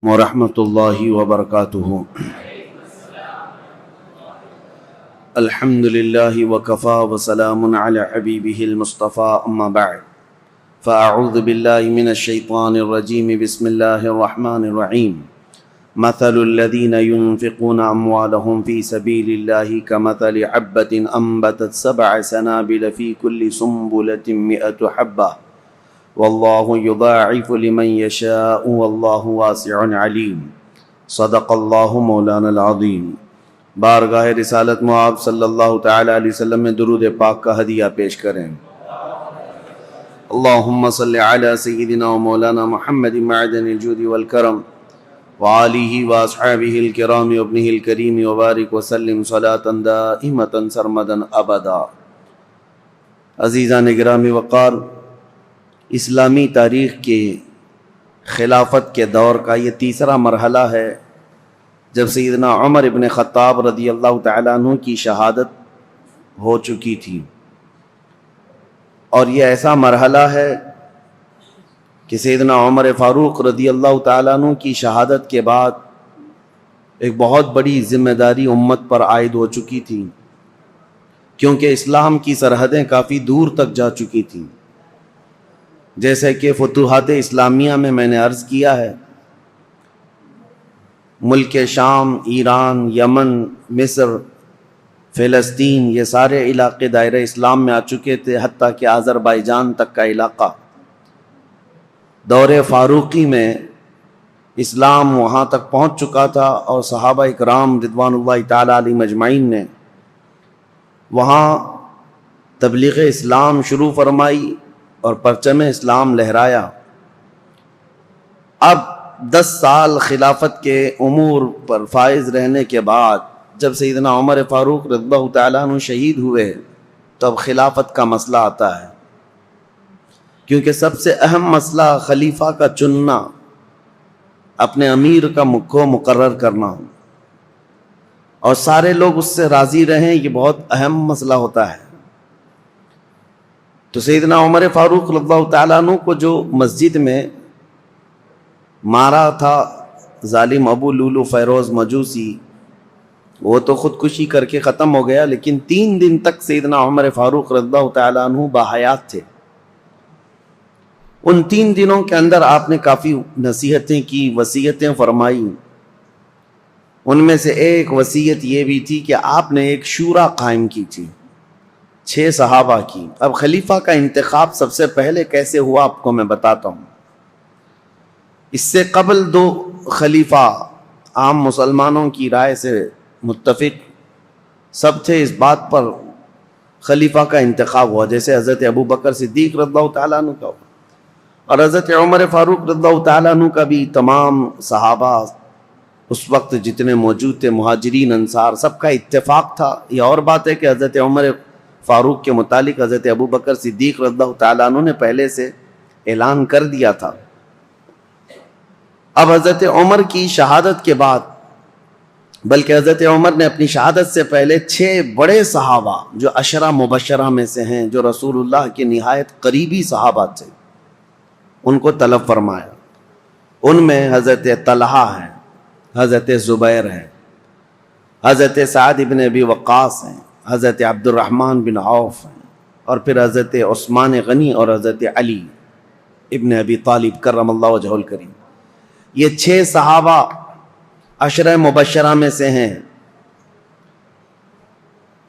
ورحمۃ اللہ وبرکاتہ۔ الحمد للہ وکفا وسلام علی حبیبہ المصطفیٰ، اما بعد فاعوذ باللہ من الشیطان الرجیم، بسم اللہ الرحمن الرحیم۔ مثل الذین ينفقون اموالهم فی سبیل اللہ کمثل حبۃ انبتت 7 سنابل فی کل سنبلۃ 100 حبۃ واللہ یضاعف لمن یشاء واللہ واسع علیم۔ صدق اللہ مولانا العظیم۔ بارگاہ رسالت مآب صلی اللہ تعالی علیہ وسلم میں درود پاک کا ہدیہ پیش کریں۔ اللہم صلی علی سیدنا و مولانا محمد معدن الجود والکرم وآلہ واصحابہ الکرام وابنہ الکریم وبارک وسلم صلاۃ دائمۃ سرمدا ابدا۔ عزیزان گرامی وقار، اسلامی تاریخ کے خلافت کے دور کا یہ تیسرا مرحلہ ہے جب سیدنا عمر ابن خطاب رضی اللہ تعالیٰ عنہ کی شہادت ہو چکی تھی، اور یہ ایسا مرحلہ ہے کہ سیدنا عمر فاروق رضی اللہ تعالیٰ عنہ کی شہادت کے بعد ایک بہت بڑی ذمہ داری امت پر عائد ہو چکی تھی، کیونکہ اسلام کی سرحدیں کافی دور تک جا چکی تھیں۔ جیسے کہ فتوحات اسلامیہ میں نے عرض کیا ہے، ملک شام، ایران، یمن، مصر، فلسطین، یہ سارے علاقے دائرہ اسلام میں آ چکے تھے، حتیٰ کہ آذربائیجان تک کا علاقہ۔ دور فاروقی میں اسلام وہاں تک پہنچ چکا تھا، اور صحابہ اکرام رضوان اللہ تعالی علیہم اجمعین نے وہاں تبلیغ اسلام شروع فرمائی اور پرچم اسلام لہرایا۔ اب 10 سال خلافت کے امور پر فائز رہنے کے بعد جب سیدنا عمر فاروق رضی اللہ تعالیٰ عنہ شہید ہوئے تو اب خلافت کا مسئلہ آتا ہے، کیونکہ سب سے اہم مسئلہ خلیفہ کا چننا، اپنے امیر کو مقرر کرنا، اور سارے لوگ اس سے راضی رہیں، یہ بہت اہم مسئلہ ہوتا ہے۔ تو سیدنا عمر فاروق رضی اللہ تعالیٰ عنہ کو جو مسجد میں مارا تھا ظالم ابو لولو فیروز مجوسی، وہ تو خودکشی کر کے ختم ہو گیا، لیکن 3 دن تک سیدنا عمر فاروق رضی اللہ تعالیٰ عنہ باحیات تھے۔ ان 3 دنوں کے اندر آپ نے کافی نصیحتیں کی، وصیتیں فرمائی۔ ان میں سے ایک وصیت یہ بھی تھی کہ آپ نے ایک شورا قائم کی تھی 6 صحابہ کی۔ اب خلیفہ کا انتخاب سب سے پہلے کیسے ہوا آپ کو میں بتاتا ہوں۔ اس سے قبل 2 خلیفہ عام مسلمانوں کی رائے سے متفق سب تھے، اس بات پر خلیفہ کا انتخاب ہوا، جیسے حضرت ابو بکر صدیق رضی اللہ تعالیٰ عنہ کا ہوا، اور حضرت عمر فاروق رضی اللہ تعالیٰ عنہ کا بھی۔ تمام صحابہ اس وقت جتنے موجود تھے، مہاجرین انصار، سب کا اتفاق تھا۔ یہ اور بات ہے کہ حضرت عمر فاروق کے متعلق حضرت ابو بکر صدیق رضی اللہ تعالیٰ عنہ نے پہلے سے اعلان کر دیا تھا۔ اب حضرت عمر کی شہادت کے بعد، بلکہ حضرت عمر نے اپنی شہادت سے پہلے 6 بڑے صحابہ جو 10 مبشرہ میں سے ہیں، جو رسول اللہ کے نہایت قریبی صحابہ تھے، ان کو طلب فرمایا۔ ان میں حضرت طلحہ ہیں، حضرت زبیر ہیں، حضرت سعد بن ابی وقاص ہیں، حضرت عبد الرحمن بن عوف ہیں، اور پھر حضرت عثمان غنی اور حضرت علی ابن ابی طالب کرم اللہ وجہہ الکریم۔ یہ 6 صحابہ 10 مبشرہ میں سے ہیں۔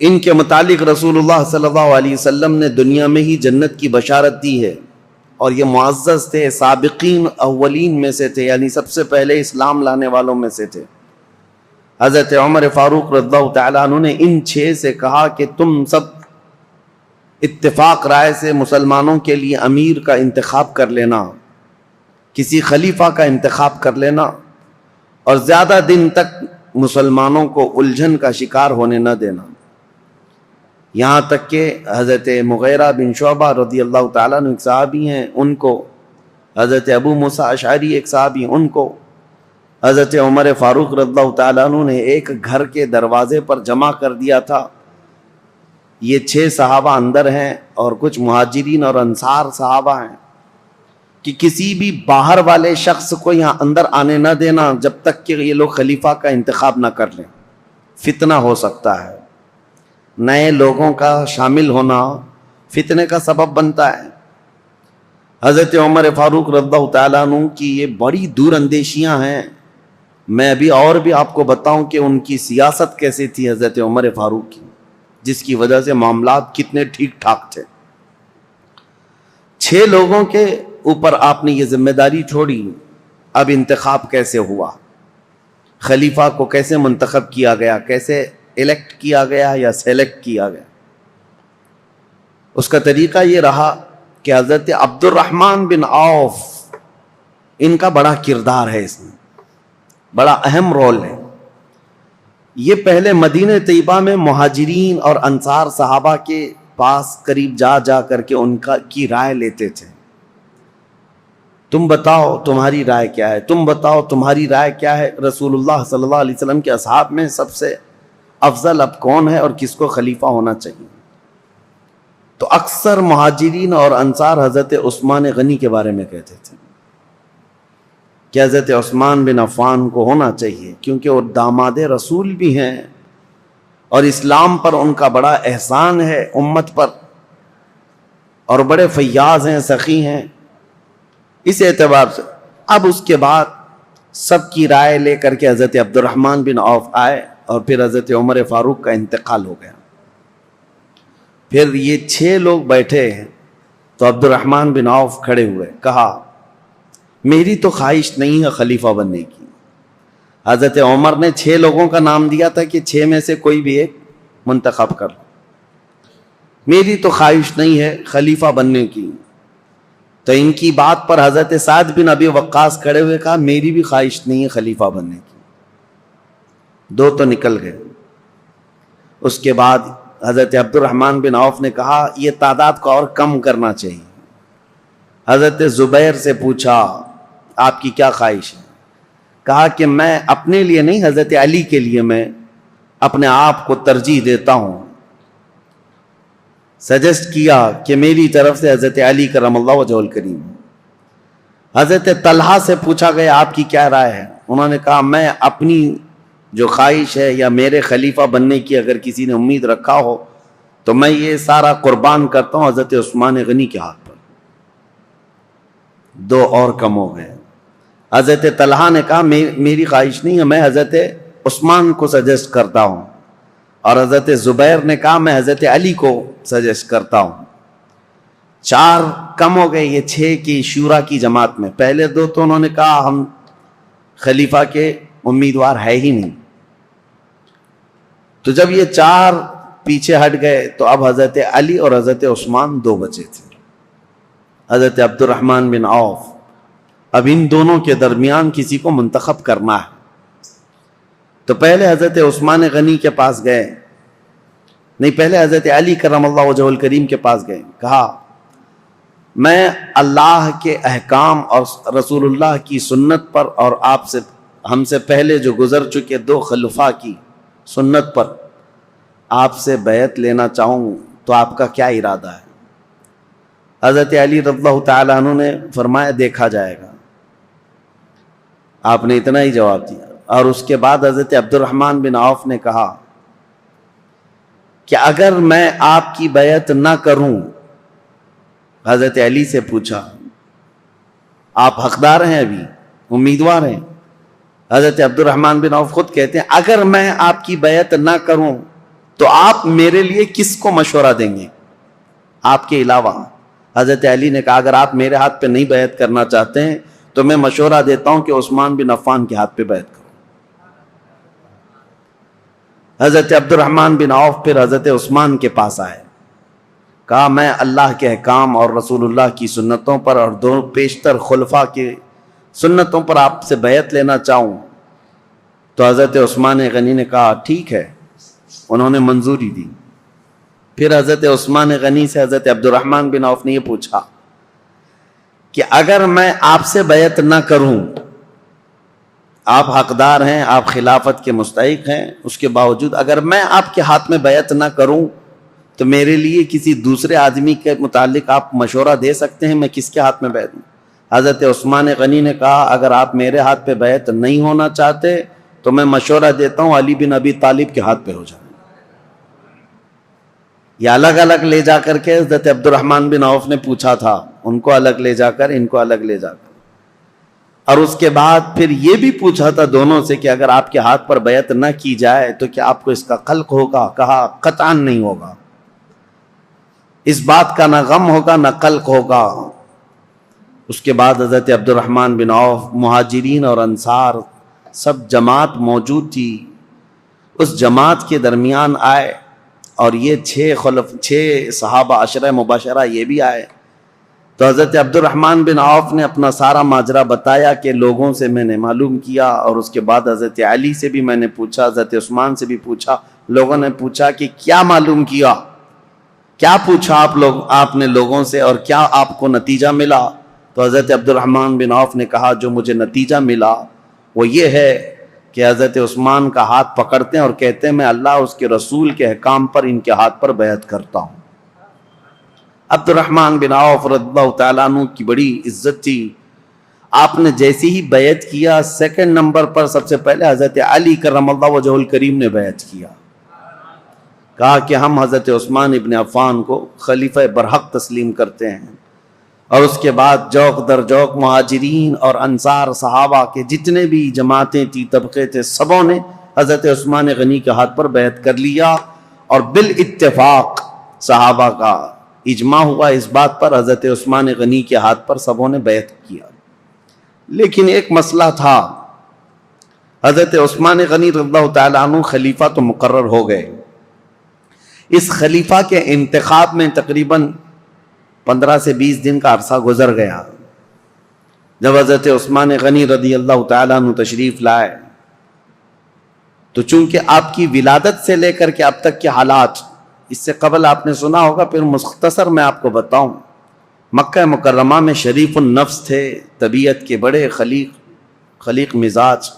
ان کے متعلق رسول اللہ صلی اللہ علیہ وسلم نے دنیا میں ہی جنت کی بشارت دی ہے، اور یہ معزز تھے، سابقین اولین میں سے تھے، یعنی سب سے پہلے اسلام لانے والوں میں سے تھے۔ حضرت عمر فاروق رضی اللہ تعالیٰ عنہ نے ان 6 سے کہا کہ تم سب اتفاق رائے سے مسلمانوں کے لیے امیر کا انتخاب کر لینا، کسی خلیفہ کا انتخاب کر لینا، اور زیادہ دن تک مسلمانوں کو الجھن کا شکار ہونے نہ دینا۔ یہاں تک کہ حضرت مغیرہ بن شعبہ رضی اللہ تعالیٰ عنہ ایک صحابی ہیں، ان کو، حضرت ابو موسیٰ اشعری ایک صحابی، ان کو حضرت عمر فاروق رضی اللہ تعالیٰ عنہ نے ایک گھر کے دروازے پر جمع کر دیا تھا۔ یہ 6 صحابہ اندر ہیں اور کچھ مہاجرین اور انصار صحابہ ہیں۔ کہ کسی بھی باہر والے شخص کو یہاں اندر آنے نہ دینا جب تک کہ یہ لوگ خلیفہ کا انتخاب نہ کر لیں، فتنہ ہو سکتا ہے، نئے لوگوں کا شامل ہونا فتنے کا سبب بنتا ہے۔ حضرت عمر فاروق رضی اللہ تعالیٰ عنہ کی یہ بڑی دور اندیشیاں ہیں۔ میں ابھی اور بھی آپ کو بتاؤں کہ ان کی سیاست کیسے تھی حضرت عمر فاروق کی، جس کی وجہ سے معاملات کتنے ٹھیک ٹھاک تھے۔ 6 لوگوں کے اوپر آپ نے یہ ذمہ داری چھوڑی، اب انتخاب کیسے ہوا، خلیفہ کو کیسے منتخب کیا گیا، کیسے الیکٹ کیا گیا یا سیلیکٹ کیا گیا؟ اس کا طریقہ یہ رہا کہ حضرت عبد الرحمن بن عوف، ان کا بڑا کردار ہے، اس میں بڑا اہم رول ہے۔ یہ پہلے مدینہ طیبہ میں مہاجرین اور انصار صحابہ کے پاس قریب جا جا کر کے ان کی رائے لیتے تھے۔ تم بتاؤ تمہاری رائے کیا ہے، تم بتاؤ تمہاری رائے کیا ہے، رسول اللہ صلی اللہ علیہ وسلم کے اصحاب میں سب سے افضل اب کون ہے اور کس کو خلیفہ ہونا چاہیے؟ تو اکثر مہاجرین اور انصار حضرت عثمان غنی کے بارے میں کہتے تھے کہ حضرت عثمان بن عفان کو ہونا چاہیے، کیونکہ وہ داماد رسول بھی ہیں اور اسلام پر ان کا بڑا احسان ہے امت پر، اور بڑے فیاض ہیں، سخی ہیں۔ اس اعتبار سے اب اس کے بعد سب کی رائے لے کر کے حضرت عبد الرحمن بن عوف آئے اور پھر حضرت عمر فاروق کا انتقال ہو گیا۔ پھر یہ 6 لوگ بیٹھے ہیں تو عبد الرحمن بن عوف کھڑے ہوئے، کہا میری تو خواہش نہیں ہے خلیفہ بننے کی۔ حضرت عمر نے 6 لوگوں کا نام دیا تھا کہ 6 میں سے کوئی بھی ایک منتخب کر لو، میری تو خواہش نہیں ہے خلیفہ بننے کی۔ تو ان کی بات پر حضرت سعد بن ابی وقاص کھڑے ہوئے کہا میری بھی خواہش نہیں ہے خلیفہ بننے کی۔ 2 تو نکل گئے۔ اس کے بعد حضرت عبد الرحمن بن عوف نے کہا یہ تعداد کو اور کم کرنا چاہیے۔ حضرت زبیر سے پوچھا آپ کی کیا خواہش ہے؟ کہا کہ میں اپنے لیے نہیں، حضرت علی کے لیے میں اپنے آپ کو ترجیح دیتا ہوں۔ سجیسٹ کیا کہ میری طرف سے حضرت علی کرم اللہ وجہہ الکریم۔ حضرت طلحہ سے پوچھا گیا آپ کی کیا رائے ہے؟ انہوں نے کہا میں اپنی جو خواہش ہے یا میرے خلیفہ بننے کی اگر کسی نے امید رکھا ہو تو میں یہ سارا قربان کرتا ہوں حضرت عثمان غنی کے ہاتھ پر۔ 2 اور کم ہو گئے۔ حضرت طلحہ نے کہا میری خواہش نہیں ہے، میں حضرت عثمان کو سجیسٹ کرتا ہوں، اور حضرت زبیر نے کہا میں حضرت علی کو سجیسٹ کرتا ہوں۔ 4 کم ہو گئے یہ 6 کی شورا کی جماعت میں۔ پہلے 2 تو انہوں نے کہا ہم خلیفہ کے امیدوار ہے ہی نہیں۔ تو جب یہ 4 پیچھے ہٹ گئے تو اب حضرت علی اور حضرت عثمان 2 بچے تھے۔ حضرت عبد الرحمن بن عوف، اب ان دونوں کے درمیان کسی کو منتخب کرنا ہے۔ تو پہلے حضرت عثمان غنی کے پاس گئے، نہیں پہلے حضرت علی کرم اللہ وجہہ الکریم کے پاس گئے، کہا میں اللہ کے احکام اور رسول اللہ کی سنت پر اور آپ سے ہم سے پہلے جو گزر چکے 2 خلفاء کی سنت پر آپ سے بیعت لینا چاہوں، تو آپ کا کیا ارادہ ہے؟ حضرت علی رضی اللہ تعالیٰ عنہ نے فرمایا دیکھا جائے گا۔ آپ نے اتنا ہی جواب دیا۔ اور اس کے بعد حضرت عبد الرحمن بن عوف نے کہا کہ اگر میں آپ کی بیعت نہ کروں، حضرت علی سے پوچھا آپ حقدار ہیں، ابھی امیدوار ہیں؟ حضرت عبد الرحمن بن عوف خود کہتے ہیں اگر میں آپ کی بیعت نہ کروں تو آپ میرے لیے کس کو مشورہ دیں گے آپ کے علاوہ؟ حضرت علی نے کہا اگر آپ میرے ہاتھ پہ نہیں بیعت کرنا چاہتے ہیں تو میں مشورہ دیتا ہوں کہ عثمان بن عفان کے ہاتھ پہ بیعت کرو۔ حضرت عبد الرحمن بن عوف پھر حضرت عثمان کے پاس آئے، کہا میں اللہ کے احکام اور رسول اللہ کی سنتوں پر اور 2 پیشتر خلفاء کی سنتوں پر آپ سے بیعت لینا چاہوں۔ تو حضرت عثمان غنی نے کہا ٹھیک ہے، انہوں نے منظوری دی۔ پھر حضرت عثمان غنی سے حضرت عبد الرحمن بن عوف نے یہ پوچھا کہ اگر میں آپ سے بیعت نہ کروں، آپ حقدار ہیں، آپ خلافت کے مستحق ہیں، اس کے باوجود اگر میں آپ کے ہاتھ میں بیعت نہ کروں تو میرے لیے کسی دوسرے آدمی کے متعلق آپ مشورہ دے سکتے ہیں میں کس کے ہاتھ میں بیعت دوں؟ حضرت عثمان غنی نے کہا اگر آپ میرے ہاتھ پہ بیعت نہیں ہونا چاہتے تو میں مشورہ دیتا ہوں علی بن ابی طالب کے ہاتھ پہ ہو جائیں. یہ الگ الگ لے جا کر کے حضرت عبد الرحمن بن عوف نے پوچھا تھا، ان کو الگ لے جا کر، ان کو الگ لے جا کر. اور اس کے بعد پھر یہ بھی پوچھا تھا دونوں سے کہ اگر آپ کے ہاتھ پر بیعت نہ کی جائے تو کیا آپ کو اس کا خلق ہوگا؟ کہا قطعاً نہیں ہوگا، اس بات کا نہ غم ہوگا نہ قلق ہوگا. اس کے بعد حضرت عبد الرحمن بن عوف، مہاجرین اور انصار سب جماعت موجود تھی، اس جماعت کے درمیان آئے اور یہ 6 صحابہ عشرہ مباشرہ یہ بھی آئے. تو حضرت عبد الرحمن بن عوف نے اپنا سارا ماجرا بتایا کہ لوگوں سے میں نے معلوم کیا، اور اس کے بعد حضرت علی سے بھی میں نے پوچھا، حضرت عثمان سے بھی پوچھا. لوگوں نے پوچھا کہ کیا معلوم کیا، کیا پوچھا آپ نے لوگوں سے اور کیا آپ کو نتیجہ ملا؟ تو حضرت عبد الرحمن بن عوف نے کہا جو مجھے نتیجہ ملا وہ یہ ہے کہ حضرت عثمان کا ہاتھ پکڑتے ہیں اور کہتے ہیں میں اللہ اس کے رسول کے احکام پر ان کے ہاتھ پر بیعت کرتا ہوں. عبد الرحمن بن عوف رضی اللہ تعالیٰ عنہ کی بڑی عزت تھی. آپ نے جیسی ہی بیعت کیا، سیکنڈ نمبر پر سب سے پہلے حضرت علی کرم اللہ وجہہ الکریم نے بیعت کیا. کہا کہ ہم حضرت عثمان ابن عفان کو خلیفہ برحق تسلیم کرتے ہیں. اور اس کے بعد جوق در جوق مہاجرین اور انصار صحابہ کے جتنے بھی جماعتیں تھی، طبقے تھے، سبوں نے حضرت عثمان غنی کے ہاتھ پر بیعت کر لیا. اور بالاتفاق صحابہ کا اجماع ہوا اس بات پر، حضرت عثمان غنی کے ہاتھ پر سبوں نے بیعت کیا. لیکن ایک مسئلہ تھا، حضرت عثمان غنی رضی اللہ تعالیٰ عنہ خلیفہ تو مقرر ہو گئے. اس خلیفہ کے انتخاب میں تقریباً 15 سے 20 دن کا عرصہ گزر گیا. جب حضرت عثمان غنی رضی اللہ تعالیٰ عنہ تشریف لائے تو چونکہ آپ کی ولادت سے لے کر کے اب تک کے حالات اس سے قبل آپ نے سنا ہوگا، پھر مختصر میں آپ کو بتاؤں. مکہ مکرمہ میں شریف النفس تھے، طبیعت کے بڑے خلیق مزاج،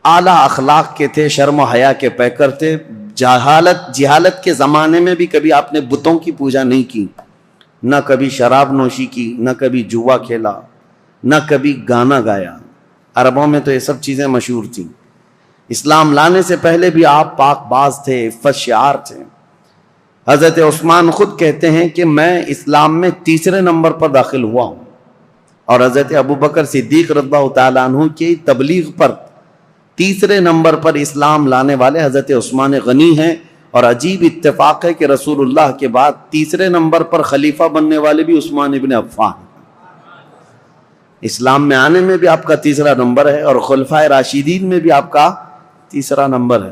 اعلیٰ اخلاق کے تھے، شرم و حیا کے پیکر تھے. جہالت کے زمانے میں بھی کبھی آپ نے بتوں کی پوجا نہیں کی، نہ کبھی شراب نوشی کی، نہ کبھی جوا کھیلا، نہ کبھی گانا گایا. عربوں میں تو یہ سب چیزیں مشہور تھیں. اسلام لانے سے پہلے بھی آپ پاک باز تھے، عفت شعار تھے. حضرت عثمان خود کہتے ہیں کہ میں اسلام میں 3 نمبر پر داخل ہوا ہوں، اور حضرت ابوبکر صدیق رضی اللہ تعالیٰ عنہ کی تبلیغ پر 3 نمبر پر اسلام لانے والے حضرت عثمان غنی ہیں. اور عجیب اتفاق ہے کہ رسول اللہ کے بعد 3 نمبر پر خلیفہ بننے والے بھی عثمان ابن عفان. اسلام میں آنے میں بھی آپ کا 3 نمبر ہے، اور خلفائے راشدین میں بھی آپ کا 3 نمبر ہے.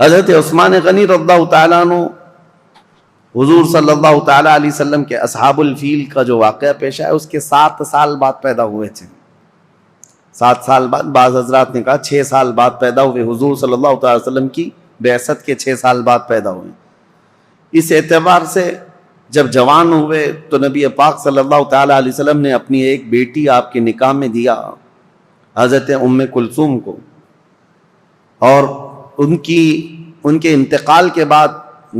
حضرت عثمان غنی رضی اللہ تعالیٰ عنہ حضور صلی اللہ تعالیٰ علیہ وسلم کے اصحاب الفیل کا جو واقعہ پیش ہے اس کے 7 سال بعد پیدا ہوئے تھے. 7 سال بعد، بعض حضرات نے کہا 6 سال بعد پیدا ہوئے. حضور صلی اللہ تعالیٰ علیہ وسلم کی بعثت کے 6 سال بعد پیدا ہوئے. اس اعتبار سے جب جوان ہوئے تو نبی پاک صلی اللہ تعالیٰ علیہ وسلم نے اپنی ایک بیٹی آپ کے نکاح میں دیا، حضرت ام کلثوم کو. اور ان کے انتقال کے بعد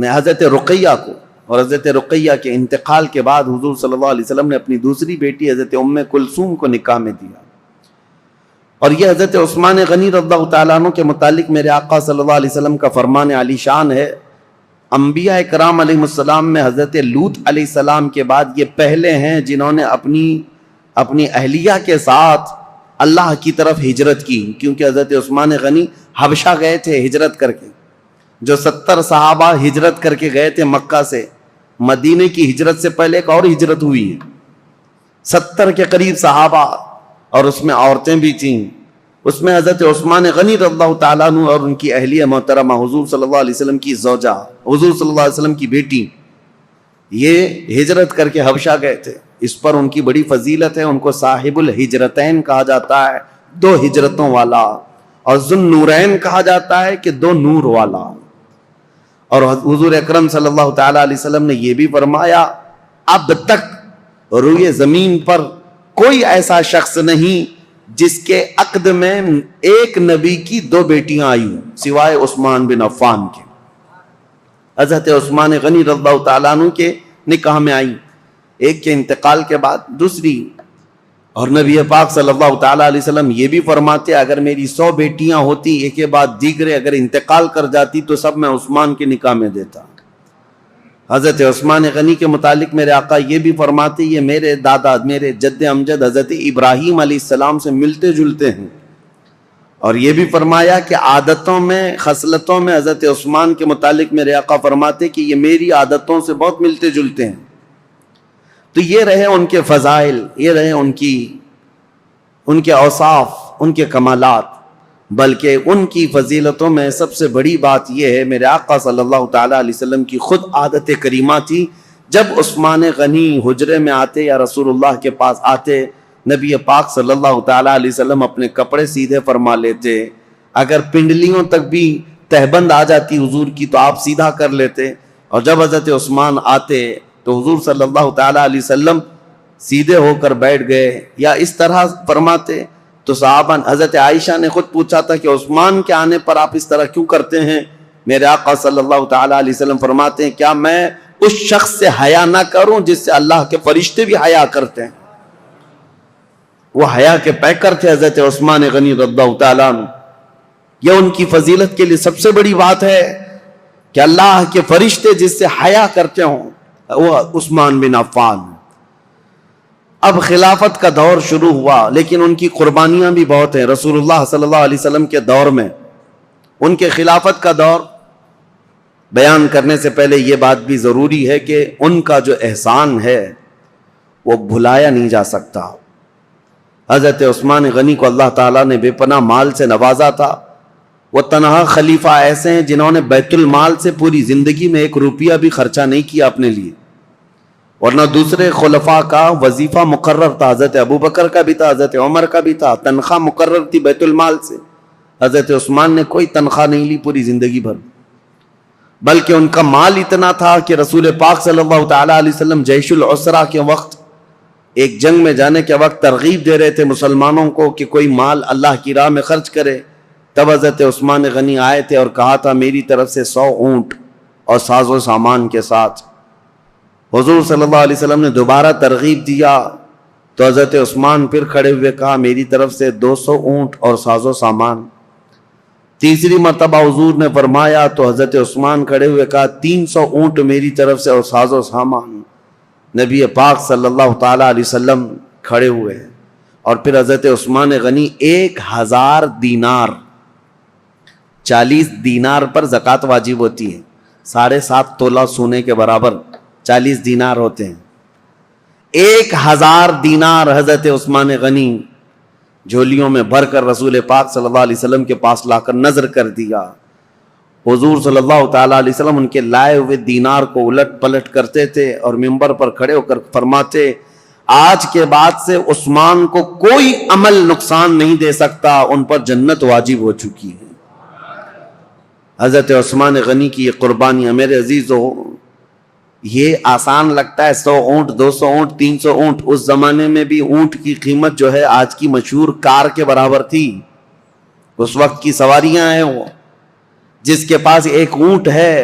حضرت رقیہ کو، اور حضرت رقیہ کے انتقال کے بعد حضور صلی اللہ علیہ وسلم نے اپنی دوسری بیٹی حضرت ام کلثوم کو نکاح میں دیا. اور یہ حضرت عثمان غنی رضی اللہ تعالیٰ عنہ کے متعلق میرے آقا صلی اللہ علیہ وسلم کا فرمان علی شان ہے. انبیاء کرام علیہ السلام میں حضرت لوط علیہ السلام کے بعد یہ پہلے ہیں جنہوں نے اپنی اہلیہ کے ساتھ اللہ کی طرف ہجرت کی. کیونکہ حضرت عثمان غنی حبشہ گئے تھے ہجرت کر کے. جو 70 صحابہ ہجرت کر کے گئے تھے مکہ سے، مدینے کی ہجرت سے پہلے ایک اور ہجرت ہوئی ہے، 70 کے قریب صحابہ، اور اس میں عورتیں بھی تھیں. اس میں حضرت عثمان غنی رضی اللہ تعالیٰ عنہ اور ان کی اہلیہ محترمہ حضور صلی اللہ علیہ وسلم کی زوجہ، حضور صلی اللہ علیہ وسلم کی بیٹی، یہ ہجرت کر کے حبشہ گئے تھے. اس پر ان کی بڑی فضیلت ہے. ان کو صاحب الہجرتین کہا جاتا ہے، 2 ہجرتوں والا، اور ذو نورین کہا جاتا ہے کہ 2 نور والا. اور حضور اکرم صلی اللہ تعالیٰ علیہ وسلم نے یہ بھی فرمایا اب تک روئے زمین پر کوئی ایسا شخص نہیں جس کے عقد میں ایک نبی کی 2 بیٹیاں آئی ہوں سوائے عثمان بن عفان کے. حضرت عثمان غنی رضی اللہ تعالیٰ عنہ کے نکاح میں آئی. ایک کے انتقال کے بعد دوسری. اور نبی پاک صلی اللہ تعالیٰ علیہ وسلم یہ بھی فرماتے اگر میری 100 بیٹیاں ہوتی ایک کے بعد دیگرے اگر انتقال کر جاتی تو سب میں عثمان کے نکاح میں دیتا. حضرت عثمان غنی کے متعلق میرے آقا یہ بھی فرماتے یہ میرے دادا میرے جد امجد حضرت ابراہیم علیہ السلام سے ملتے جلتے ہیں. اور یہ بھی فرمایا کہ عادتوں میں خصلتوں میں حضرت عثمان کے متعلق میرے آقا فرماتے کہ یہ میری عادتوں سے بہت ملتے جلتے ہیں. تو یہ رہے ان کے فضائل، یہ رہے ان کے اوصاف، ان کے کمالات. بلکہ ان کی فضیلتوں میں سب سے بڑی بات یہ ہے میرے آقا صلی اللہ تعالیٰ علیہ وسلم کی خود عادت کریمہ تھی. جب عثمان غنی حجرے میں آتے یا رسول اللہ کے پاس آتے، نبی پاک صلی اللہ تعالیٰ علیہ وسلم اپنے کپڑے سیدھے فرما لیتے. اگر پنڈلیوں تک بھی تہبند آ جاتی حضور کی تو آپ سیدھا کر لیتے. اور جب حضرت عثمان آتے تو حضور صلی اللہ تعالیٰ علیہ وسلم سیدھے ہو کر بیٹھ گئے یا اس طرح فرماتے. تو صحابہ حضرت عائشہ نے خود پوچھا تھا کہ عثمان کے آنے پر آپ اس طرح کیوں کرتے ہیں؟ میرے آقا صلی اللہ تعالیٰ علیہ وسلم فرماتے ہیں کیا میں اس شخص سے حیا نہ کروں جس سے اللہ کے فرشتے بھی حیا کرتے ہیں؟ وہ حیا کے پیکر تھے حضرت عثمان غنی رضی اللہ تعالیٰ عنہ. یہ ان کی فضیلت کے لیے سب سے بڑی بات ہے کہ اللہ کے فرشتے جس سے حیا کرتے ہوں وہ عثمان بن عفان. اب خلافت کا دور شروع ہوا لیکن ان کی قربانیاں بھی بہت ہیں. رسول اللہ صلی اللہ علیہ وسلم کے دور میں ان کے خلافت کا دور بیان کرنے سے پہلے یہ بات بھی ضروری ہے کہ ان کا جو احسان ہے وہ بھلایا نہیں جا سکتا. حضرت عثمان غنی کو اللہ تعالیٰ نے بے پناہ مال سے نوازا تھا. وہ تنہا خلیفہ ایسے ہیں جنہوں نے بیت المال سے پوری زندگی میں 1 روپیہ بھی خرچہ نہیں کیا اپنے لیے، ورنہ دوسرے خلفاء کا وظیفہ مقرر تھا. حضرت ابوبکر کا بھی تھا، حضرت عمر کا بھی تھا، تنخواہ مقرر تھی بیت المال سے. حضرت عثمان نے کوئی تنخواہ نہیں لی پوری زندگی بھر، بلکہ ان کا مال اتنا تھا کہ رسول پاک صلی اللہ تعالیٰ علیہ وسلم جیش العسرہ کے وقت ایک جنگ میں جانے کے وقت ترغیب دے رہے تھے مسلمانوں کو کہ کوئی مال اللہ کی راہ میں خرچ کرے. تب حضرت عثمان غنی آئے تھے اور کہا تھا میری طرف سے 100 اونٹ اور ساز و سامان کے ساتھ. حضور صلی اللہ علیہ وسلم نے دوبارہ ترغیب دیا تو حضرت عثمان پھر کھڑے ہوئے کہا میری طرف سے 200 اونٹ اور ساز و سامان. تیسری مرتبہ حضور نے فرمایا تو حضرت عثمان کھڑے ہوئے کہا 300 اونٹ میری طرف سے اور ساز و سامان. نبی پاک صلی اللہ تعالیٰ علیہ وسلم کھڑے ہوئے اور پھر حضرت عثمان غنی 1000 دینار، 40 دینار پر زکوٰۃ واجب ہوتی ہے، 7.5 تولہ سونے کے برابر 40 دینار ہوتے ہیں. 1000 دینار حضرت عثمان غنی جھولیوں میں بھر کر رسول پاک صلی اللہ علیہ وسلم کے پاس لا کر نظر کر دیا. حضور صلی اللہ تعالیٰ علیہ وسلم ان کے لائے ہوئے دینار کو الٹ پلٹ کرتے تھے اور منبر پر کھڑے ہو کر فرماتے آج کے بعد سے عثمان کو کوئی عمل نقصان نہیں دے سکتا، ان پر جنت واجب ہو چکی ہے. حضرت عثمان غنی کی یہ قربانیاں میرے عزیزو، یہ آسان لگتا ہے 100 اونٹ 200 اونٹ 300 اونٹ. اس زمانے میں بھی اونٹ کی قیمت جو ہے آج کی مشہور کار کے برابر تھی. اس وقت کی سواریاں ہیں، وہ جس کے پاس 1 اونٹ ہے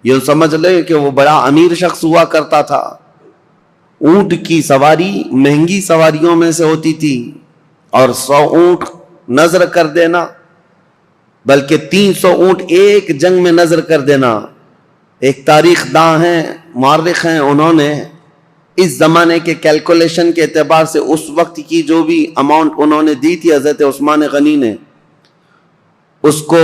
یہ سمجھ لے کہ وہ بڑا امیر شخص ہوا کرتا تھا. اونٹ کی سواری مہنگی سواریوں میں سے ہوتی تھی اور 100 اونٹ نظر کر دینا، بلکہ 300 اونٹ ایک جنگ میں نظر کر دینا. ایک تاریخ داں ہیں، مورخ ہیں، انہوں نے اس زمانے کے کیلکولیشن کے اعتبار سے اس وقت کی جو بھی اماؤنٹ انہوں نے دی تھی حضرت عثمان غنی نے، اس کو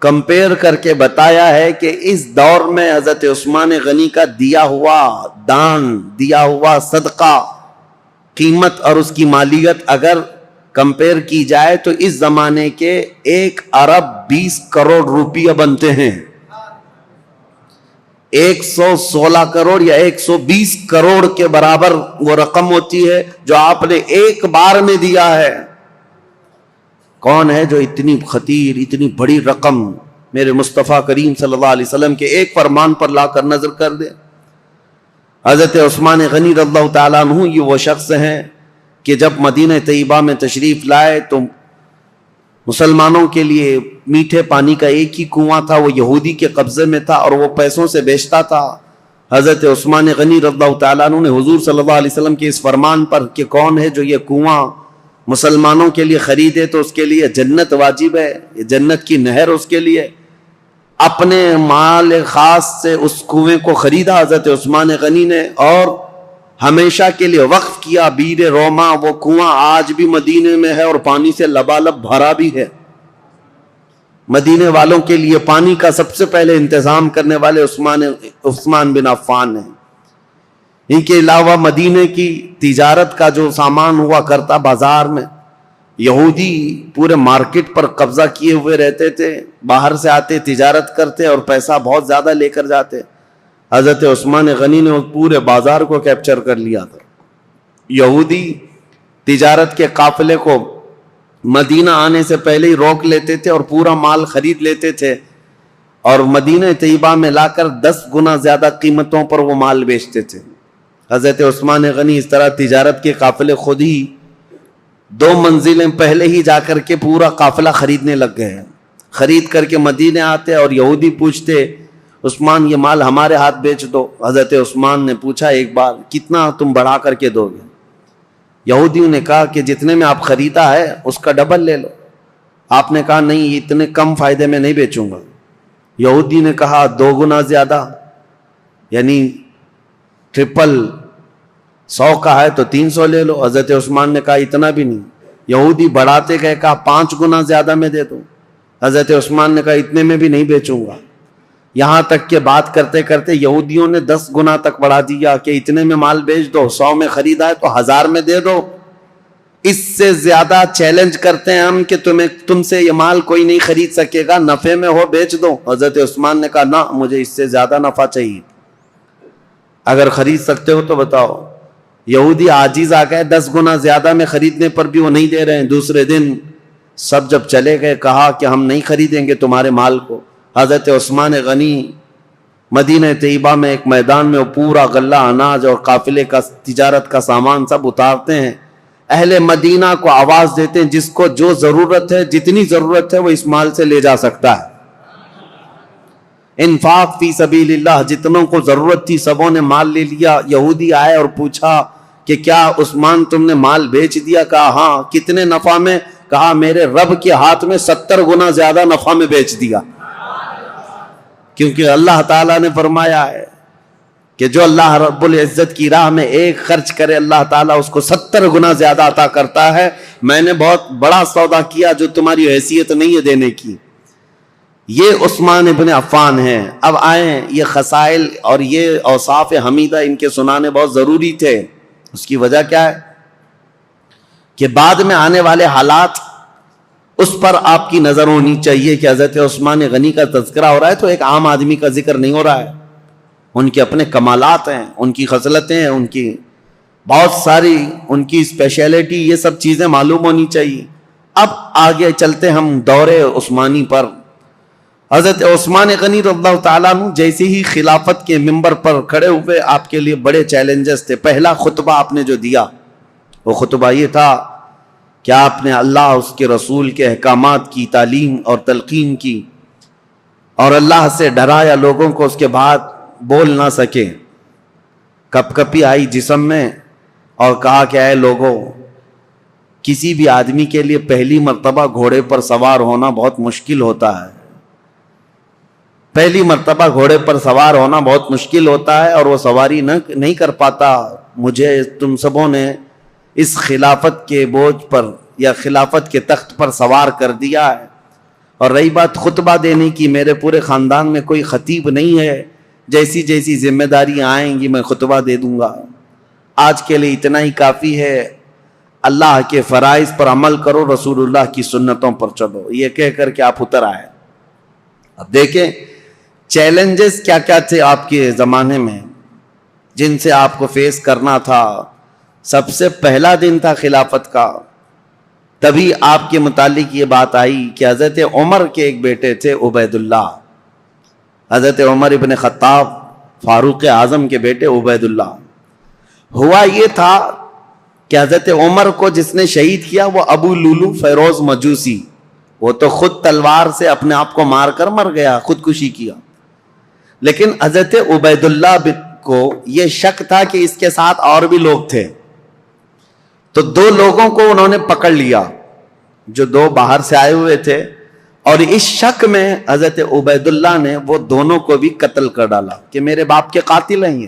کمپیئر کر کے بتایا ہے کہ اس دور میں حضرت عثمان غنی کا دیا ہوا دان، دیا ہوا صدقہ، قیمت اور اس کی مالیت اگر کمپیئر کی جائے تو اس زمانے کے 1 ارب 20 کروڑ روپیہ بنتے ہیں. 116 کروڑ یا 120 کروڑ کے برابر وہ رقم ہوتی ہے جو آپ نے ایک بار میں دیا ہے. کون ہے جو اتنی خطیر اتنی بڑی رقم میرے مصطفیٰ کریم صلی اللہ علیہ وسلم کے ایک فرمان پر لا کر نظر کر دے؟ حضرت عثمان غنی رضی اللہ تعالیٰ عنہ یہ وہ شخص ہیں کہ جب مدینہ طیبہ میں تشریف لائے تو مسلمانوں کے لیے میٹھے پانی کا ایک ہی کنواں تھا، وہ یہودی کے قبضے میں تھا اور وہ پیسوں سے بیچتا تھا. حضرت عثمان غنی رضی اللہ تعالیٰ عنہ نے حضور صلی اللہ علیہ وسلم کے اس فرمان پر کہ کون ہے جو یہ کنواں مسلمانوں کے لیے خریدے تو اس کے لیے جنت واجب ہے، یہ جنت کی نہر اس کے لیے، اپنے مال خاص سے اس کنویں کو خریدا حضرت عثمان غنی نے اور ہمیشہ کے لیے وقف کیا بیر روما۔ وہ کنواں آج بھی مدینے میں ہے اور پانی سے لبالب بھرا بھی ہے۔ مدینے والوں کے لیے پانی کا سب سے پہلے انتظام کرنے والے عثمان بن عفان ہیں۔ ان کے علاوہ مدینے کی تجارت کا جو سامان ہوا کرتا بازار میں، یہودی پورے مارکیٹ پر قبضہ کیے ہوئے رہتے تھے، باہر سے آتے تجارت کرتے اور پیسہ بہت زیادہ لے کر جاتے۔ حضرت عثمان غنی نے پورے بازار کو کیپچر کر لیا تھا۔ یہودی تجارت کے قافلے کو مدینہ آنے سے پہلے ہی روک لیتے تھے اور پورا مال خرید لیتے تھے اور مدینہ طیبہ میں لا کر 10 گنا زیادہ قیمتوں پر وہ مال بیچتے تھے۔ حضرت عثمان غنی اس طرح تجارت کے قافلے خود ہی 2 منزلیں پہلے ہی جا کر کے پورا قافلہ خریدنے لگ گئے۔ خرید کر کے مدینے آتے اور یہودی پوچھتے عثمان یہ مال ہمارے ہاتھ بیچ دو۔ حضرت عثمان نے پوچھا ایک بار کتنا تم بڑھا کر کے دو گے؟ یہودیوں نے کہا کہ جتنے میں آپ خریدا ہے اس کا ڈبل لے لو۔ آپ نے کہا نہیں اتنے کم فائدے میں نہیں بیچوں گا۔ یہودی نے کہا 2 گنا زیادہ، یعنی ٹرپل، 100 کا ہے تو 300 لے لو۔ حضرت عثمان نے کہا اتنا بھی نہیں۔ یہودی بڑھاتے گئے، کہا 5 گنا زیادہ میں دے دو۔ حضرت عثمان نے کہا اتنے میں بھی نہیں بیچوں گا۔ یہاں تک کہ بات کرتے کرتے یہودیوں نے 10 گنا تک بڑھا دیا کہ اتنے میں مال بیچ دو، 100 میں خریدا ہے تو 1000 میں دے دو۔ اس سے زیادہ چیلنج کرتے ہیں ہم کہ تم سے یہ مال کوئی نہیں خرید سکے گا، نفع میں ہو بیچ دو۔ حضرت عثمان نے کہا نہ، مجھے اس سے زیادہ نفع چاہیے، اگر خرید سکتے ہو تو بتاؤ۔ یہودی عاجز آ گئے، 10 گنا زیادہ میں خریدنے پر بھی وہ نہیں دے رہے ہیں۔ دوسرے دن سب جب چلے گئے کہا کہ ہم نہیں خریدیں گے تمہارے مال کو۔ حضرت عثمان غنی مدینہ طیبہ میں ایک میدان میں وہ پورا غلہ اناج اور قافلے کا تجارت کا سامان سب اتارتے ہیں، اہل مدینہ کو آواز دیتے ہیں جس کو جو ضرورت ہے، جتنی ضرورت ہے وہ اس مال سے لے جا سکتا ہے۔ انفاق فی سبیل اللہ، جتنوں کو ضرورت تھی سبوں نے مال لے لیا۔ یہودی آئے اور پوچھا کہ کیا عثمان تم نے مال بیچ دیا؟ کہا ہاں۔ کتنے نفع میں؟ کہا میرے رب کے ہاتھ میں 70 گنا زیادہ نفع میں بیچ دیا، کیونکہ اللہ تعالیٰ نے فرمایا ہے کہ جو اللہ رب العزت کی راہ میں ایک خرچ کرے اللہ تعالیٰ اس کو 70 گنا زیادہ عطا کرتا ہے۔ میں نے بہت بڑا سودا کیا جو تمہاری حیثیت نہیں ہے دینے کی۔ یہ عثمان ابن عفان ہیں۔ اب آئیں، یہ خصائل اور یہ اوصاف حمیدہ ان کے سنانے بہت ضروری تھے۔ اس کی وجہ کیا ہے کہ بعد میں آنے والے حالات اس پر آپ کی نظر ہونی چاہیے کہ حضرت عثمان غنی کا تذکرہ ہو رہا ہے تو ایک عام آدمی کا ذکر نہیں ہو رہا ہے۔ ان کے اپنے کمالات ہیں، ان کی خصلتیں ہیں، ان کی بہت ساری ان کی اسپیشلٹی، یہ سب چیزیں معلوم ہونی چاہیے۔ اب آگے چلتے ہم دور عثمانی پر۔ حضرت عثمان غنی رضی اللہ تعالیٰ عنہ جیسے ہی خلافت کے منبر پر کھڑے ہوئے آپ کے لیے بڑے چیلنجز تھے۔ پہلا خطبہ آپ نے جو دیا وہ خطبہ یہ تھا کہ آپ نے اللہ اس کے رسول کے احکامات کی تعلیم اور تلقین کی اور اللہ سے ڈرایا لوگوں کو، اس کے بعد بول نہ سکے، کپ کپی آئی جسم میں اور کہا کہ اے لوگوں، کسی بھی آدمی کے لیے پہلی مرتبہ گھوڑے پر سوار ہونا بہت مشکل ہوتا ہے۔ پہلی مرتبہ گھوڑے پر سوار ہونا بہت مشکل ہوتا ہے اور وہ سواری نہیں کر پاتا۔ مجھے تم سبوں نے اس خلافت کے بوجھ پر یا خلافت کے تخت پر سوار کر دیا ہے، اور رہی بات خطبہ دینے کی، میرے پورے خاندان میں کوئی خطیب نہیں ہے، جیسی جیسی ذمہ داریاں آئیں گی میں خطبہ دے دوں گا۔ آج کے لیے اتنا ہی کافی ہے، اللہ کے فرائض پر عمل کرو، رسول اللہ کی سنتوں پر چلو، یہ کہہ کر کے آپ اتر آئے۔ اب دیکھیں چیلنجز کیا کیا تھے آپ کے زمانے میں جن سے آپ کو فیس کرنا تھا۔ سب سے پہلا دن تھا خلافت کا، تبھی آپ کے متعلق یہ بات آئی کہ حضرت عمر کے ایک بیٹے تھے عبید اللہ، حضرت عمر ابن خطاب فاروق اعظم کے بیٹے عبید اللہ۔ ہوا یہ تھا کہ حضرت عمر کو جس نے شہید کیا وہ ابو لولو فیروز مجوسی، وہ تو خود تلوار سے اپنے آپ کو مار کر مر گیا، خودکشی کیا، لیکن حضرت عبید اللہ کو یہ شک تھا کہ اس کے ساتھ اور بھی لوگ تھے، تو 2 لوگوں کو انہوں نے پکڑ لیا جو 2 باہر سے آئے ہوئے تھے، اور اس شک میں حضرت عبید اللہ نے وہ دونوں کو بھی قتل کر ڈالا کہ میرے باپ کے قاتل ہیں یہ۔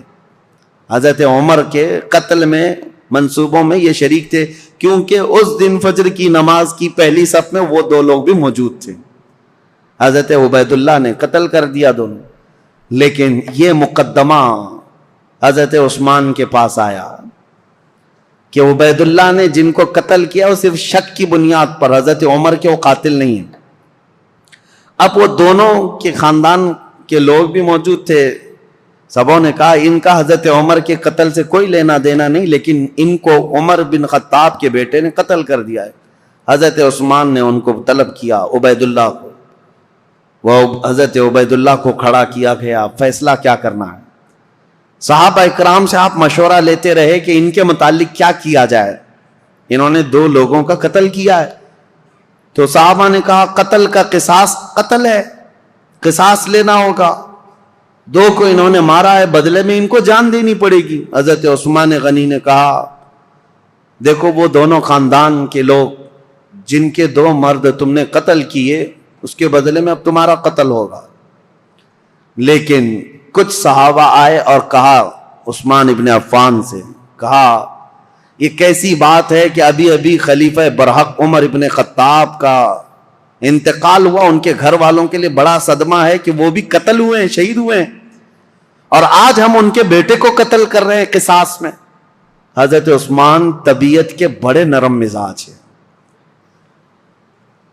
حضرت عمر کے قتل میں منصوبوں میں یہ شریک تھے، کیونکہ اس دن فجر کی نماز کی پہلی صف میں وہ 2 لوگ بھی موجود تھے۔ حضرت عبید اللہ نے قتل کر دیا دونوں، لیکن یہ مقدمہ حضرت عثمان کے پاس آیا کہ عبید اللہ نے جن کو قتل کیا وہ صرف شک کی بنیاد پر، حضرت عمر کے وہ قاتل نہیں ہیں۔ اب وہ دونوں کے خاندان کے لوگ بھی موجود تھے، سبوں نے کہا ان کا حضرت عمر کے قتل سے کوئی لینا دینا نہیں، لیکن ان کو عمر بن خطاب کے بیٹے نے قتل کر دیا ہے۔ حضرت عثمان نے ان کو طلب کیا، عبید اللہ کو، وہ حضرت عبید اللہ کو کھڑا کیا گیا، فیصلہ کیا کرنا ہے۔ صحابہ اکرام سے آپ مشورہ لیتے رہے کہ ان کے متعلق کیا کیا جائے، انہوں نے 2 لوگوں کا قتل کیا ہے، تو صحابہ نے کہا قتل کا قصاص قتل ہے، قصاص لینا ہوگا، 2 کو انہوں نے مارا ہے، بدلے میں ان کو جان دینی پڑے گی۔ حضرت عثمان غنی نے کہا دیکھو وہ دونوں خاندان کے لوگ جن کے 2 مرد تم نے قتل کیے، اس کے بدلے میں اب تمہارا قتل ہوگا۔ لیکن کچھ صحابہ آئے اور کہا عثمان ابن عفان سے، کہا یہ کیسی بات ہے کہ ابھی ابھی خلیفہ برحق عمر ابن خطاب کا انتقال ہوا، ان کے گھر والوں کے لیے بڑا صدمہ ہے کہ وہ بھی قتل ہوئے ہیں، شہید ہوئے ہیں، اور آج ہم ان کے بیٹے کو قتل کر رہے ہیں قصاص میں۔ حضرت عثمان طبیعت کے بڑے نرم مزاج ہیں،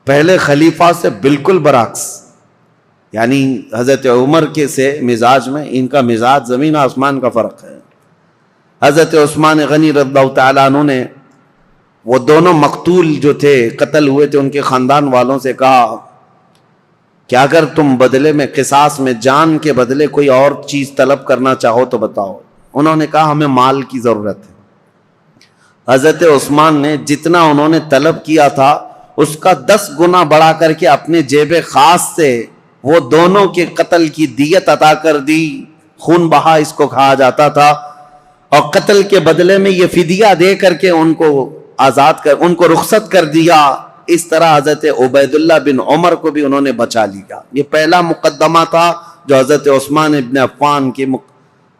پہلے خلیفہ سے بالکل برعکس، یعنی حضرت عمر کے سے مزاج میں ان کا مزاج زمین آسمان کا فرق ہے۔ حضرت عثمان غنی رضی اللہ تعالیٰ عنہ نے وہ دونوں مقتول جو تھے، قتل ہوئے تھے، ان کے خاندان والوں سے کہا کہ اگر تم بدلے میں قصاص میں جان کے بدلے کوئی اور چیز طلب کرنا چاہو تو بتاؤ۔ انہوں نے کہا ہمیں مال کی ضرورت ہے۔ حضرت عثمان نے جتنا انہوں نے طلب کیا تھا اس کا 10 گنا بڑھا کر کے اپنے جیب خاص سے وہ دونوں کے قتل کی دیت عطا کر دی، خون بہا اس کو کہا جاتا تھا، اور قتل کے بدلے میں یہ فدیہ دے کر کے ان کو آزاد کر، ان کو رخصت کر دیا۔ اس طرح حضرت عبید اللہ بن عمر کو بھی انہوں نے بچا لیا۔ یہ پہلا مقدمہ تھا جو حضرت عثمان ابن عفان کی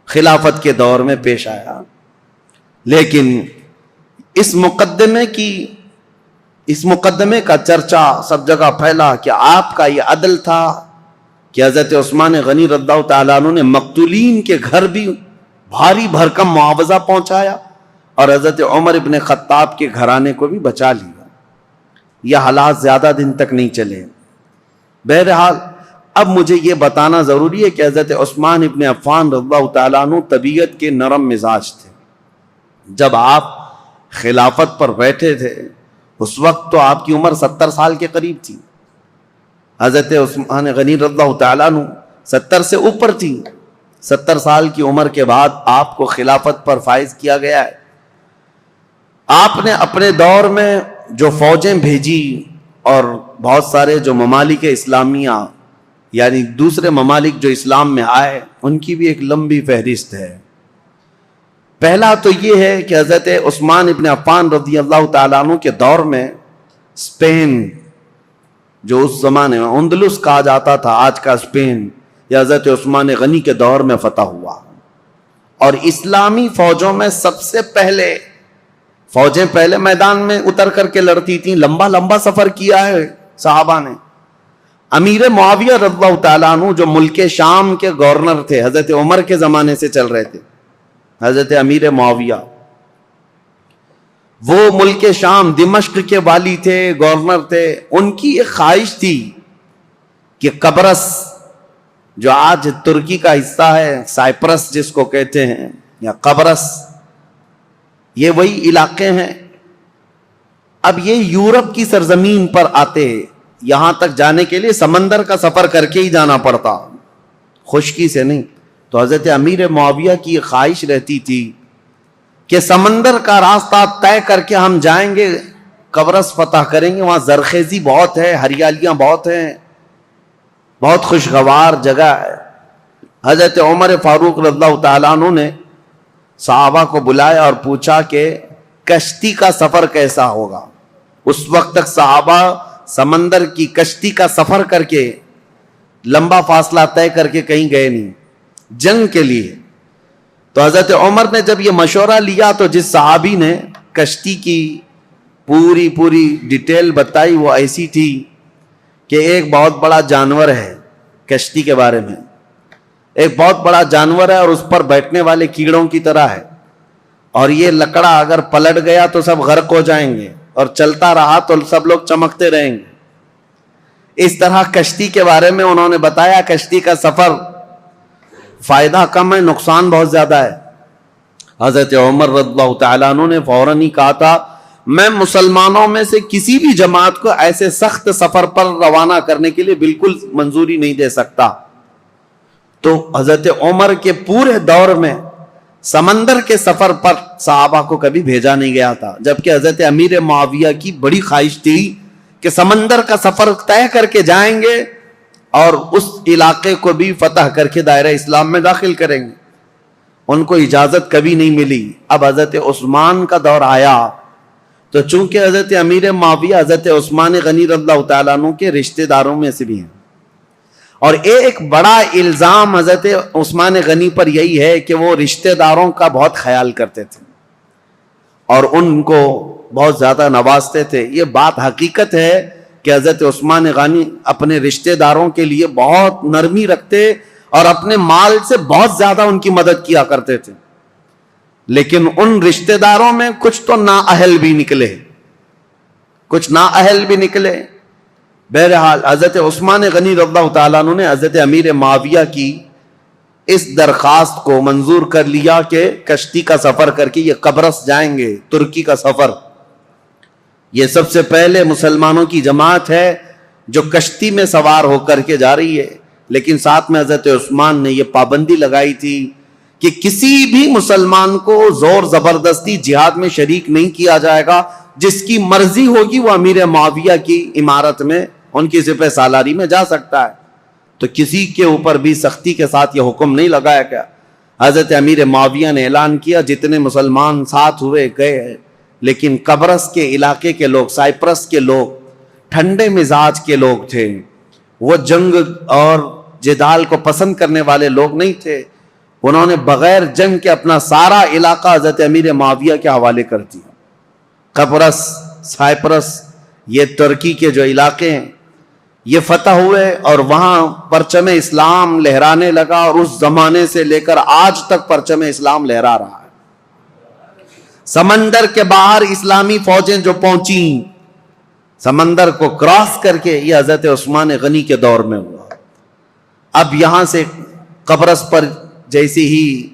خلافت کے دور میں پیش آیا۔ لیکن اس مقدمے کا چرچا سب جگہ پھیلا کہ آپ کا یہ عدل تھا کہ حضرت عثمان غنی رضی اللہ تعالیٰ عنہ نے مقتولین کے گھر بھی بھاری بھرکم معاوضہ پہنچایا اور حضرت عمر ابن خطاب کے گھرانے کو بھی بچا لیا۔ یہ حالات زیادہ دن تک نہیں چلے۔ بہرحال اب مجھے یہ بتانا ضروری ہے کہ حضرت عثمان ابن عفان رضی اللہ تعالیٰ عنہ طبیعت کے نرم مزاج تھے۔ جب آپ خلافت پر بیٹھے تھے اس وقت تو آپ کی عمر 70 سال کے قریب تھی، حضرت عثمان غنی رضی اللہ تعالیٰ عنہ 70 سے اوپر تھی۔ 70 سال کی عمر کے بعد آپ کو خلافت پر فائز کیا گیا ہے۔ آپ نے اپنے دور میں جو فوجیں بھیجی اور بہت سارے جو ممالک اسلامیہ یعنی دوسرے ممالک جو اسلام میں آئے ان کی بھی ایک لمبی فہرست ہے۔ پہلا تو یہ ہے کہ حضرت عثمان ابن عفان رضی اللہ تعالیٰ عنہ کے دور میں اسپین جو اس زمانے میں اندلس کہا جاتا تھا، آج کا اسپین، یہ حضرت عثمان غنی کے دور میں فتح ہوا، اور اسلامی فوجوں میں سب سے پہلے فوجیں پہلے میدان میں اتر کر کے لڑتی تھیں، لمبا سفر کیا ہے صحابہ نے۔ امیر معاویہ رضی اللہ تعالیٰ عنہ جو ملک شام کے گورنر تھے، حضرت عمر کے زمانے سے چل رہے تھے، حضرت امیر معاویہ وہ ملک شام دمشق کے والی تھے، گورنر تھے۔ ان کی ایک خواہش تھی کہ قبرص جو آج ترکی کا حصہ ہے، سائپرس جس کو کہتے ہیں یا قبرص، یہ وہی علاقے ہیں۔ اب یہ یورپ کی سرزمین پر آتے، یہاں تک جانے کے لیے سمندر کا سفر کر کے ہی جانا پڑتا، خشکی سے نہیں۔ تو حضرت امیر معاویہ کی یہ خواہش رہتی تھی کہ سمندر کا راستہ طے کر کے ہم جائیں گے، قبرص فتح کریں گے، وہاں زرخیزی بہت ہے، ہریالیاں بہت ہیں، بہت خوشگوار جگہ ہے۔ حضرت عمر فاروق رضی اللہ تعالیٰ عنہ نے صحابہ کو بلایا اور پوچھا کہ کشتی کا سفر کیسا ہوگا. اس وقت تک صحابہ سمندر کی کشتی کا سفر کر کے لمبا فاصلہ طے کر کے کہیں گئے نہیں جنگ کے لیے. تو حضرت عمر نے جب یہ مشورہ لیا تو جس صحابی نے کشتی کی پوری ڈیٹیل بتائی وہ ایسی تھی کہ ایک بہت بڑا جانور ہے کشتی کے بارے میں, ایک بہت بڑا جانور ہے اور اس پر بیٹھنے والے کیڑوں کی طرح ہے, اور یہ لکڑا اگر پلٹ گیا تو سب غرق ہو جائیں گے اور چلتا رہا تو سب لوگ چمکتے رہیں گے. اس طرح کشتی کے بارے میں انہوں نے بتایا. کشتی کا سفر فائدہ کم ہے, نقصان بہت زیادہ ہے. حضرت عمر رضی اللہ تعالیٰ عنہ نے فوراً ہی کہا تھا میں مسلمانوں میں سے کسی بھی جماعت کو ایسے سخت سفر پر روانہ کرنے کے لیے بالکل منظوری نہیں دے سکتا. تو حضرت عمر کے پورے دور میں سمندر کے سفر پر صحابہ کو کبھی بھیجا نہیں گیا تھا, جبکہ حضرت امیر معاویہ کی بڑی خواہش تھی کہ سمندر کا سفر طے کر کے جائیں گے اور اس علاقے کو بھی فتح کر کے دائرہ اسلام میں داخل کریں گے. ان کو اجازت کبھی نہیں ملی. اب حضرت عثمان کا دور آیا تو چونکہ حضرت امیر معاویہ حضرت عثمان غنی رضی اللہ تعالیٰ عنہ کے رشتہ داروں میں سے بھی ہیں, اور ایک بڑا الزام حضرت عثمان غنی پر یہی ہے کہ وہ رشتہ داروں کا بہت خیال کرتے تھے اور ان کو بہت زیادہ نوازتے تھے. یہ بات حقیقت ہے کہ حضرت عثمان غنی اپنے رشتہ داروں کے لیے بہت نرمی رکھتے اور اپنے مال سے بہت زیادہ ان کی مدد کیا کرتے تھے. لیکن ان رشتہ داروں میں کچھ تو نااہل بھی نکلے, بہرحال حضرت عثمان غنی رضی اللہ تعالیٰ عنہ نے حضرت امیر معاویہ کی اس درخواست کو منظور کر لیا کہ کشتی کا سفر کر کے یہ قبرص جائیں گے, ترکی کا سفر. یہ سب سے پہلے مسلمانوں کی جماعت ہے جو کشتی میں سوار ہو کر کے جا رہی ہے. لیکن ساتھ میں حضرت عثمان نے یہ پابندی لگائی تھی کہ کسی بھی مسلمان کو زور زبردستی جہاد میں شریک نہیں کیا جائے گا. جس کی مرضی ہوگی وہ امیر معاویہ کی عمارت میں ان کی سپہ سالاری میں جا سکتا ہے. تو کسی کے اوپر بھی سختی کے ساتھ یہ حکم نہیں لگایا گیا. حضرت امیر معاویہ نے اعلان کیا جتنے مسلمان ساتھ ہوئے گئے, لیکن قبرص کے علاقے کے لوگ, سائپرس کے لوگ ٹھنڈے مزاج کے لوگ تھے, وہ جنگ اور جدال کو پسند کرنے والے لوگ نہیں تھے. انہوں نے بغیر جنگ کے اپنا سارا علاقہ حضرت امیر معاویہ کے حوالے کر دیا. قبرص, سائپرس, یہ ترکی کے جو علاقے ہیں یہ فتح ہوئے اور وہاں پرچم اسلام لہرانے لگا, اور اس زمانے سے لے کر آج تک پرچم اسلام لہرا رہا ہے. سمندر کے باہر اسلامی فوجیں جو پہنچیں سمندر کو کراس کر کے, یہ حضرت عثمان غنی کے دور میں ہوا. اب یہاں سے قبرص پر جیسے ہی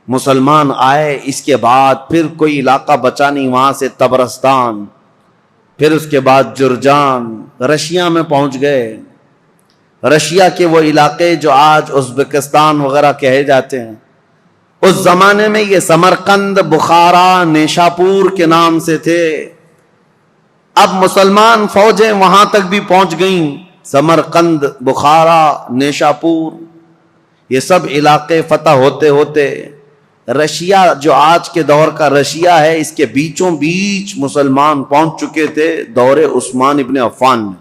مسلمان آئے, اس کے بعد پھر کوئی علاقہ بچا نہیں, وہاں سے طبرستان, پھر اس کے بعد جرجان, رشیا میں پہنچ گئے. رشیا کے وہ علاقے جو آج ازبکستان وغیرہ کہے جاتے ہیں, اس زمانے میں یہ سمرقند, بخارا, نیشاپور کے نام سے تھے. اب مسلمان فوجیں وہاں تک بھی پہنچ گئیں. سمرقند, بخارا, نیشاپور, یہ سب علاقے فتح ہوتے ہوتے رشیا جو آج کے دور کا رشیا ہے, اس کے بیچوں بیچ مسلمان پہنچ چکے تھے دور عثمان ابن عفان میں.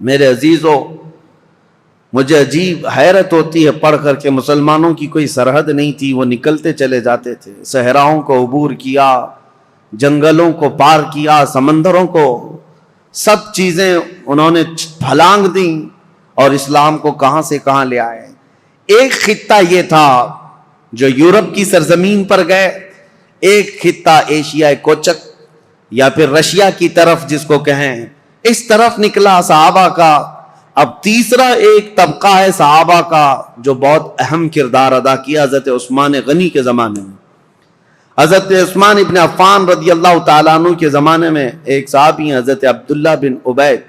میرے عزیزو, مجھے عجیب حیرت ہوتی ہے پڑھ کر کے مسلمانوں کی کوئی سرحد نہیں تھی, وہ نکلتے چلے جاتے تھے. صحراؤں کو عبور کیا, جنگلوں کو پار کیا, سمندروں کو, سب چیزیں انہوں نے پھلانگ دیں اور اسلام کو کہاں سے کہاں لے آئے. ایک خطہ یہ تھا جو یورپ کی سرزمین پر گئے, ایک خطہ ایشیا کوچک یا پھر رشیا کی طرف جس کو کہیں, اس طرف نکلا صحابہ کا. اب تیسرا ایک طبقہ ہے صحابہ کا جو بہت اہم کردار ادا کیا حضرت عثمان غنی کے زمانے میں. حضرت عثمان ابن عفان رضی اللہ تعالیٰ عنہ کے زمانے میں ایک صحابی ہیں حضرت عبداللہ بن عبید,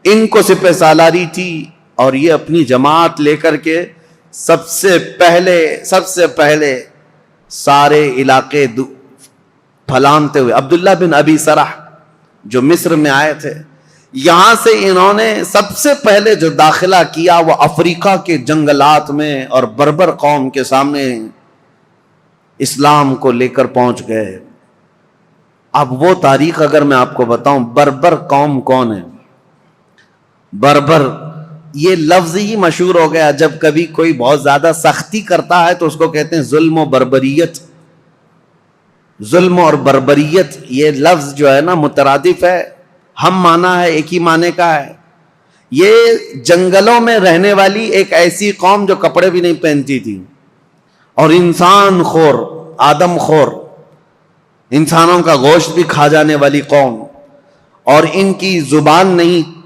ان کو سپہ سالاری تھی اور یہ اپنی جماعت لے کر کے سب سے پہلے سارے علاقے پھلانتے ہوئے, عبداللہ بن ابی سرح جو مصر میں آئے تھے, یہاں سے انہوں نے سب سے پہلے جو داخلہ کیا وہ افریقہ کے جنگلات میں اور بربر قوم کے سامنے اسلام کو لے کر پہنچ گئے. اب وہ تاریخ اگر میں آپ کو بتاؤں، بربر قوم کون ہے؟ بربر یہ لفظ ہی مشہور ہو گیا. جب کبھی کوئی بہت زیادہ سختی کرتا ہے تو اس کو کہتے ہیں ظلم و بربریت. ظلم اور بربریت یہ لفظ جو ہے نا مترادف ہے، ہم مانا ہے، ایک ہی معنی کا ہے. یہ جنگلوں میں رہنے والی ایک ایسی قوم جو کپڑے بھی نہیں پہنتی تھی اور انسان خور، آدم خور، انسانوں کا گوشت بھی کھا جانے والی قوم، اور ان کی زبان نہیں،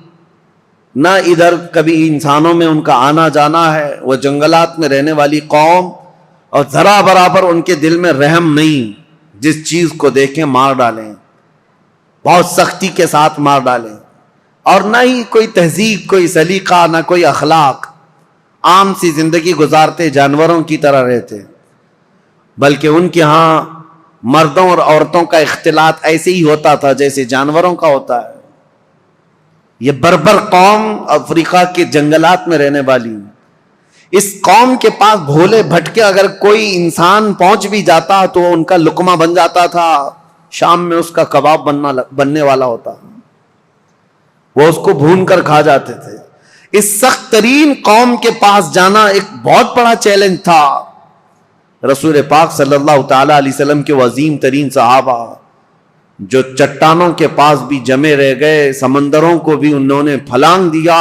نہ ادھر کبھی انسانوں میں ان کا آنا جانا ہے. وہ جنگلات میں رہنے والی قوم، اور ذرا برابر ان کے دل میں رحم نہیں، جس چیز کو دیکھیں مار ڈالیں، بہت سختی کے ساتھ مار ڈالیں. اور نہ ہی کوئی تہذیب، کوئی سلیقہ، نہ کوئی اخلاق، عام سی زندگی گزارتے، جانوروں کی طرح رہتے. بلکہ ان کے ہاں مردوں اور عورتوں کا اختلاط ایسے ہی ہوتا تھا جیسے جانوروں کا ہوتا ہے. یہ بربر قوم افریقہ کے جنگلات میں رہنے والی، اس قوم کے پاس بھولے بھٹکے اگر کوئی انسان پہنچ بھی جاتا تو ان کا لقمہ بن جاتا تھا. شام میں اس کا کباب بننے والا ہوتا، وہ اس کو بھون کر کھا جاتے تھے. اس سخت ترین قوم کے پاس جانا ایک بہت بڑا چیلنج تھا. رسول پاک صلی اللہ تعالی علیہ وسلم کے عظیم ترین صحابہ جو چٹانوں کے پاس بھی جمے رہ گئے، سمندروں کو بھی انہوں نے پھلانگ دیا،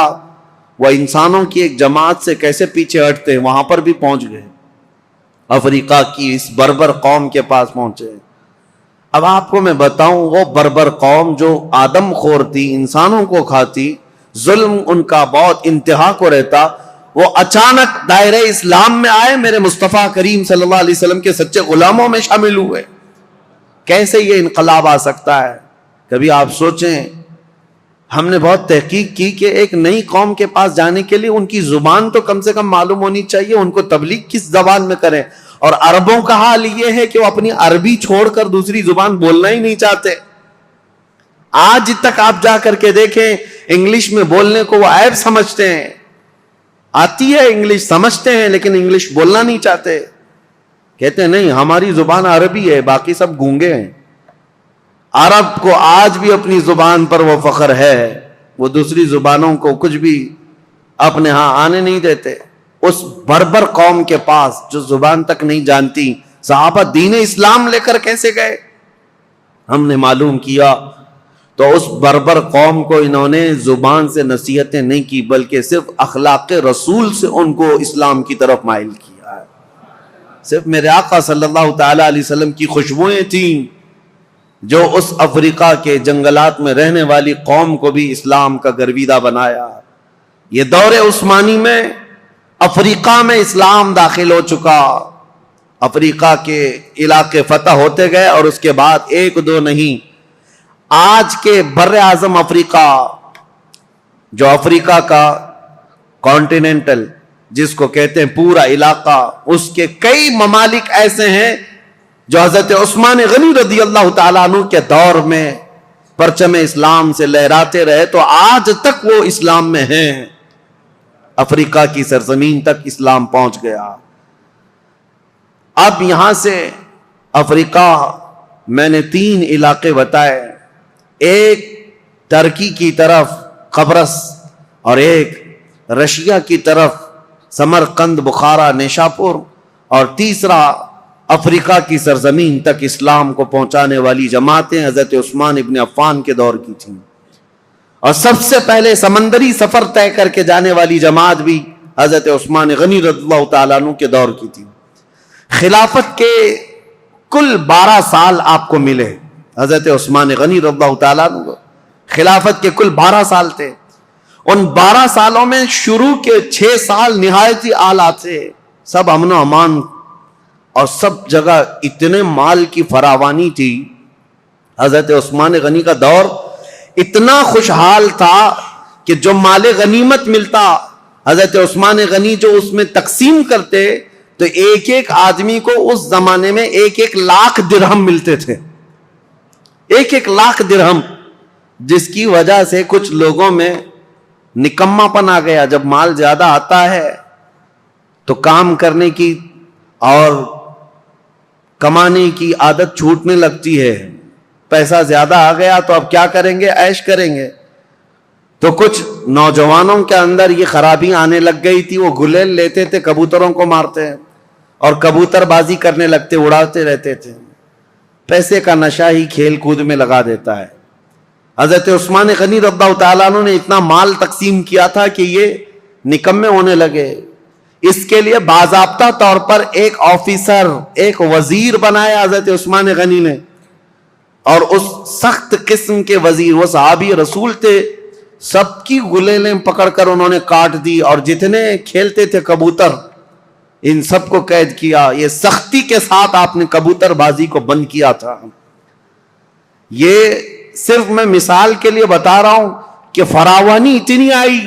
وہ انسانوں کی ایک جماعت سے کیسے پیچھے ہٹتے، وہاں پر بھی پہنچ گئے. افریقہ کی اس بربر قوم کے پاس پہنچے. اب آپ کو میں بتاؤں، وہ بربر قوم جو آدم خور تھی، انسانوں کو کھاتی، ظلم ان کا بہت انتہا کو رہتا، وہ اچانک دائرہ اسلام میں آئے، میرے مصطفیٰ کریم صلی اللہ علیہ وسلم کے سچے غلاموں میں شامل ہوئے. کیسے یہ انقلاب آ سکتا ہے؟ کبھی آپ سوچیں. ہم نے بہت تحقیق کی کہ ایک نئی قوم کے پاس جانے کے لیے ان کی زبان تو کم سے کم معلوم ہونی چاہیے، ان کو تبلیغ کس زبان میں کریں. اور عربوں کا حال یہ ہے کہ وہ اپنی عربی چھوڑ کر دوسری زبان بولنا ہی نہیں چاہتے. آج تک آپ جا کر کے دیکھیں، انگلش میں بولنے کو وہ عیب سمجھتے ہیں. آتی ہے انگلش، سمجھتے ہیں، لیکن انگلش بولنا نہیں چاہتے. کہتے ہیں نہیں، ہماری زبان عربی ہے، باقی سب گونگے ہیں. عرب کو آج بھی اپنی زبان پر وہ فخر ہے، وہ دوسری زبانوں کو کچھ بھی اپنے ہاں آنے نہیں دیتے. اس بربر قوم کے پاس جو زبان تک نہیں جانتی، صحابہ دین اسلام لے کر کیسے گئے؟ ہم نے معلوم کیا تو اس بربر قوم کو انہوں نے زبان سے نصیحتیں نہیں کی، بلکہ صرف اخلاق رسول سے ان کو اسلام کی طرف مائل کیا ہے. صرف میرے آقا صلی اللہ تعالی علیہ وسلم کی خوشبوئیں تھیں جو اس افریقہ کے جنگلات میں رہنے والی قوم کو بھی اسلام کا گرویدہ بنایا. یہ دور عثمانی میں افریقہ میں اسلام داخل ہو چکا، افریقہ کے علاقے فتح ہوتے گئے، اور اس کے بعد ایک دو نہیں، آج کے بر اعظم افریقہ، جو افریقہ کا کانٹیننٹل جس کو کہتے ہیں پورا علاقہ، اس کے کئی ممالک ایسے ہیں جو حضرت عثمان غنی رضی اللہ تعالیٰ عنہ کے دور میں پرچم اسلام سے لہراتے رہے، تو آج تک وہ اسلام میں ہیں. افریقہ کی سرزمین تک اسلام پہنچ گیا. اب یہاں سے افریقہ میں نے 3 علاقے بتائے، ایک ترکی کی طرف قبرص، اور ایک رشیا کی طرف سمرقند، بخارا، نیشاپور، اور تیسرا افریقہ کی سرزمین تک اسلام کو پہنچانے والی جماعتیں حضرت عثمان ابن عفان کے دور کی تھیں. اور سب سے پہلے سمندری سفر طے کر کے جانے والی جماعت بھی حضرت عثمان غنی رضی اللہ تعالیٰ عنہ کے دور کی تھی. خلافت کے کل 12 سال آپ کو ملے. حضرت عثمان غنی رضی اللہ تعالیٰ عنہ خلافت کے کل 12 سال تھے. ان 12 سالوں میں شروع کے 6 سال نہایت ہی اعلیٰ تھے، سب امن و امان، اور سب جگہ اتنے مال کی فراوانی تھی. حضرت عثمان غنی کا دور اتنا خوشحال تھا کہ جو مال غنیمت ملتا، حضرت عثمان غنی جو اس میں تقسیم کرتے، تو ایک ایک آدمی کو اس زمانے میں 1-1 لاکھ درہم ملتے تھے. 1-1 لاکھ درہم. جس کی وجہ سے کچھ لوگوں میں نکما پن آ گیا. جب مال زیادہ آتا ہے تو کام کرنے کی اور کمانے کی عادت چھوٹنے لگتی ہے. پیسہ زیادہ آ گیا تو اب کیا کریں گے؟ عیش کریں گے. تو کچھ نوجوانوں کے اندر یہ خرابی آنے لگ گئی تھی. وہ گلیل لیتے تھے، کبوتروں کو مارتے اور کبوتر بازی کرنے لگتے، اڑاتے رہتے تھے. پیسے کا نشہ ہی کھیل کود میں لگا دیتا ہے. حضرت عثمان غنی رضی اللہ تعالیٰ عنہ نے اتنا مال تقسیم کیا تھا کہ یہ نکمے ہونے لگے. اس کے لیے باضابطہ طور پر ایک آفیسر، ایک وزیر بنایا حضرت عثمان غنی نے. اور اس سخت قسم کے وزیر، وہ صحابی رسول تھے، سب کی گلیلیں پکڑ کر انہوں نے کاٹ دی. اور جتنے کھیلتے تھے کبوتر، ان سب کو قید کیا. یہ سختی کے ساتھ آپ نے کبوتر بازی کو بند کیا تھا. یہ صرف میں مثال کے لیے بتا رہا ہوں کہ فراوانی اتنی آئی،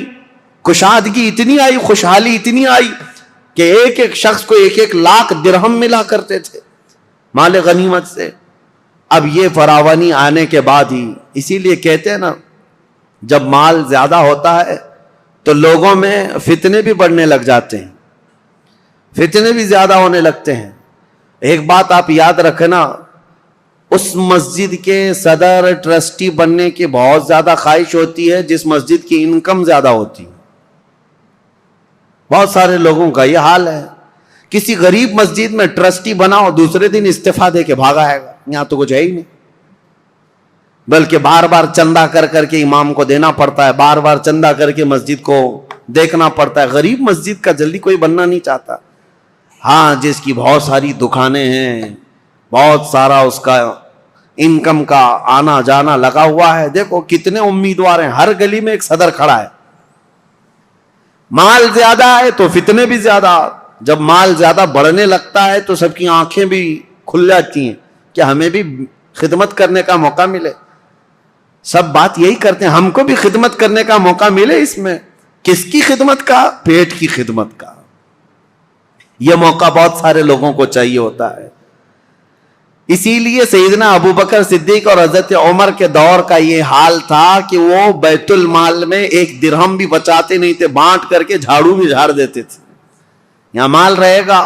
کشادگی اتنی آئی، خوشحالی اتنی آئی کہ ایک ایک شخص کو 1-1 لاکھ درہم ملا کرتے تھے مال غنیمت سے. اب یہ فراوانی آنے کے بعد ہی، اسی لیے کہتے ہیں نا، جب مال زیادہ ہوتا ہے تو لوگوں میں فتنے بھی بڑھنے لگ جاتے ہیں، فتنے بھی زیادہ ہونے لگتے ہیں. ایک بات آپ یاد رکھنا، اس مسجد کے صدر ٹرسٹی بننے کی بہت زیادہ خواہش ہوتی ہے جس مسجد کی انکم زیادہ ہوتی ہے. بہت سارے لوگوں کا یہ حال ہے. کسی غریب مسجد میں ٹرسٹی بناؤ، دوسرے دن استعفیٰ دے کے بھاگا آئے گا، یہاں تو کچھ ہے ہی نہیں. بلکہ بار بار چندہ کر کر کے امام کو دینا پڑتا ہے، بار بار چندہ کر کے مسجد کو دیکھنا پڑتا ہے. غریب مسجد کا جلدی کوئی بننا نہیں چاہتا. ہاں، جس کی بہت ساری دکانیں ہیں، بہت سارا اس کا انکم کا آنا جانا لگا ہوا ہے، دیکھو کتنے امیدوار ہیں، ہر گلی میں ایک صدر کھڑا ہے. مال زیادہ ہے تو فتنے بھی زیادہ. جب مال زیادہ بڑھنے لگتا ہے تو سب کی آنکھیں بھی کھل جاتی ہیں کہ ہمیں بھی خدمت کرنے کا موقع ملے. سب بات یہی کرتے ہیں، ہم کو بھی خدمت کرنے کا موقع ملے. اس میں کس کی خدمت کا؟ پیٹ کی خدمت کا. یہ موقع بہت سارے لوگوں کو چاہیے ہوتا ہے. اسی لیے سیدنا ابو بکر صدیق اور حضرت عمر کے دور کا یہ حال تھا کہ وہ بیت المال میں 1 درہم بھی بچاتے نہیں تھے، بانٹ کر کے جھاڑو بھی جھاڑ دیتے تھے. یہاں مال رہے گا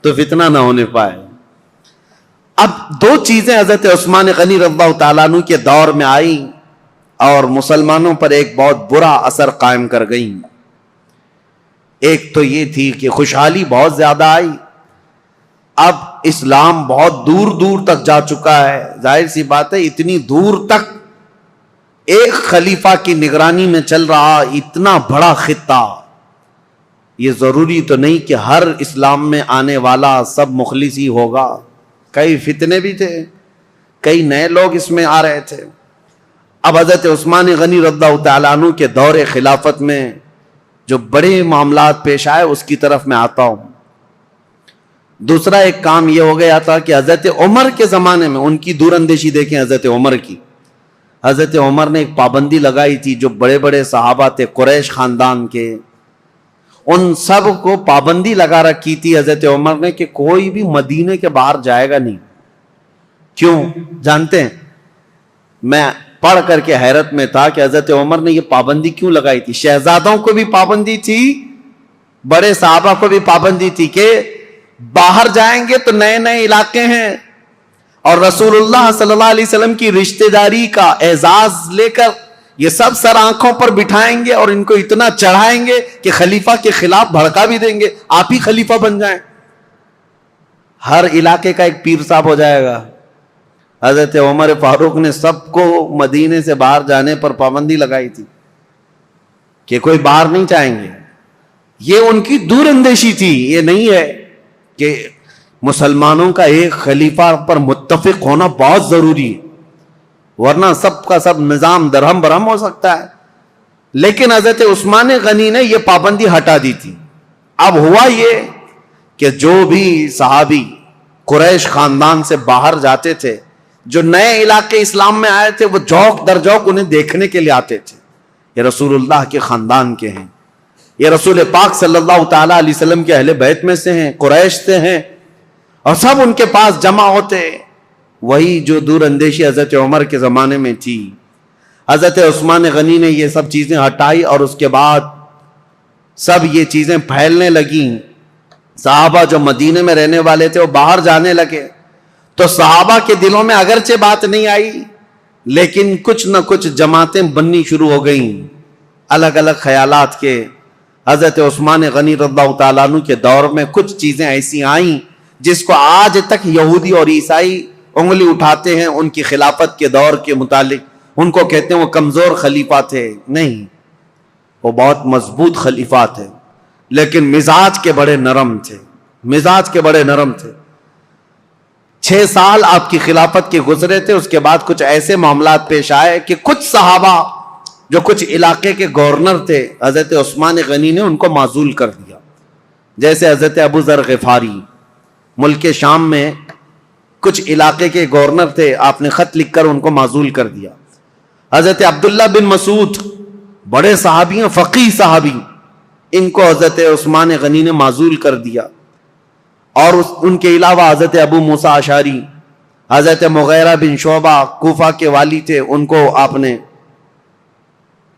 تو فتنہ نہ ہونے پائے. اب 2 چیزیں حضرت عثمان غنی رضی اللہ تعالیٰ عنہ کے دور میں آئی اور مسلمانوں پر ایک بہت برا اثر قائم کر گئیں. ایک تو یہ تھی کہ خوشحالی بہت زیادہ آئی. اب اسلام بہت دور دور تک جا چکا ہے. ظاہر سی بات ہے، اتنی دور تک ایک خلیفہ کی نگرانی میں چل رہا اتنا بڑا خطہ. یہ ضروری تو نہیں کہ ہر اسلام میں آنے والا سب مخلص ہی ہوگا. کئی فتنے بھی تھے، کئی نئے لوگ اس میں آ رہے تھے. اب حضرت عثمان غنی رضی اللہ تعالیٰ عنہ کے دور خلافت میں جو بڑے معاملات پیش آئے اس کی طرف میں آتا ہوں. دوسرا ایک کام یہ ہو گیا تھا کہ حضرت عمر کے زمانے میں ان کی دور اندیشی دیکھیں. حضرت عمر کی، حضرت عمر نے ایک پابندی لگائی تھی. جو بڑے بڑے صحابہ تھے قریش خاندان کے، ان سب کو پابندی لگا رکھی تھی حضرت عمر نے کہ کوئی بھی مدینے کے باہر جائے گا نہیں. کیوں جانتے ہیں؟ میں پڑھ کر کے حیرت میں تھا کہ حضرت عمر نے یہ پابندی کیوں لگائی تھی. شہزادوں کو بھی پابندی تھی، بڑے صحابہ کو بھی پابندی تھی کہ باہر جائیں گے تو نئے نئے علاقے ہیں اور رسول اللہ صلی اللہ علیہ وسلم کی رشتہ داری کا اعزاز لے کر یہ سب سر آنکھوں پر بٹھائیں گے اور ان کو اتنا چڑھائیں گے کہ خلیفہ کے خلاف بھڑکا بھی دیں گے، آپ ہی خلیفہ بن جائیں. ہر علاقے کا ایک پیر صاحب ہو جائے گا. حضرت عمر فاروق نے سب کو مدینے سے باہر جانے پر پابندی لگائی تھی کہ کوئی باہر نہیں جائیں گے. یہ ان کی دور اندیشی تھی. یہ نہیں ہے کہ مسلمانوں کا ایک خلیفہ پر متفق ہونا بہت ضروری ہے، ورنہ سب کا سب نظام درہم برہم ہو سکتا ہے. لیکن حضرت عثمان غنی نے یہ پابندی ہٹا دی تھی. اب ہوا یہ کہ جو بھی صحابی قریش خاندان سے باہر جاتے تھے، جو نئے علاقے اسلام میں آئے تھے، وہ جوک در جوک انہیں دیکھنے کے لیے آتے تھے. یہ رسول اللہ کے خاندان کے ہیں، یہ رسول پاک صلی اللہ تعالی علیہ وسلم کے اہل بیت میں سے ہیں، قریش سے ہیں، اور سب ان کے پاس جمع ہوتے. وہی جو دور اندیشی حضرت عمر کے زمانے میں تھی. حضرت عثمان غنی نے یہ سب چیزیں ہٹائی اور اس کے بعد سب یہ چیزیں پھیلنے لگیں. صحابہ جو مدینے میں رہنے والے تھے وہ باہر جانے لگے. تو صحابہ کے دلوں میں اگرچہ بات نہیں آئی لیکن کچھ نہ کچھ جماعتیں بننی شروع ہو گئیں الگ الگ خیالات کے. حضرت عثمان غنی رضی اللہ تعالیٰ عنہ کے دور میں کچھ چیزیں ایسی آئیں جس کو آج تک یہودی اور عیسائی انگلی اٹھاتے ہیں ان کی خلافت کے دور کے متعلق. ان کو کہتے ہیں وہ کمزور خلیفہ تھے. نہیں، وہ بہت مضبوط خلیفہ تھے لیکن مزاج کے بڑے نرم تھے. مزاج کے بڑے نرم تھے. 6 سال آپ کی خلافت کے گزرے تھے. اس کے بعد کچھ ایسے معاملات پیش آئے کہ کچھ صحابہ جو کچھ علاقے کے گورنر تھے حضرت عثمان غنی نے ان کو معزول کر دیا. جیسے حضرت ابو ذر غفاری ملک شام میں کچھ علاقے کے گورنر تھے، آپ نے خط لکھ کر ان کو معزول کر دیا. حضرت عبداللہ بن مسعود بڑے صحابی ہیں، فقیہ صحابی، ان کو حضرت عثمان غنی نے معزول کر دیا. اور ان کے علاوہ حضرت ابو موسیٰ اشعری، حضرت مغیرہ بن شعبہ کوفہ کے والی تھے، ان کو آپ نے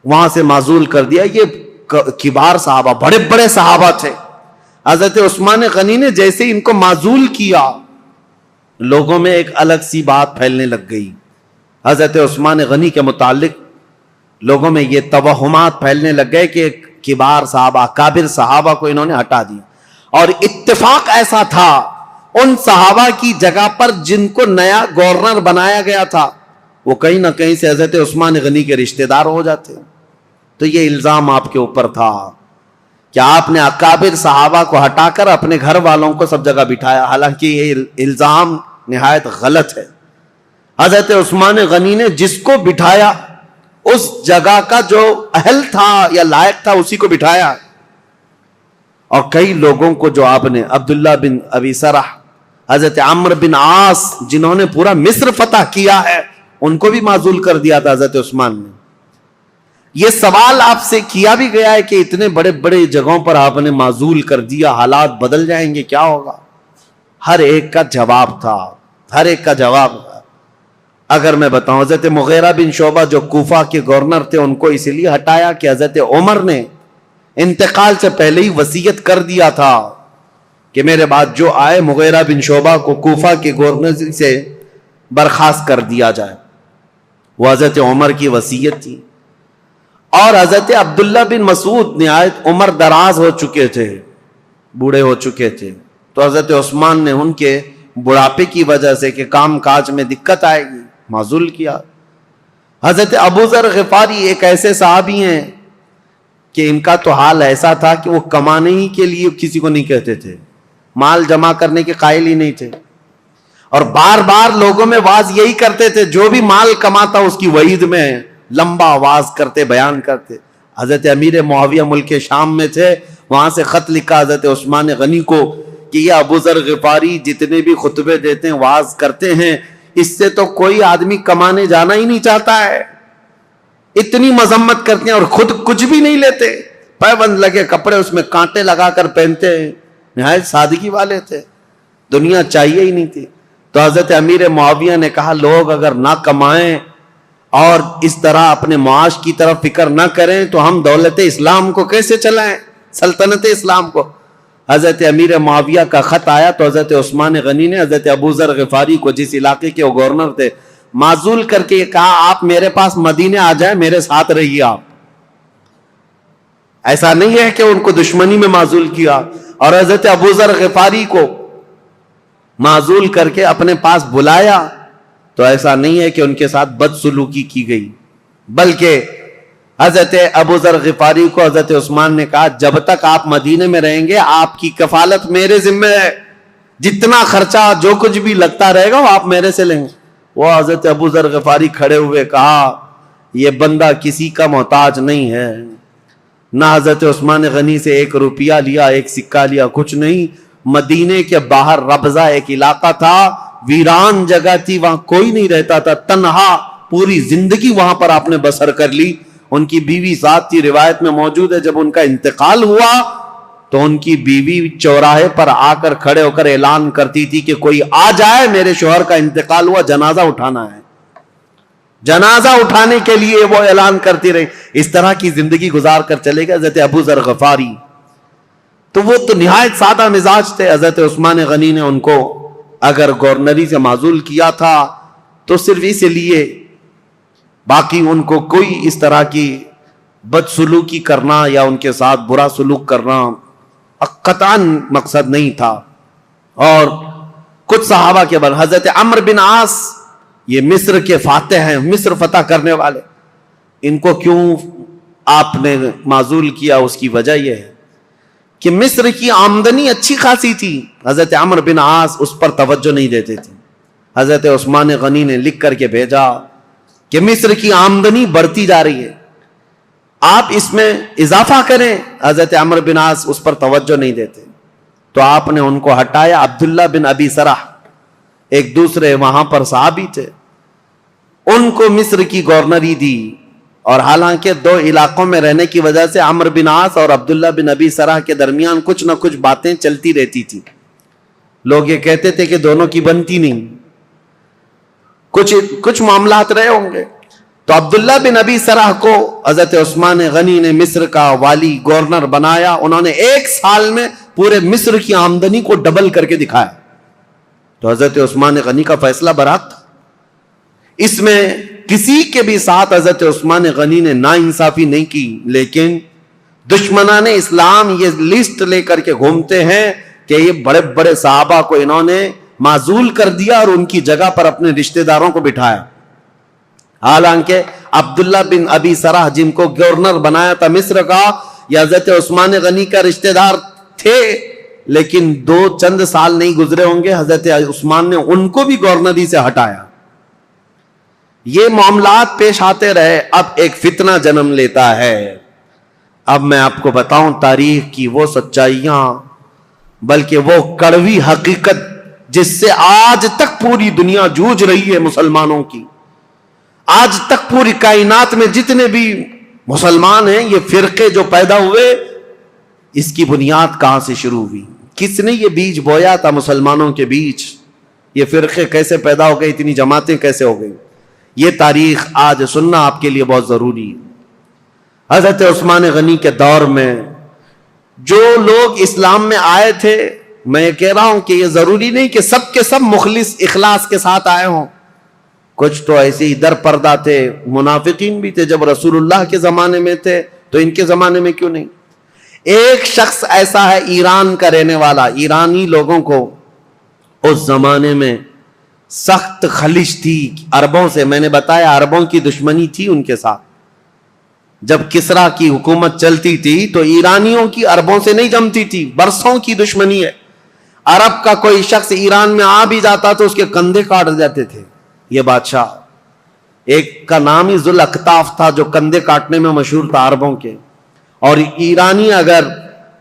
وہاں سے معزول کر دیا. یہ کبار صحابہ، بڑے بڑے صحابہ تھے. حضرت عثمان غنی نے جیسے ان کو معزول کیا لوگوں میں ایک الگ سی بات پھیلنے لگ گئی. حضرت عثمان غنی کے متعلق لوگوں میں یہ توہمات پھیلنے لگ گئے کہ کبار صحابہ، کابر صحابہ کو انہوں نے ہٹا دیا. اور اتفاق ایسا تھا ان صحابہ کی جگہ پر جن کو نیا گورنر بنایا گیا تھا وہ کہیں نہ کہیں سے حضرت عثمان غنی کے رشتہ دار ہو جاتے. تو یہ الزام آپ کے اوپر تھا کہ آپ نے اکابر صحابہ کو ہٹا کر اپنے گھر والوں کو سب جگہ بٹھایا. حالانکہ یہ الزام نہایت غلط ہے. حضرت عثمان غنی نے جس کو بٹھایا اس جگہ کا جو اہل تھا یا لائق تھا اسی کو بٹھایا. اور کئی لوگوں کو جو آپ نے عبداللہ بن ابی سرح، حضرت عمرو بن عاص جنہوں نے پورا مصر فتح کیا ہے ان کو بھی معزول کر دیا تھا حضرت عثمان نے. یہ سوال آپ سے کیا بھی گیا ہے کہ اتنے بڑے بڑے جگہوں پر آپ نے معزول کر دیا، حالات بدل جائیں گے، کیا ہوگا؟ ہر ایک کا جواب تھا، ہر ایک کا جواب تھا. اگر میں بتاؤں، حضرت مغیرہ بن شعبہ جو کوفہ کے گورنر تھے ان کو اس لیے ہٹایا کہ حضرت عمر نے انتقال سے پہلے ہی وصیت کر دیا تھا کہ میرے بعد جو آئے مغیرہ بن شعبہ کو کوفہ کے گورنر سے برخاست کر دیا جائے. وہ حضرت عمر کی وصیت تھی. اور حضرت عبداللہ بن مسعود نہایت عمر دراز ہو چکے تھے، بوڑھے ہو چکے تھے. تو حضرت عثمان نے ان کے بڑھاپے کی وجہ سے کہ کام کاج میں دقت آئے گی معزول کیا. حضرت ابو ذر غفاری ایک ایسے صحابی ہیں کہ ان کا تو حال ایسا تھا کہ وہ کمانے ہی کے لیے کسی کو نہیں کہتے تھے، مال جمع کرنے کے قائل ہی نہیں تھے. اور بار بار لوگوں میں واز یہی کرتے تھے جو بھی مال کماتا اس کی وعید میں لمبا واز کرتے، بیان کرتے. حضرت امیر معاویہ ملک شام میں تھے، وہاں سے خط لکھا حضرت عثمان غنی کو کہ یہ ابو ذر غفاری جتنے بھی خطبے دیتے ہیں، واز کرتے ہیں، اس سے تو کوئی آدمی کمانے جانا ہی نہیں چاہتا ہے. اتنی مذمت کرتے ہیں اور خود کچھ بھی نہیں لیتے، پیبند لگے کپڑے اس میں کانٹے لگا کر پہنتے ہیں. نہایت سادگی والے تھے، دنیا چاہیے ہی نہیں تھی. تو حضرت امیر معاویہ نے کہا لوگ اگر نہ کمائیں اور اس طرح اپنے معاش کی طرف فکر نہ کریں تو ہم دولت اسلام کو کیسے چلائیں، سلطنت اسلام کو. حضرت امیر معاویہ کا خط آیا تو حضرت عثمان غنی نے حضرت ابو ذر غفاری کو، جس علاقے کے وہ گورنر تھے، معزول کر کے کہا آپ میرے پاس مدینے آ جائیں، میرے ساتھ رہیے. آپ ایسا نہیں ہے کہ ان کو دشمنی میں معزول کیا. اور حضرت ابو ذر غفاری کو معزول کر کے اپنے پاس بلایا تو ایسا نہیں ہے کہ ان کے ساتھ بدسلوکی کی گئی، بلکہ حضرت ابو ذر غفاری کو حضرت عثمان نے کہا جب تک آپ مدینے میں رہیں گے آپ کی کفالت میرے ذمہ ہے، جتنا خرچہ جو کچھ بھی لگتا رہے گا وہ آپ میرے سے لیں گے. وہ حضرت ابو ذر غفاری کھڑے ہوئے کہا یہ بندہ کسی کا محتاج نہیں ہے. نہ حضرت عثمان غنی سے 1 روپیہ لیا، 1 سکہ لیا، کچھ نہیں. مدینے کے باہر ربضہ ایک علاقہ تھا، ویران جگہ تھی، وہاں کوئی نہیں رہتا تھا، تنہا پوری زندگی وہاں پر آپ نے بسر کر لی. ان کی بیوی ساتھ تھی، روایت میں موجود ہے جب ان کا انتقال ہوا تو ان کی بیوی چوراہے پر آ کر کھڑے ہو کر اعلان کرتی تھی کہ کوئی آ جائے، میرے شوہر کا انتقال ہوا، جنازہ اٹھانا ہے. جنازہ اٹھانے کے لیے وہ اعلان کرتی رہی. اس طرح کی زندگی گزار کر چلے گئے حضرت ابو ذر غفاری. تو وہ تو نہایت سادہ مزاج تھے. حضرت عثمان غنی نے ان کو اگر گورنری سے معزول کیا تھا تو صرف اس لیے، باقی ان کو کوئی اس طرح کی بدسلوکی کرنا یا ان کے ساتھ برا سلوک کرنا قطعاً مقصد نہیں تھا. اور کچھ صحابہ کے بعد حضرت عمرو بن عاص، یہ مصر کے فاتح ہیں، مصر فتح کرنے والے، ان کو کیوں آپ نے معزول کیا؟ اس کی وجہ یہ ہے کہ مصر کی آمدنی اچھی خاصی تھی. حضرت عمرو بن عاص اس پر توجہ نہیں دیتے تھے. حضرت عثمان غنی نے لکھ کر کے بھیجا کہ مصر کی آمدنی بڑھتی جا رہی ہے، آپ اس میں اضافہ کریں. حضرت عمرو بن عاص اس پر توجہ نہیں دیتے تو آپ نے ان کو ہٹایا. عبداللہ بن ابی سرح ایک دوسرے وہاں پر صحابی تھے، ان کو مصر کی گورنری دی. اور حالانکہ دو علاقوں میں رہنے کی وجہ سے عمرو بن عاص اور عبداللہ بن ابی سرح کے درمیان کچھ نہ کچھ باتیں چلتی رہتی تھی. لوگ یہ کہتے تھے کہ دونوں کی بنتی نہیں، کچھ معاملات رہے ہوں گے. تو عبداللہ بن ابی سرح کو حضرت عثمان غنی نے مصر کا والی گورنر بنایا. انہوں نے 1 سال میں پورے مصر کی آمدنی کو ڈبل کر کے دکھایا. تو حضرت عثمان غنی کا فیصلہ برحق تھا. اس میں کسی کے بھی ساتھ حضرت عثمان غنی نے ناانصافی نہیں کی. لیکن دشمنان اسلام یہ لسٹ لے کر کے گھومتے ہیں کہ یہ بڑے بڑے صحابہ کو انہوں نے معزول کر دیا اور ان کی جگہ پر اپنے رشتہ داروں کو بٹھایا. حالانکہ عبداللہ بن ابی سرح جن کو گورنر بنایا تھا مصر کا، یہ حضرت عثمان غنی کا رشتہ دار تھے. لیکن چند سال نہیں گزرے ہوں گے حضرت عثمان نے ان کو بھی گورنری سے ہٹایا. یہ معاملات پیش آتے رہے. اب ایک فتنہ جنم لیتا ہے. اب میں آپ کو بتاؤں تاریخ کی وہ سچائیاں، بلکہ وہ کڑوی حقیقت جس سے آج تک پوری دنیا جوجھ رہی ہے مسلمانوں کی. آج تک پوری کائنات میں جتنے بھی مسلمان ہیں، یہ فرقے جو پیدا ہوئے، اس کی بنیاد کہاں سے شروع ہوئی؟ کس نے یہ بیج بویا تھا مسلمانوں کے بیچ؟ یہ فرقے کیسے پیدا ہو گئے؟ اتنی جماعتیں کیسے ہو گئی؟ یہ تاریخ آج سننا آپ کے لیے بہت ضروری ہے. حضرت عثمان غنی کے دور میں جو لوگ اسلام میں آئے تھے، میں کہہ رہا ہوں کہ یہ ضروری نہیں کہ سب کے سب مخلص اخلاص کے ساتھ آئے ہوں. کچھ تو ایسے ہی در پردہ تھے، منافقین بھی تھے. جب رسول اللہ کے زمانے میں تھے تو ان کے زمانے میں کیوں نہیں؟ ایک شخص ایسا ہے ایران کا رہنے والا. ایرانی لوگوں کو اس زمانے میں سخت خلش تھی عربوں سے. میں نے بتایا عربوں کی دشمنی تھی ان کے ساتھ. جب کسرا کی حکومت چلتی تھی تو ایرانیوں کی عربوں سے نہیں جمتی تھی، برسوں کی دشمنی ہے. عرب کا کوئی شخص ایران میں آ بھی جاتا تو اس کے کندھے کاٹ جاتے تھے. یہ بادشاہ ایک کا نام ہی ذوالأکتاف تھا جو کندھے کاٹنے میں مشہور تھا عربوں کے. اور ایرانی اگر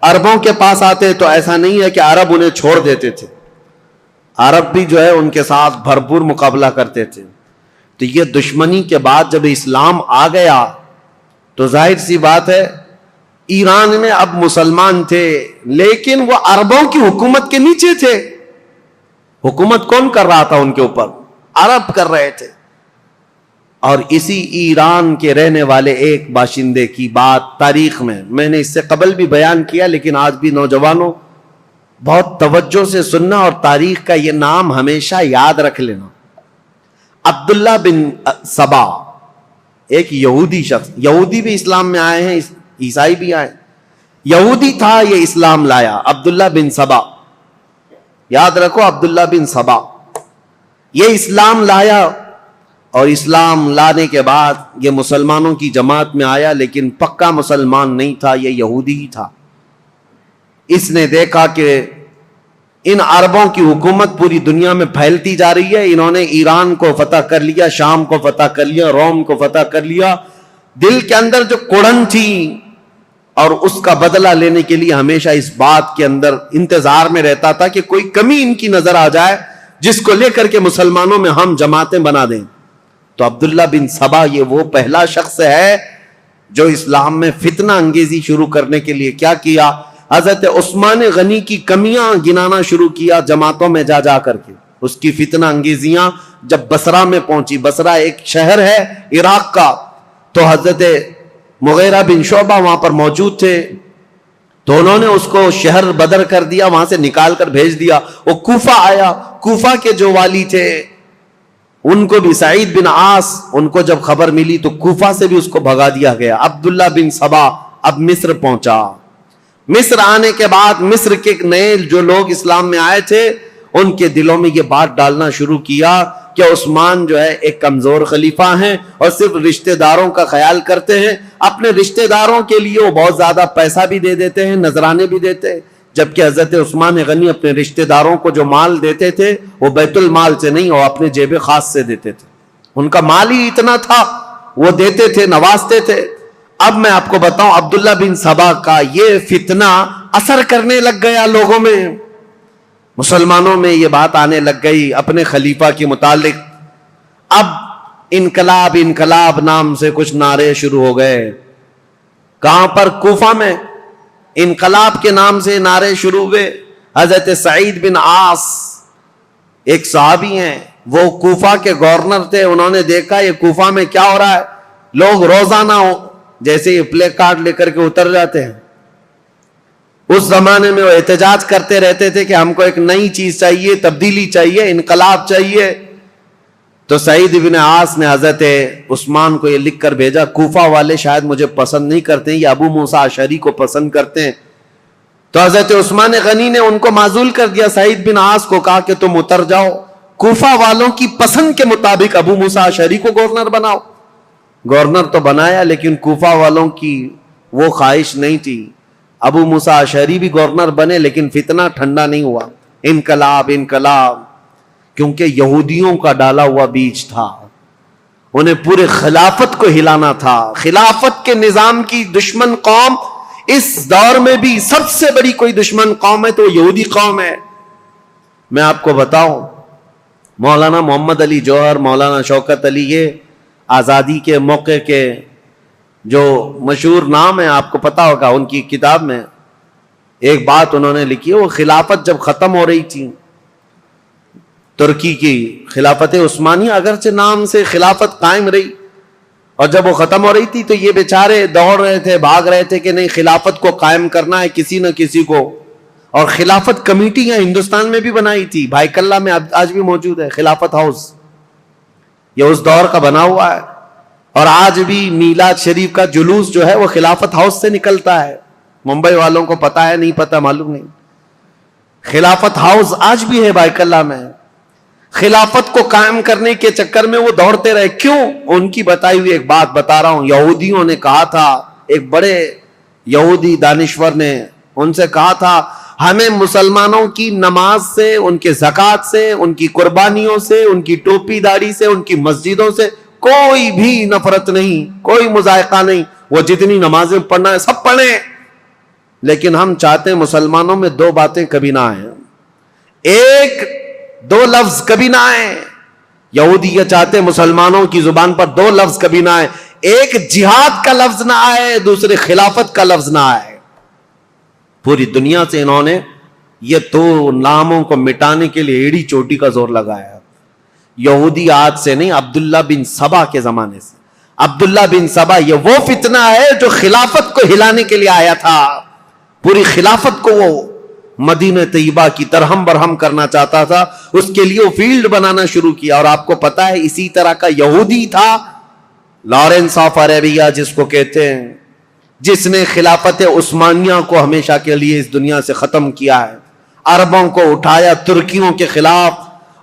عربوں کے پاس آتے تو ایسا نہیں ہے کہ عرب انہیں چھوڑ دیتے تھے، عرب بھی جو ہے ان کے ساتھ بھرپور مقابلہ کرتے تھے. تو یہ دشمنی کے بعد جب اسلام آ گیا تو ظاہر سی بات ہے ایران میں اب مسلمان تھے، لیکن وہ عربوں کی حکومت کے نیچے تھے. حکومت کون کر رہا تھا ان کے اوپر؟ عرب کر رہے تھے. اور اسی ایران کے رہنے والے ایک باشندے کی بات تاریخ میں نے اس سے قبل بھی بیان کیا، لیکن آج بھی نوجوانوں بہت توجہ سے سننا اور تاریخ کا یہ نام ہمیشہ یاد رکھ لینا. عبداللہ بن سبا، ایک یہودی شخص، یہودی بھی اسلام میں آئے ہیں، عیسائی بھی آئے. یہودی تھا، یہ اسلام لایا. عبداللہ بن سبا، یاد رکھو عبداللہ بن سبا، یہ اسلام لایا. اور اسلام لانے کے بعد یہ مسلمانوں کی جماعت میں آیا، لیکن پکا مسلمان نہیں تھا، یہ یہودی ہی تھا. اس نے دیکھا کہ ان عربوں کی حکومت پوری دنیا میں پھیلتی جا رہی ہے. انہوں نے ایران کو فتح کر لیا، شام کو فتح کر لیا، روم کو فتح کر لیا. دل کے اندر جو کڑن تھی اور اس کا بدلہ لینے کے لیے ہمیشہ اس بات کے اندر انتظار میں رہتا تھا کہ کوئی کمی ان کی نظر آ جائے جس کو لے کر کے مسلمانوں میں ہم جماعتیں بنا دیں. تو عبداللہ بن سبا یہ وہ پہلا شخص ہے جو اسلام میں فتنہ انگیزی شروع کرنے کے لیے کیا کیا؟ حضرت عثمان غنی کی کمیاں گنانا شروع کیا جماعتوں میں جا جا کر کے، اس کی فتنہ انگیزیاں جب بصرہ میں پہنچی، بصرہ ایک شہر ہے عراق کا، تو حضرت مغیرہ بن شعبہ وہاں پر موجود تھے، تو انہوں نے اس کو شہر بدر کر دیا، وہاں سے نکال کر بھیج دیا۔ وہ کوفہ آیا، کوفہ کے جو والی تھے ان کو بھی سعید بن عاص، ان کو جب خبر ملی تو کوفہ سے بھی اس کو بھگا دیا گیا۔ عبداللہ بن سبا اب مصر پہنچا۔ مصر آنے کے بعد مصر کے نئے جو لوگ اسلام میں آئے تھے ان کے دلوں میں یہ بات ڈالنا شروع کیا کہ عثمان جو ہے ایک کمزور خلیفہ ہیں اور صرف رشتہ داروں کا خیال کرتے ہیں، اپنے رشتہ داروں کے لیے وہ بہت زیادہ پیسہ بھی دے دیتے ہیں، نذرانے بھی دیتے ہیں، جبکہ حضرت عثمان غنی اپنے رشتہ داروں کو جو مال دیتے تھے وہ بیت المال سے نہیں، وہ اپنے جیب خاص سے دیتے تھے، ان کا مال ہی اتنا تھا، وہ دیتے تھے، نوازتے تھے۔ اب میں آپ کو بتاؤں عبداللہ بن سبا کا یہ فتنہ اثر کرنے لگ گیا لوگوں میں، مسلمانوں میں یہ بات آنے لگ گئی اپنے خلیفہ کے متعلق۔ اب انقلاب انقلاب نام سے کچھ نعرے شروع ہو گئے۔ کہاں پر؟ کوفہ میں انقلاب کے نام سے نعرے شروع ہوئے۔ حضرت سعید بن عاص ایک صحابی ہیں، وہ کوفہ کے گورنر تھے، انہوں نے دیکھا یہ کوفہ میں کیا ہو رہا ہے، لوگ روزانہ جیسے یہ پلے کارڈ لے کر کے اتر جاتے ہیں، اس زمانے میں وہ احتجاج کرتے رہتے تھے کہ ہم کو ایک نئی چیز چاہیے، تبدیلی چاہیے، انقلاب چاہیے۔ تو سعید بن عاص نے حضرت عثمان کو یہ لکھ کر بھیجا، کوفہ والے شاید مجھے پسند نہیں کرتے ہیں، یہ ابو موسیٰ اشعری کو پسند کرتے ہیں۔ تو حضرت عثمان غنی نے ان کو معزول کر دیا، سعید بن عاص کو کہا کہ تم اتر جاؤ، کوفہ والوں کی پسند کے مطابق ابو موسیٰ اشعری کو گورنر بناؤ۔ گورنر تو بنایا لیکن کوفہ والوں کی وہ خواہش نہیں تھی، ابو موسیٰ اشعری بھی گورنر بنے لیکن فتنہ ٹھنڈا نہیں ہوا، انقلاب انقلاب، کیونکہ یہودیوں کا ڈالا ہوا بیج تھا، انہیں پورے خلافت کو ہلانا تھا، خلافت کے نظام کی دشمن قوم اس دور میں بھی سب سے بڑی کوئی دشمن قوم ہے تو یہودی قوم ہے۔ میں آپ کو بتاؤں، مولانا محمد علی جوہر، مولانا شوکت علی، یہ آزادی کے موقع کے جو مشہور نام ہے، آپ کو پتا ہوگا، ان کی کتاب میں ایک بات انہوں نے لکھی ہے، وہ خلافت جب ختم ہو رہی تھی ترکی کی خلافت عثمانیہ، اگرچہ نام سے خلافت قائم رہی، اور جب وہ ختم ہو رہی تھی تو یہ بیچارے دوڑ رہے تھے، بھاگ رہے تھے کہ نہیں خلافت کو قائم کرنا ہے کسی نہ کسی کو، اور خلافت کمیٹیاں ہندوستان میں بھی بنائی تھی، بھائی کلہ میں آج بھی موجود ہے خلافت ہاؤس، یہ اس دور کا بنا ہوا ہے، اور آج بھی میلاد شریف کا جلوس جو ہے وہ خلافت ہاؤس سے نکلتا ہے، ممبئی والوں کو پتا ہے نہیں پتا معلوم نہیں، خلافت ہاؤس آج بھی ہے بھائی کلہ میں۔ خلافت کو قائم کرنے کے چکر میں وہ دوڑتے رہے، کیوں؟ ان کی بتائی ہوئی ایک بات بتا رہا ہوں، یہودیوں نے کہا تھا، ایک بڑے یہودی دانشور نے ان سے کہا تھا ہمیں مسلمانوں کی نماز سے، ان کے زکوٰۃ سے، ان کی قربانیوں سے، ان کی ٹوپی داڑھی سے، ان کی مسجدوں سے کوئی بھی نفرت نہیں، کوئی مذائقہ نہیں، وہ جتنی نمازیں پڑھنا ہے سب پڑھیں، لیکن ہم چاہتے ہیں مسلمانوں میں دو باتیں کبھی نہ آئیں، ایک دو لفظ کبھی نہ آئیں، یہودی یہ چاہتے ہیں مسلمانوں کی زبان پر دو لفظ کبھی نہ آئے، ایک جہاد کا لفظ نہ آئے، دوسرے خلافت کا لفظ نہ آئے۔ پوری دنیا سے انہوں نے یہ دو ناموں کو مٹانے کے لیے ایڑی چوٹی کا زور لگایا۔ یہودی آج سے نہیں، عبداللہ بن سبا کے زمانے سے، عبداللہ بن سبا یہ وہ فتنہ ہے جو خلافت کو ہلانے کے لیے آیا تھا، پوری خلافت کو وہ مدینہ طیبہ کی درہم برہم کرنا چاہتا تھا، اس کے لیے وہ فیلڈ بنانا شروع کیا، اور آپ کو پتا ہے اسی طرح کا یہودی تھا لارنس آف عربیہ جس کو کہتے ہیں، جس نے خلافت عثمانیہ کو ہمیشہ کے لیے اس دنیا سے ختم کیا ہے، عربوں کو اٹھایا ترکیوں کے خلاف،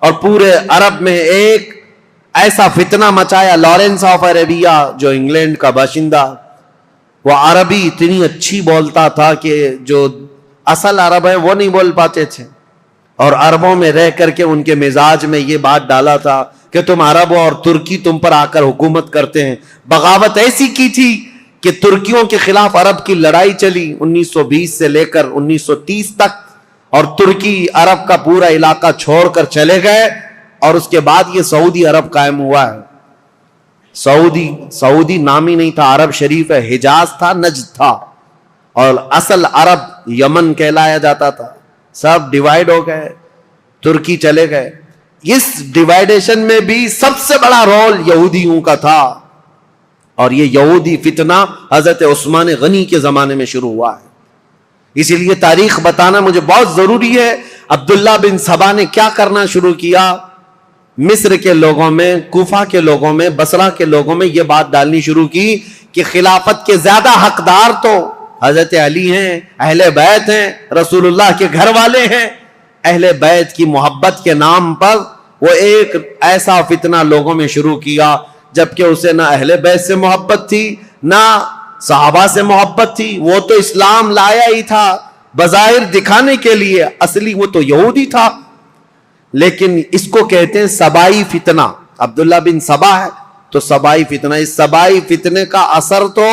اور پورے عرب میں ایک ایسا فتنہ مچایا۔ لارنس آف عربیہ جو انگلینڈ کا باشندہ، وہ عربی اتنی اچھی بولتا تھا کہ جو اصل عرب ہے وہ نہیں بول پاتے تھے، اور عربوں میں رہ کر کے ان کے مزاج میں یہ بات ڈالا تھا کہ تم عرب ہو اور ترکی تم پر آ کر حکومت کرتے ہیں۔ بغاوت ایسی کی تھی کہ ترکیوں کے خلاف عرب کی لڑائی چلی 1920 سے لے کر 1930 تک، اور ترکی عرب کا پورا علاقہ چھوڑ کر چلے گئے، اور اس کے بعد یہ سعودی عرب قائم ہوا ہے۔ سعودی نام ہی نہیں تھا، عرب شریف ہے، حجاز تھا، نجد تھا، اور اصل عرب یمن کہلایا جاتا تھا، سب ڈیوائیڈ ہو گئے، ترکی چلے گئے۔ اس ڈیوائڈیشن میں بھی سب سے بڑا رول یہودیوں کا تھا، اور یہ یہودی فتنہ حضرت عثمان غنی کے زمانے میں شروع ہوا ہے. اسی لیے تاریخ بتانا مجھے بہت ضروری ہے. عبداللہ بن سبا نے کیا کرنا شروع کیا؟ مصر کے لوگوں میں، کوفہ کے لوگوں میں، بصرہ کے لوگوں میں یہ بات ڈالنی شروع کی کہ خلافت کے زیادہ حقدار تو حضرت علی ہیں، اہل بیت ہیں، رسول اللہ کے گھر والے ہیں. اہل بیت کی محبت کے نام پر وہ ایک ایسا فتنہ لوگوں میں شروع کیا، جبکہ اسے نہ اہل بیت سے محبت تھی نہ صحابہ سے محبت تھی. وہ تو اسلام لایا ہی تھا بظاہر دکھانے کے لیے، اصلی وہ تو یہودی تھا. لیکن اس کو کہتے ہیں سبائی فتنہ. عبداللہ بن سبا ہے تو سبائی فتنہ. اس سبائی فتنے کا اثر تو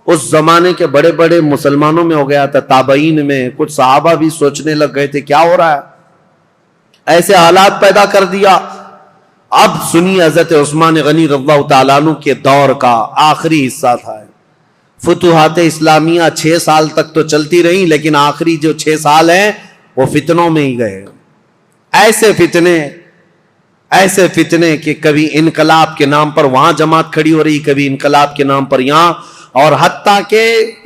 اس زمانے کے بڑے بڑے مسلمانوں میں ہو گیا تھا، تابعین میں. کچھ صحابہ بھی سوچنے لگ گئے تھے کیا ہو رہا ہے، ایسے حالات پیدا کر دیا. اب سنی حضرت عثمان غنی رضی اللہ تعالیٰ عنہ کے دور کا آخری حصہ تھا. فتوحات اسلامیہ 6 سال تک تو چلتی رہی، لیکن آخری جو 6 سال ہیں وہ فتنوں میں ہی گئے. ایسے فتنے کہ کبھی انقلاب کے نام پر وہاں جماعت کھڑی ہو رہی، کبھی انقلاب کے نام پر یہاں، اور حتیٰ کہ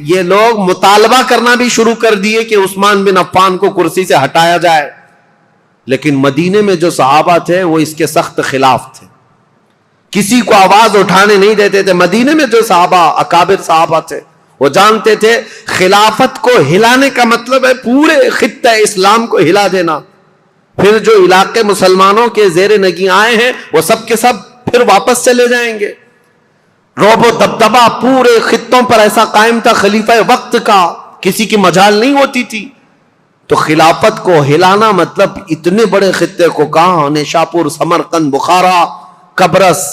یہ لوگ مطالبہ کرنا بھی شروع کر دیے کہ عثمان بن عفان کو کرسی سے ہٹایا جائے. لیکن مدینے میں جو صحابہ تھے وہ اس کے سخت خلاف تھے، کسی کو آواز اٹھانے نہیں دیتے تھے. مدینے میں جو صحابہ اکابر صحابہ تھے وہ جانتے تھے خلافت کو ہلانے کا مطلب ہے پورے خطہ اسلام کو ہلا دینا. پھر جو علاقے مسلمانوں کے زیر نگی آئے ہیں وہ سب کے سب پھر واپس چلے جائیں گے. رعب و دبدبہ پورے خطوں پر ایسا قائم تھا خلیفہ وقت کا، کسی کی مجال نہیں ہوتی تھی. تو خلافت کو ہلانا مطلب اتنے بڑے خطے کو، کہاں نیشاپور، سمرقند، بخارا، قبرص،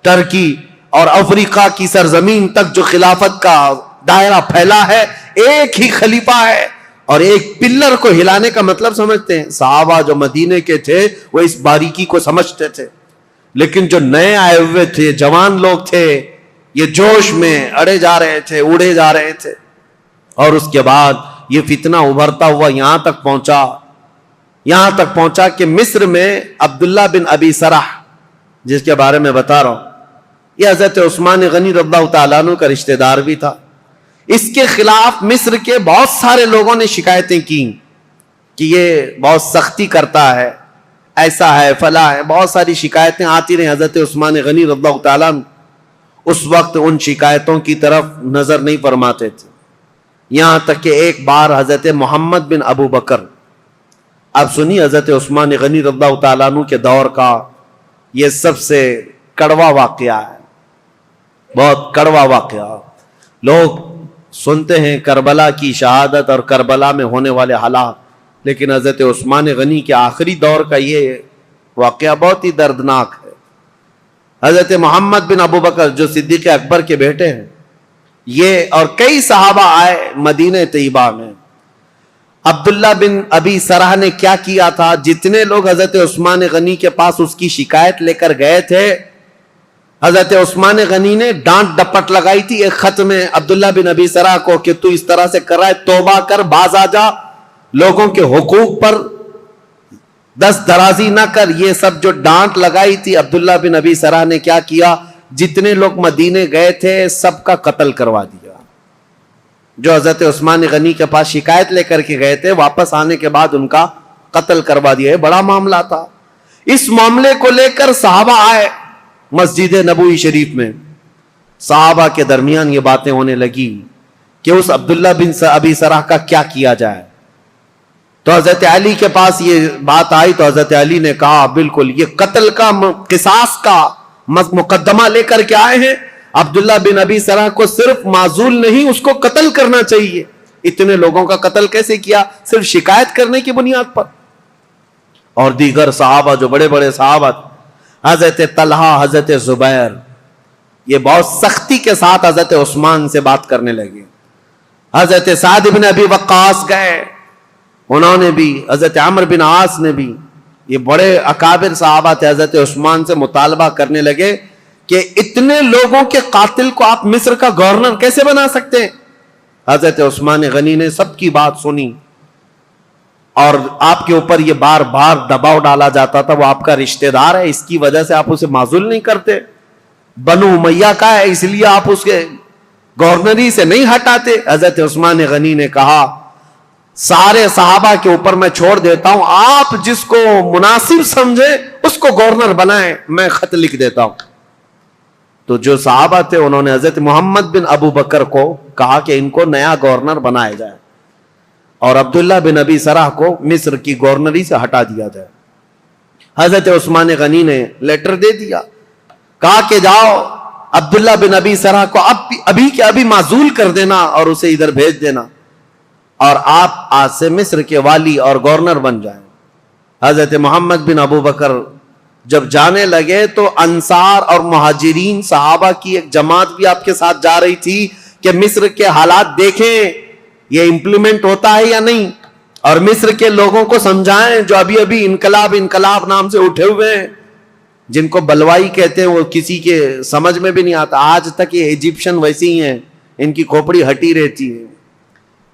ترکی اور افریقہ کی سرزمین تک جو خلافت کا دائرہ پھیلا ہے، ایک ہی خلیفہ ہے. اور ایک پلر کو ہلانے کا مطلب سمجھتے ہیں. صحابہ جو مدینے کے تھے وہ اس باریکی کو سمجھتے تھے، لیکن جو نئے آئے ہوئے تھے، جوان لوگ تھے، یہ جوش میں اڑے جا رہے تھے، اڑے جا رہے تھے. اور اس کے بعد یہ فتنہ ابھرتا ہوا یہاں تک پہنچا کہ مصر میں عبداللہ بن ابی سرح، جس کے بارے میں بتا رہا ہوں، یہ حضرت عثمان غنی رضی اللہ تعالیٰ عنہ کا رشتہ دار بھی تھا. اس کے خلاف مصر کے بہت سارے لوگوں نے شکایتیں کی کہ یہ بہت سختی کرتا ہے، ایسا ہے، فلاں ہے. بہت ساری شکایتیں آتی رہیں. حضرت عثمان غنی رضی اللہ تعالیٰ عنہ اس وقت ان شکایتوں کی طرف نظر نہیں فرماتے تھے. یہاں تک کہ ایک بار حضرت محمد بن ابو بکر، اب سنی حضرت عثمان غنی رضی اللہ تعالیٰ عنہ کے دور کا یہ سب سے کڑوا واقعہ ہے، بہت کڑوا واقعہ. لوگ سنتے ہیں کربلا کی شہادت اور کربلا میں ہونے والے حالات، لیکن حضرت عثمان غنی کے آخری دور کا یہ واقعہ بہت ہی دردناک ہے. حضرت محمد بن ابو بکر جو صدیق اکبر کے بیٹے ہیں، یہ اور کئی صحابہ آئے مدینہ طیبہ میں. عبداللہ بن ابی سرح نے کیا کیا تھا؟ جتنے لوگ حضرت عثمان غنی کے پاس اس کی شکایت لے کر گئے تھے، حضرت عثمان غنی نے ڈانٹ ڈپٹ لگائی تھی ایک خط میں عبداللہ بن ابی سرح کو کہ تو اس طرح سے کر رہا ہے، توبہ کر، باز آ جا، لوگوں کے حقوق پر دست درازی نہ کر. یہ سب جو ڈانٹ لگائی تھی عبداللہ بن ابی سرح نے کیا کیا؟ جتنے لوگ مدینے گئے تھے سب کا قتل کروا دیا. جو حضرت عثمان غنی کے پاس شکایت لے کر کے گئے تھے، واپس آنے کے بعد ان کا قتل کروا دیا. بڑا معاملہ تھا. اس معاملے کو لے کر صحابہ آئے مسجد نبوی شریف میں. صحابہ کے درمیان یہ باتیں ہونے لگی کہ اس عبداللہ بن ابی سرح کا کیا کیا جائے. تو حضرت علی کے پاس یہ بات آئی تو حضرت علی نے کہا بالکل یہ قتل کا، قصاص کا مقدمہ لے کر کے آئے ہیں. عبداللہ بن ابی سرح کو صرف معزول نہیں، اس کو قتل کرنا چاہیے. اتنے لوگوں کا قتل کیسے کیا؟ صرف شکایت کرنے کی بنیاد پر. اور دیگر صحابہ جو بڑے بڑے صحابہ، حضرت طلحہ، حضرت زبیر، یہ بہت سختی کے ساتھ حضرت عثمان سے بات کرنے لگے. حضرت سعد بن ابی وقاص گئے، انہوں نے بھی، حضرت عمرو بن عاص نے بھی، یہ بڑے اکابر صحابہ تھے، حضرت عثمان سے مطالبہ کرنے لگے کہ اتنے لوگوں کے قاتل کو آپ مصر کا گورنر کیسے بنا سکتے ہیں؟ حضرت عثمان غنی نے سب کی بات سنی. اور آپ کے اوپر یہ بار بار دباؤ ڈالا جاتا تھا وہ آپ کا رشتہ دار ہے، اس کی وجہ سے آپ اسے معزول نہیں کرتے، بنو امیہ کا ہے اس لیے آپ اس کے گورنری سے نہیں ہٹاتے. حضرت عثمان غنی نے کہا سارے صحابہ کے اوپر میں چھوڑ دیتا ہوں، آپ جس کو مناسب سمجھے اس کو گورنر بنائیں، میں خط لکھ دیتا ہوں. تو جو صحابہ تھے انہوں نے حضرت محمد بن ابو بکر کو کہا کہ ان کو نیا گورنر بنایا جائے اور عبداللہ بن ابی سرح کو مصر کی گورنری سے ہٹا دیا جائے. حضرت عثمان غنی نے لیٹر دے دیا، کہا کہ جاؤ عبداللہ بن ابی سرح کو ابھی کے ابھی معزول کر دینا اور اسے ادھر بھیج دینا، اور آپ آج سے مصر کے والی اور گورنر بن جائیں. حضرت محمد بن ابو بکر جب جانے لگے تو انصار اور مہاجرین صحابہ کی ایک جماعت بھی آپ کے ساتھ جا رہی تھی کہ مصر کے حالات دیکھیں یہ امپلیمنٹ ہوتا ہے یا نہیں، اور مصر کے لوگوں کو سمجھائیں جو ابھی ابھی انقلاب نام سے اٹھے ہوئے ہیں، جن کو بلوائی کہتے ہیں، وہ کسی کے سمجھ میں بھی نہیں آتا. آج تک یہ ایجپشن ویسے ہی ہیں، ان کی کھوپڑی ہٹی رہتی ہے.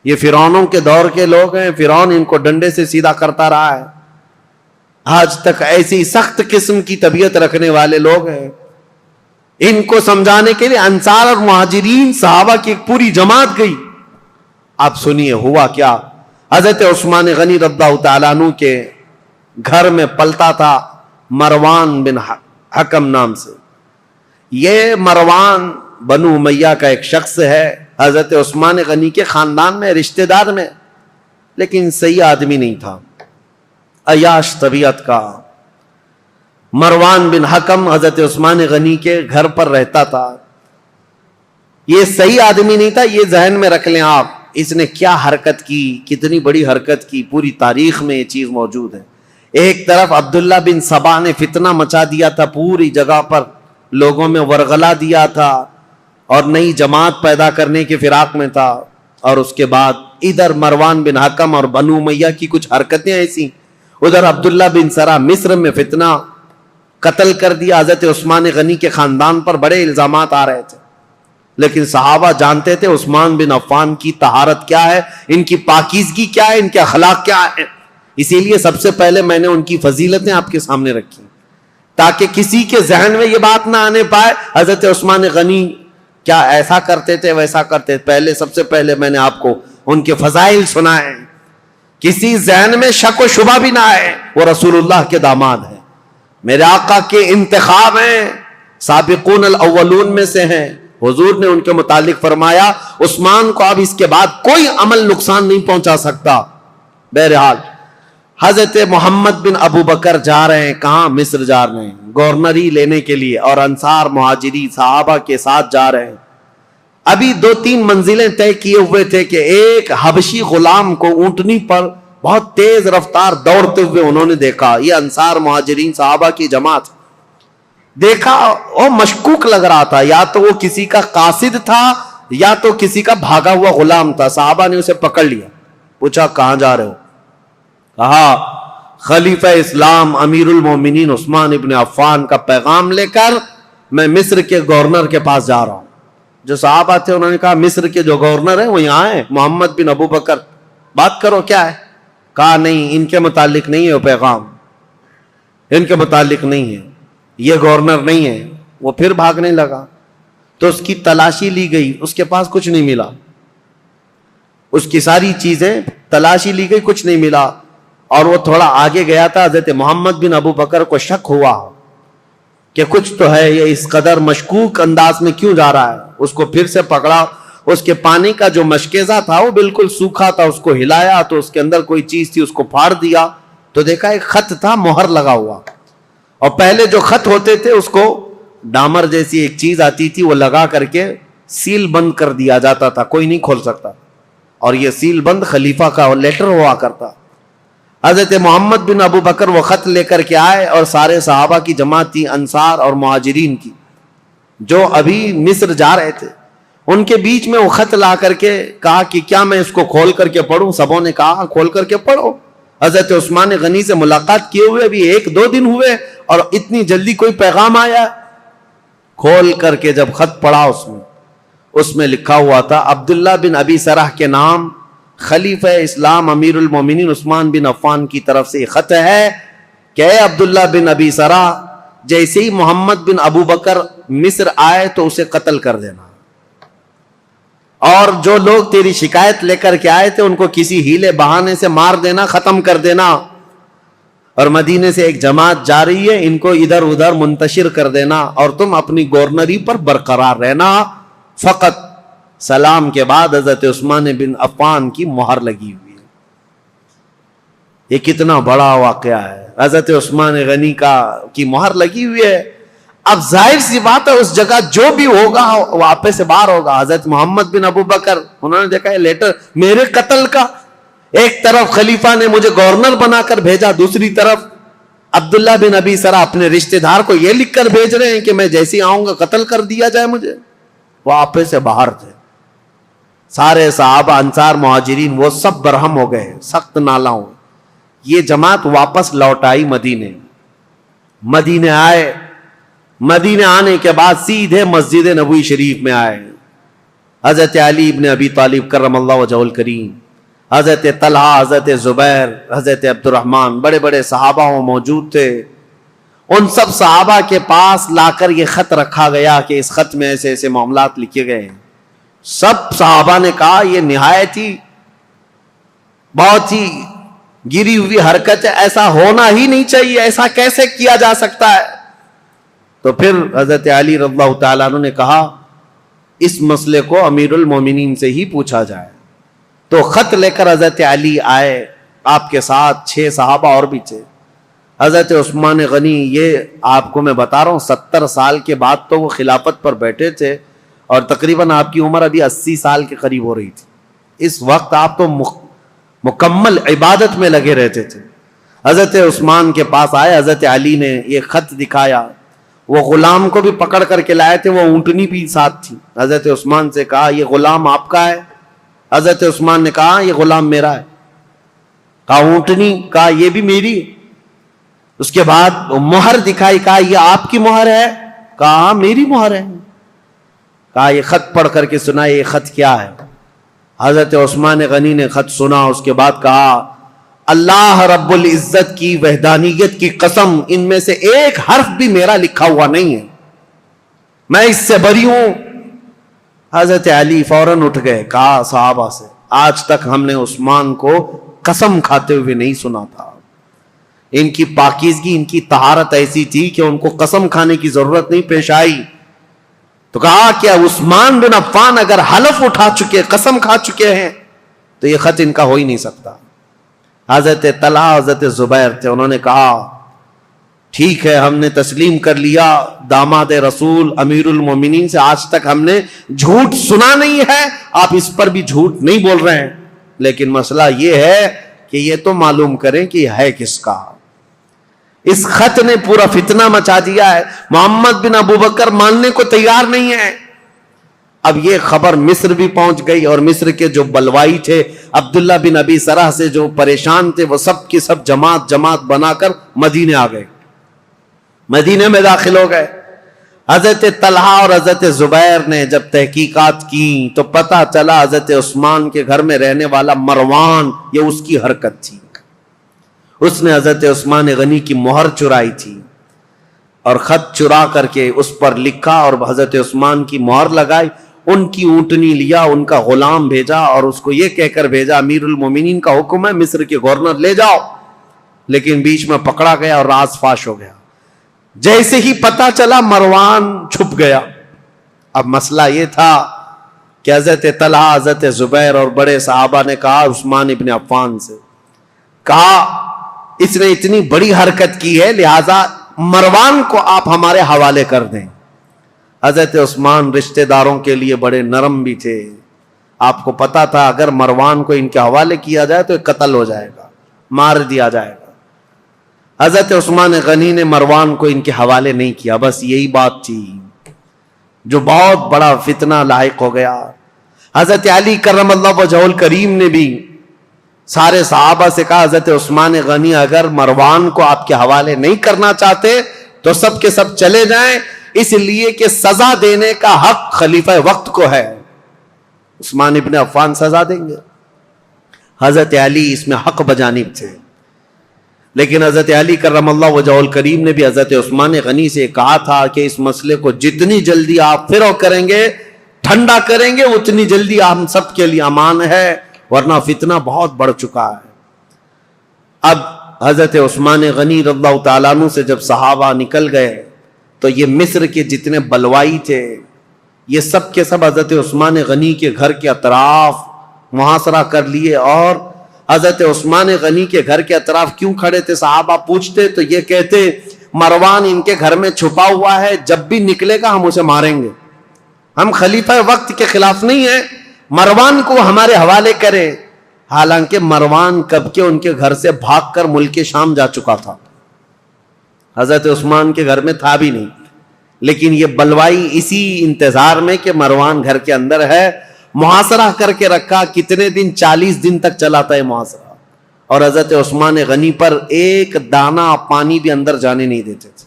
یہ فرعونوں کے دور کے لوگ ہیں، فرعون ان کو ڈنڈے سے سیدھا کرتا رہا ہے. آج تک ایسی سخت قسم کی طبیعت رکھنے والے لوگ ہیں. ان کو سمجھانے کے لیے انصار اور مہاجرین صحابہ کی ایک پوری جماعت گئی. آپ سنیے ہوا کیا. حضرت عثمان غنی رضی اللہ تعالیٰ عنہ کے گھر میں پلتا تھا مروان بن حکم نام سے. یہ مروان بنو امیہ کا ایک شخص ہے، حضرت عثمان غنی کے خاندان میں رشتہ دار میں، لیکن صحیح آدمی نہیں تھا، عیاش طبیعت کا. مروان بن حکم حضرت عثمان غنی کے گھر پر رہتا تھا. یہ صحیح آدمی نہیں تھا، یہ ذہن میں رکھ لیں آپ. اس نے کیا حرکت کی، کتنی بڑی حرکت کی، پوری تاریخ میں یہ چیز موجود ہے. ایک طرف عبداللہ بن سبا نے فتنہ مچا دیا تھا پوری جگہ پر، لوگوں میں ورغلا دیا تھا اور نئی جماعت پیدا کرنے کے فراق میں تھا. اور اس کے بعد ادھر مروان بن حکم اور بنو امیہ کی کچھ حرکتیں ایسی، ادھر عبداللہ بن سرا مصر میں فتنہ، قتل کر دیا. حضرت عثمان غنی کے خاندان پر بڑے الزامات آ رہے تھے، لیکن صحابہ جانتے تھے عثمان بن عفان کی طہارت کیا ہے، ان کی پاکیزگی کیا ہے، ان کے اخلاق کیا ہے. اسی لیے سب سے پہلے میں نے ان کی فضیلتیں آپ کے سامنے رکھی تاکہ کسی کے ذہن میں یہ بات نہ آنے پائے حضرت عثمان غنی کیا ایسا کرتے تھے ویسا کرتے تھے. سب سے پہلے میں نے آپ کو ان کے فضائل سنائے، کسی ذہن میں شک و شبہ بھی نہ آئے. وہ رسول اللہ کے داماد ہیں، میرے آقا کے انتخاب ہیں، سابقون الاولون میں سے ہیں. حضور نے ان کے متعلق فرمایا عثمان کو اب اس کے بعد کوئی عمل نقصان نہیں پہنچا سکتا. بہرحال حضرت محمد بن ابو بکر جا رہے ہیں، کہاں؟ مصر جا رہے ہیں گورنری لینے کے لیے، اور انصار مہاجری صحابہ کے ساتھ جا رہے ہیں. ابھی 2-3 منزلیں طے کیے ہوئے تھے کہ ایک حبشی غلام کو اونٹنی پر بہت تیز رفتار دوڑتے ہوئے انہوں نے دیکھا. یہ انصار مہاجرین صحابہ کی جماعت دیکھا، وہ مشکوک لگ رہا تھا، یا تو وہ کسی کا قاصد تھا یا تو کسی کا بھاگا ہوا غلام تھا. صحابہ نے اسے پکڑ لیا، پوچھا کہاں جا رہے ہو؟ کہا خلیفہ اسلام امیر المومنین عثمان ابن عفان کا پیغام لے کر میں مصر کے گورنر کے پاس جا رہا ہوں. جو صحابہ تھے انہوں نے کہا مصر کے جو گورنر ہیں وہ یہاں ہیں، محمد بن ابو بکر، بات کرو کیا ہے. کہا نہیں، ان کے متعلق نہیں ہے وہ پیغام، ان کے متعلق نہیں ہے، یہ گورنر نہیں ہے. وہ پھر بھاگنے لگا تو اس کی تلاشی لی گئی، اس کے پاس کچھ نہیں ملا. اس کی ساری چیزیں تلاشی لی گئی، کچھ نہیں ملا. اور وہ تھوڑا آگے گیا تھا، حضرت محمد بن ابو بکر کو شک ہوا کہ کچھ تو ہے، یہ اس قدر مشکوک انداز میں کیوں جا رہا ہے. اس کو پھر سے پکڑا، اس کے پانی کا جو مشکیزہ تھا وہ بالکل سوکھا تھا، اس کو ہلایا تو اس کے اندر کوئی چیز تھی، اس کو پھاڑ دیا تو دیکھا ایک خط تھا مہر لگا ہوا. اور پہلے جو خط ہوتے تھے اس کو ڈامر جیسی ایک چیز آتی تھی، وہ لگا کر کے سیل بند کر دیا جاتا تھا، کوئی نہیں کھول سکتا. اور یہ سیل بند خلیفہ کا لیٹر ہوا کرتا. حضرت محمد بن ابو بکر وہ خط لے کر کے آئے، اور سارے صحابہ کی جماعت تھی، انصار اور مہاجرین کی، جو ابھی مصر جا رہے تھے. ان کے بیچ میں وہ خط لا کر کے کہا کہ کیا میں اس کو کھول کر کے پڑھوں؟ سبوں نے کہا کھول کر کے پڑھو. حضرت عثمان غنی سے ملاقات کیے ہوئے ابھی 1-2 دن ہوئے اور اتنی جلدی کوئی پیغام آیا. کھول کر کے جب خط پڑھا اس میں لکھا ہوا تھا عبداللہ بن ابی سرح کے نام خلیفہ اسلام امیر المومنین عثمان بن عفان کی طرف سے خط ہے کہ اے عبداللہ بن ابی سرا، جیسے ہی محمد بن ابو بکر مصر آئے تو اسے قتل کر دینا، اور جو لوگ تیری شکایت لے کر کے آئے تھے ان کو کسی ہیلے بہانے سے مار دینا، ختم کر دینا، اور مدینے سے ایک جماعت جا رہی ہے، ان کو ادھر ادھر منتشر کر دینا، اور تم اپنی گورنری پر برقرار رہنا فقط۔ سلام کے بعد حضرت عثمان بن عفان کی مہر لگی ہوئی ہے۔ یہ کتنا بڑا واقعہ ہے، حضرت عثمان غنی کی مہر لگی ہوئی ہے۔ اب ظاہر سی بات ہے اس جگہ جو بھی ہوگا وہ آپے سے باہر ہوگا۔ حضرت محمد بن ابو بکر انہوں نے دیکھا ہے لیٹر میرے قتل کا، ایک طرف خلیفہ نے مجھے گورنر بنا کر بھیجا، دوسری طرف عبداللہ بن ابی سرا اپنے رشتہ دار کو یہ لکھ کر بھیج رہے ہیں کہ میں جیسے آؤں گا قتل کر دیا جائے مجھے۔ وہ آپے سے باہر تھے، سارے صحابہ انصار مہاجرین وہ سب برہم ہو گئے، سخت نالاں۔ یہ جماعت واپس لوٹ آئی مدینے آئے، مدینے آنے کے بعد سیدھے مسجد نبوی شریف میں آئے۔ حضرت علی ابن ابی طالب کرم اللہ وجہہ الکریم، حضرت طلحہ، حضرت زبیر، حضرت عبد الرحمن، بڑے بڑے صحابہ موجود تھے۔ ان سب صحابہ کے پاس لا کر یہ خط رکھا گیا کہ اس خط میں ایسے ایسے معاملات لکھے گئے ہیں۔ سب صحابہ نے کہا یہ نہایت ہی بہت ہی گری ہوئی حرکت ہے، ایسا ہونا ہی نہیں چاہیے، ایسا کیسے کیا جا سکتا ہے؟ تو پھر حضرت علی رضی اللہ تعالیٰ عنہ نے کہا اس مسئلے کو امیر المومنین سے ہی پوچھا جائے۔ تو خط لے کر حضرت علی آئے، آپ کے ساتھ 6 صحابہ اور بھی تھے۔ حضرت عثمان غنی، یہ آپ کو میں بتا رہا ہوں 70 سال کے بعد تو وہ خلافت پر بیٹھے تھے، اور تقریباً آپ کی عمر ابھی 80 سال کے قریب ہو رہی تھی۔ اس وقت آپ تو مکمل عبادت میں لگے رہتے تھے۔ حضرت عثمان کے پاس آئے، حضرت علی نے یہ خط دکھایا، وہ غلام کو بھی پکڑ کر کے لائے تھے، وہ اونٹنی بھی ساتھ تھی۔ حضرت عثمان سے کہا یہ غلام آپ کا ہے؟ حضرت عثمان نے کہا یہ غلام میرا ہے۔ کہا اونٹنی؟ کہا یہ بھی میری۔ اس کے بعد مہر دکھائی، کہا یہ آپ کی مہر ہے؟ کہا ہاں میری مہر ہے۔ کہا یہ خط پڑھ کر کے سنا، یہ خط کیا ہے؟ حضرت عثمان غنی نے خط سنا، اس کے بعد کہا اللہ رب العزت کی وحدانیت کی قسم، ان میں سے ایک حرف بھی میرا لکھا ہوا نہیں ہے، میں اس سے بری ہوں۔ حضرت علی فوراً اٹھ گئے، کہا صحابہ سے آج تک ہم نے عثمان کو قسم کھاتے ہوئے نہیں سنا تھا۔ ان کی پاکیزگی، ان کی طہارت ایسی تھی کہ ان کو قسم کھانے کی ضرورت نہیں پیش آئی۔ تو کہا کہ عثمان بن عفان اگر حلف اٹھا چکے، قسم کھا چکے ہیں، تو یہ خط ان کا ہو ہی نہیں سکتا۔ حضرت طلحہ، حضرت زبیر تھے، انہوں نے کہا ٹھیک ہے، ہم نے تسلیم کر لیا، داماد رسول امیر المومنین سے آج تک ہم نے جھوٹ سنا نہیں ہے، آپ اس پر بھی جھوٹ نہیں بول رہے ہیں، لیکن مسئلہ یہ ہے کہ یہ تو معلوم کریں کہ یہ ہے کس کا۔ اس خط نے پورا فتنہ مچا دیا ہے، محمد بن ابو بکر ماننے کو تیار نہیں ہے۔ اب یہ خبر مصر بھی پہنچ گئی، اور مصر کے جو بلوائی تھے عبداللہ بن ابی سرح سے جو پریشان تھے، وہ سب کی سب جماعت بنا کر مدینے آ گئے، مدینے میں داخل ہو گئے۔ حضرت طلحہ اور حضرت زبیر نے جب تحقیقات کی تو پتہ چلا حضرت عثمان کے گھر میں رہنے والا مروان، یہ اس کی حرکت تھی، اس نے حضرت عثمان غنی کی مہر چرائی تھی، اور خط چرا کر کے اس پر لکھا اور حضرت عثمان کی مہر لگائی، ان کی اونٹنی لیا، ان کا غلام بھیجا، اور اس کو یہ کہہ کر بھیجا امیر المومنین کا حکم ہے مصر کے گورنر لے جاؤ، لیکن بیچ میں پکڑا گیا اور راز فاش ہو گیا۔ جیسے ہی پتا چلا مروان چھپ گیا۔ اب مسئلہ یہ تھا کہ حضرت طلحہ، حضرت زبیر اور بڑے صحابہ نے کہا عثمان ابن عفان سے، کہا اس نے اتنی بڑی حرکت کی ہے، لہذا مروان کو آپ ہمارے حوالے کر دیں۔ حضرت عثمان رشتہ داروں کے لیے بڑے نرم بھی تھے، آپ کو پتا تھا اگر مروان کو ان کے حوالے کیا جائے تو قتل ہو جائے گا، مار دیا جائے گا۔ حضرت عثمان غنی نے مروان کو ان کے حوالے نہیں کیا، بس یہی بات تھی جو بہت بڑا فتنہ لاحق ہو گیا۔ حضرت علی کرم اللہ وجہہ الکریم نے بھی سارے صحابہ سے کہا حضرت عثمان غنی اگر مروان کو آپ کے حوالے نہیں کرنا چاہتے تو سب کے سب چلے جائیں، اس لیے کہ سزا دینے کا حق خلیفہ وقت کو ہے، عثمان ابن عفان سزا دیں گے۔ حضرت علی اس میں حق بجانب تھے، لیکن حضرت علی کرم اللہ وجہہ الکریم نے بھی حضرت عثمان غنی سے کہا تھا کہ اس مسئلے کو جتنی جلدی آپ فرو کریں گے، ٹھنڈا کریں گے، اتنی جلدی ہم سب کے لیے امان ہے، ورنہ فتنہ بہت بڑھ چکا ہے۔ اب حضرت عثمان غنی رضی اللہ تعالیٰ عنہ سے جب صحابہ نکل گئے تو یہ مصر کے جتنے بلوائی تھے یہ سب کے سب حضرت عثمان غنی کے گھر کے اطراف محاصرہ کر لیے، اور حضرت عثمان غنی کے گھر کے اطراف کیوں کھڑے تھے صحابہ پوچھتے تو یہ کہتے مروان ان کے گھر میں چھپا ہوا ہے، جب بھی نکلے گا ہم اسے ماریں گے، ہم خلیفہ وقت کے خلاف نہیں ہیں، مروان کو ہمارے حوالے کرے۔ حالانکہ مروان کب کے ان کے گھر سے بھاگ کر ملک شام جا چکا تھا، حضرت عثمان کے گھر میں تھا بھی نہیں، لیکن یہ بلوائی اسی انتظار میں کہ مروان گھر کے اندر ہے محاصرہ کر کے رکھا۔ کتنے دن؟ 40 دن تک چلا تھا یہ محاصرہ، اور حضرت عثمان غنی پر ایک دانہ پانی بھی اندر جانے نہیں دیتے تھے۔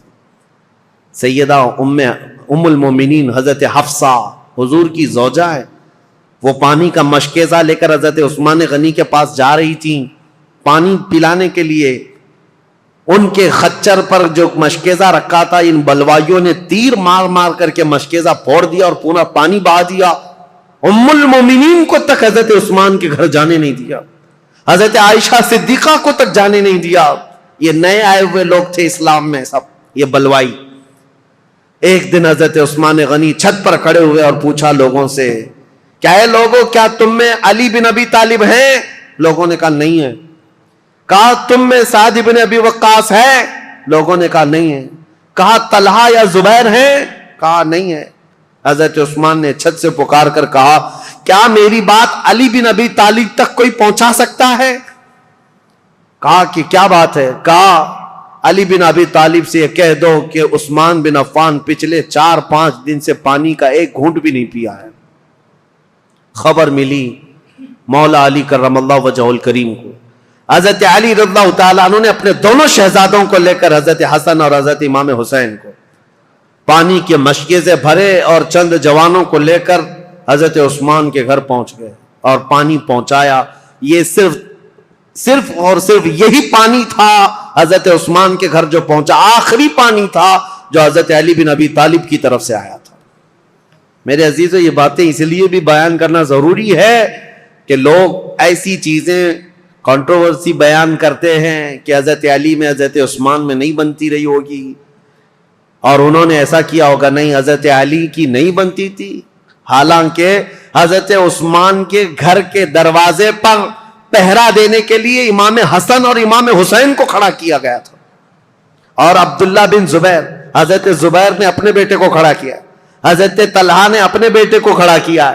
سیدہ ام المومنین حضرت حفصہ حضور کی زوجہ ہے، وہ پانی کا مشکیزہ لے کر حضرت عثمان غنی کے پاس جا رہی تھیں پانی پلانے کے لیے۔ ان کے خچر پر جو مشکیزہ رکھا تھا ان بلوائیوں نے تیر مار مار کر کے مشکیزہ پھوڑ دیا اور پورا پانی بہا دیا۔ ام المومنین کو تک حضرت عثمان کے گھر جانے نہیں دیا، حضرت عائشہ صدیقہ کو تک جانے نہیں دیا۔ یہ نئے آئے ہوئے لوگ تھے اسلام میں سب، یہ بلوائی۔ ایک دن حضرت عثمان غنی چھت پر کھڑے ہوئے اور پوچھا لوگوں سے، کیا ہے لوگوں، کیا تم میں علی بن ابی طالب ہیں؟ لوگوں نے کہا نہیں ہے۔ کہا تم میں سعد بن ابی وقاص ہے؟ لوگوں نے کہا نہیں ہے۔ کہا طلحہ یا زبیر ہیں؟ کہا نہیں ہے۔ حضرت عثمان نے چھت سے پکار کر کہا کیا میری بات علی بن ابی طالب تک کوئی پہنچا سکتا ہے؟ کہا کہ کیا بات ہے؟ کہا علی بن ابی طالب سے یہ کہہ دو کہ عثمان بن عفان پچھلے 4-5 دن سے پانی کا ایک گھونٹ بھی نہیں پیا ہے۔ خبر ملی مولا علی کرم اللہ وجہہ الکریم کو، حضرت علی رضی اللہ تعالیٰ عنہ نے اپنے دونوں شہزادوں کو لے کر حضرت حسن اور حضرت امام حسین کو پانی کے مشکیزے بھرے اور چند جوانوں کو لے کر حضرت عثمان کے گھر پہنچ گئے اور پانی پہنچایا۔ یہ صرف اور صرف یہی پانی تھا حضرت عثمان کے گھر جو پہنچا، آخری پانی تھا جو حضرت علی بن ابی طالب کی طرف سے آیا تھا۔ میرے عزیزو، یہ باتیں اس لیے بھی بیان کرنا ضروری ہے کہ لوگ ایسی چیزیں کنٹروورسی بیان کرتے ہیں کہ حضرت علی میں حضرت عثمان میں نہیں بنتی رہی ہوگی اور انہوں نے ایسا کیا ہوگا۔ نہیں، حضرت علی کی نہیں بنتی تھی، حالانکہ حضرت عثمان کے گھر کے دروازے پر پہرا دینے کے لیے امام حسن اور امام حسین کو کھڑا کیا گیا تھا، اور عبداللہ بن زبیر، حضرت زبیر نے اپنے بیٹے کو کھڑا کیا، حضرت طلحہ نے اپنے بیٹے کو کھڑا کیا،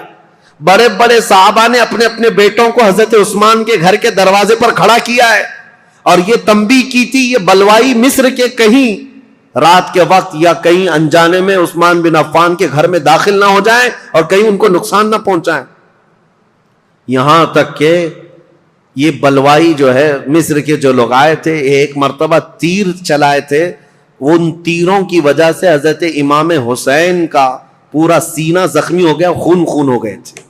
بڑے بڑے صحابہ نے اپنے اپنے بیٹوں کو حضرت عثمان کے گھر کے دروازے پر کھڑا کیا ہے، اور یہ تنبیہ کی تھی یہ بلوائی مصر کے کہیں رات کے وقت یا کہیں انجانے میں عثمان بن عفان کے گھر میں داخل نہ ہو جائیں اور کہیں ان کو نقصان نہ پہنچائیں۔ یہاں تک کہ یہ بلوائی جو ہے مصر کے جو لوگ آئے تھے ایک مرتبہ تیر چلائے تھے، ان تیروں کی وجہ سے حضرت امام حسین کا پورا سینہ زخمی ہو گیا، خون خون ہو گئے تھے،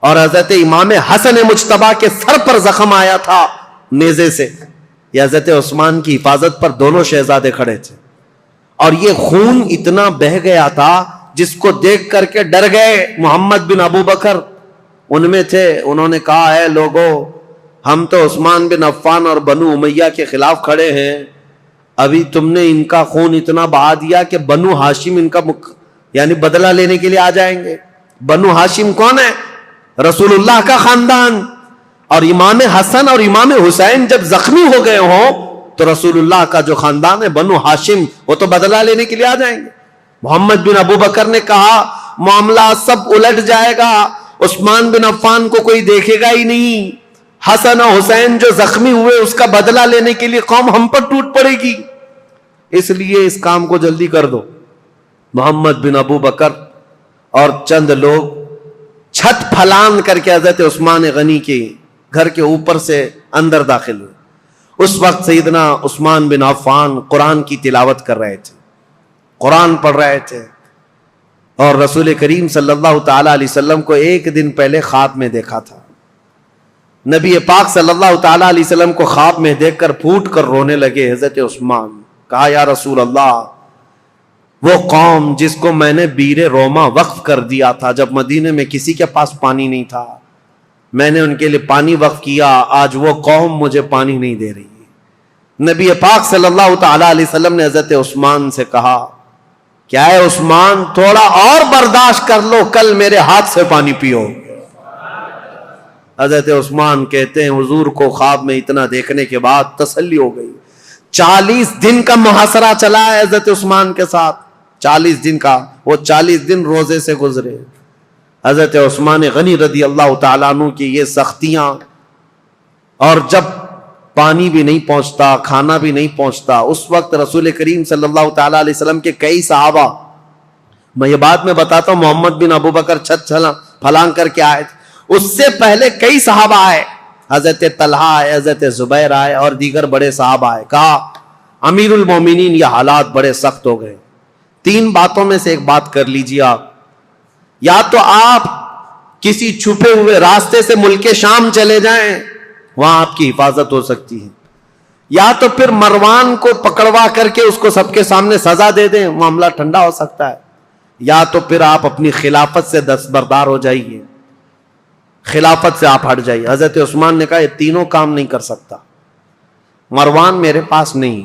اور حضرت امام حسن مجتبیٰ کے سر پر زخم آیا تھا نیزے سے۔ یہ حضرت عثمان کی حفاظت پر دونوں شہزادے کھڑے تھے، اور یہ خون اتنا بہہ گیا تھا جس کو دیکھ کر کے ڈر گئے۔ محمد بن ابو بکر ان میں تھے، انہوں نے کہا ہے لوگوں، ہم تو عثمان بن عفان اور بنو امیہ کے خلاف کھڑے ہیں، ابھی تم نے ان کا خون اتنا بہا دیا کہ بنو ہاشم ان کا یعنی بدلہ لینے کے لیے آ جائیں گے۔ بنو ہاشم کون ہے؟ رسول اللہ کا خاندان، اور امام حسن اور امام حسین جب زخمی ہو گئے ہوں تو رسول اللہ کا جو خاندان ہے بنو ہاشم وہ تو بدلہ لینے کے لیے آ جائیں گے۔ محمد بن ابو بکر نے کہا معاملہ سب الٹ جائے گا، عثمان بن عفان کو کوئی دیکھے گا ہی نہیں، حسن اور حسین جو زخمی ہوئے اس کا بدلہ لینے کے لیے قوم ہم پر ٹوٹ پڑے گی، اس لیے اس کام کو جلدی کر دو۔ محمد بن ابو بکر اور چند لوگ چھت پھلان کر کے حضرت عثمان غنی کے گھر کے اوپر سے اندر داخل ہوئے۔ اس وقت سیدنا عثمان بن عفان قرآن کی تلاوت کر رہے تھے، قرآن پڑھ رہے تھے، اور رسول کریم صلی اللہ تعالی علیہ وسلم کو ایک دن پہلے خواب میں دیکھا تھا۔ نبی پاک صلی اللہ تعالی علیہ وسلم کو خواب میں دیکھ کر پھوٹ کر رونے لگے حضرت عثمان. کہا یا رسول اللہ، وہ قوم جس کو میں نے بیر روما وقف کر دیا تھا جب مدینے میں کسی کے پاس پانی نہیں تھا، میں نے ان کے لیے پانی وقف کیا، آج وہ قوم مجھے پانی نہیں دے رہی. نبی پاک صلی اللہ تعالی علیہ وسلم نے حضرت عثمان سے کہا کیا ہے عثمان، تھوڑا اور برداشت کر لو، کل میرے ہاتھ سے پانی پیو. حضرت عثمان کہتے ہیں حضور کو خواب میں اتنا دیکھنے کے بعد تسلی ہو گئی. 40 دن کا محاصرہ چلا ہے حضرت عثمان کے ساتھ، 40 دن کا، وہ 40 دن روزے سے گزرے. حضرت عثمان غنی رضی اللہ تعالیٰ عنہ کی یہ سختیاں، اور جب پانی بھی نہیں پہنچتا، کھانا بھی نہیں پہنچتا، اس وقت رسول کریم صلی اللہ تعالیٰ علیہ وسلم کے کئی صحابہ، میں یہ بات میں بتاتا ہوں، محمد بن ابو بکر چھت پھلانگ کر کے آئے تھے، اس سے پہلے کئی صحابہ آئے، حضرت طلحہ آئے، حضرت زبیر آئے اور دیگر بڑے صحابہ آئے. کہا امیر المومنین یہ حالات بڑے سخت ہو گئے، 3 باتوں میں سے ایک بات کر لیجیے آپ، یا تو آپ کسی چھپے ہوئے راستے سے ملک شام چلے جائیں، وہاں آپ کی حفاظت ہو سکتی ہے، یا تو پھر مروان کو پکڑوا کر کے اس کو سب کے سامنے سزا دے دیں، معاملہ ٹھنڈا ہو سکتا ہے، یا تو پھر آپ اپنی خلافت سے دستبردار ہو جائیے، خلافت سے آپ ہٹ جائیے. حضرت عثمان نے کہا یہ تینوں کام نہیں کر سکتا، مروان میرے پاس نہیں.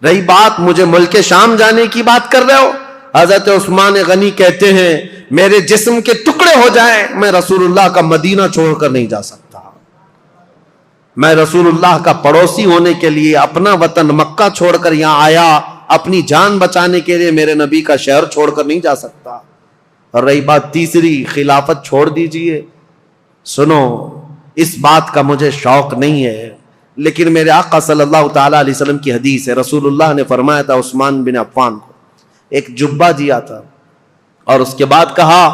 رہی بات مجھے ملک شام جانے کی بات کر رہے ہو، حضرت عثمان غنی کہتے ہیں میرے جسم کے ٹکڑے ہو جائیں میں رسول اللہ کا مدینہ چھوڑ کر نہیں جا سکتا. میں رسول اللہ کا پڑوسی ہونے کے لیے اپنا وطن مکہ چھوڑ کر یہاں آیا، اپنی جان بچانے کے لیے میرے نبی کا شہر چھوڑ کر نہیں جا سکتا. اور رہی بات تیسری، خلافت چھوڑ دیجئے، سنو اس بات کا مجھے شوق نہیں ہے، لیکن میرے آقا صلی اللہ تعالی علیہ وسلم کی حدیث ہے، رسول اللہ نے فرمایا تھا عثمان بن عفان کو ایک جبہ دیا تھا، اور اس کے بعد کہا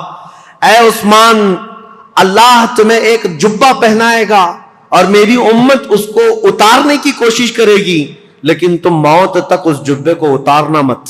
اے عثمان اللہ تمہیں ایک جبہ پہنائے گا اور میری امت اس کو اتارنے کی کوشش کرے گی، لیکن تم موت تک اس جبے کو اتارنا مت.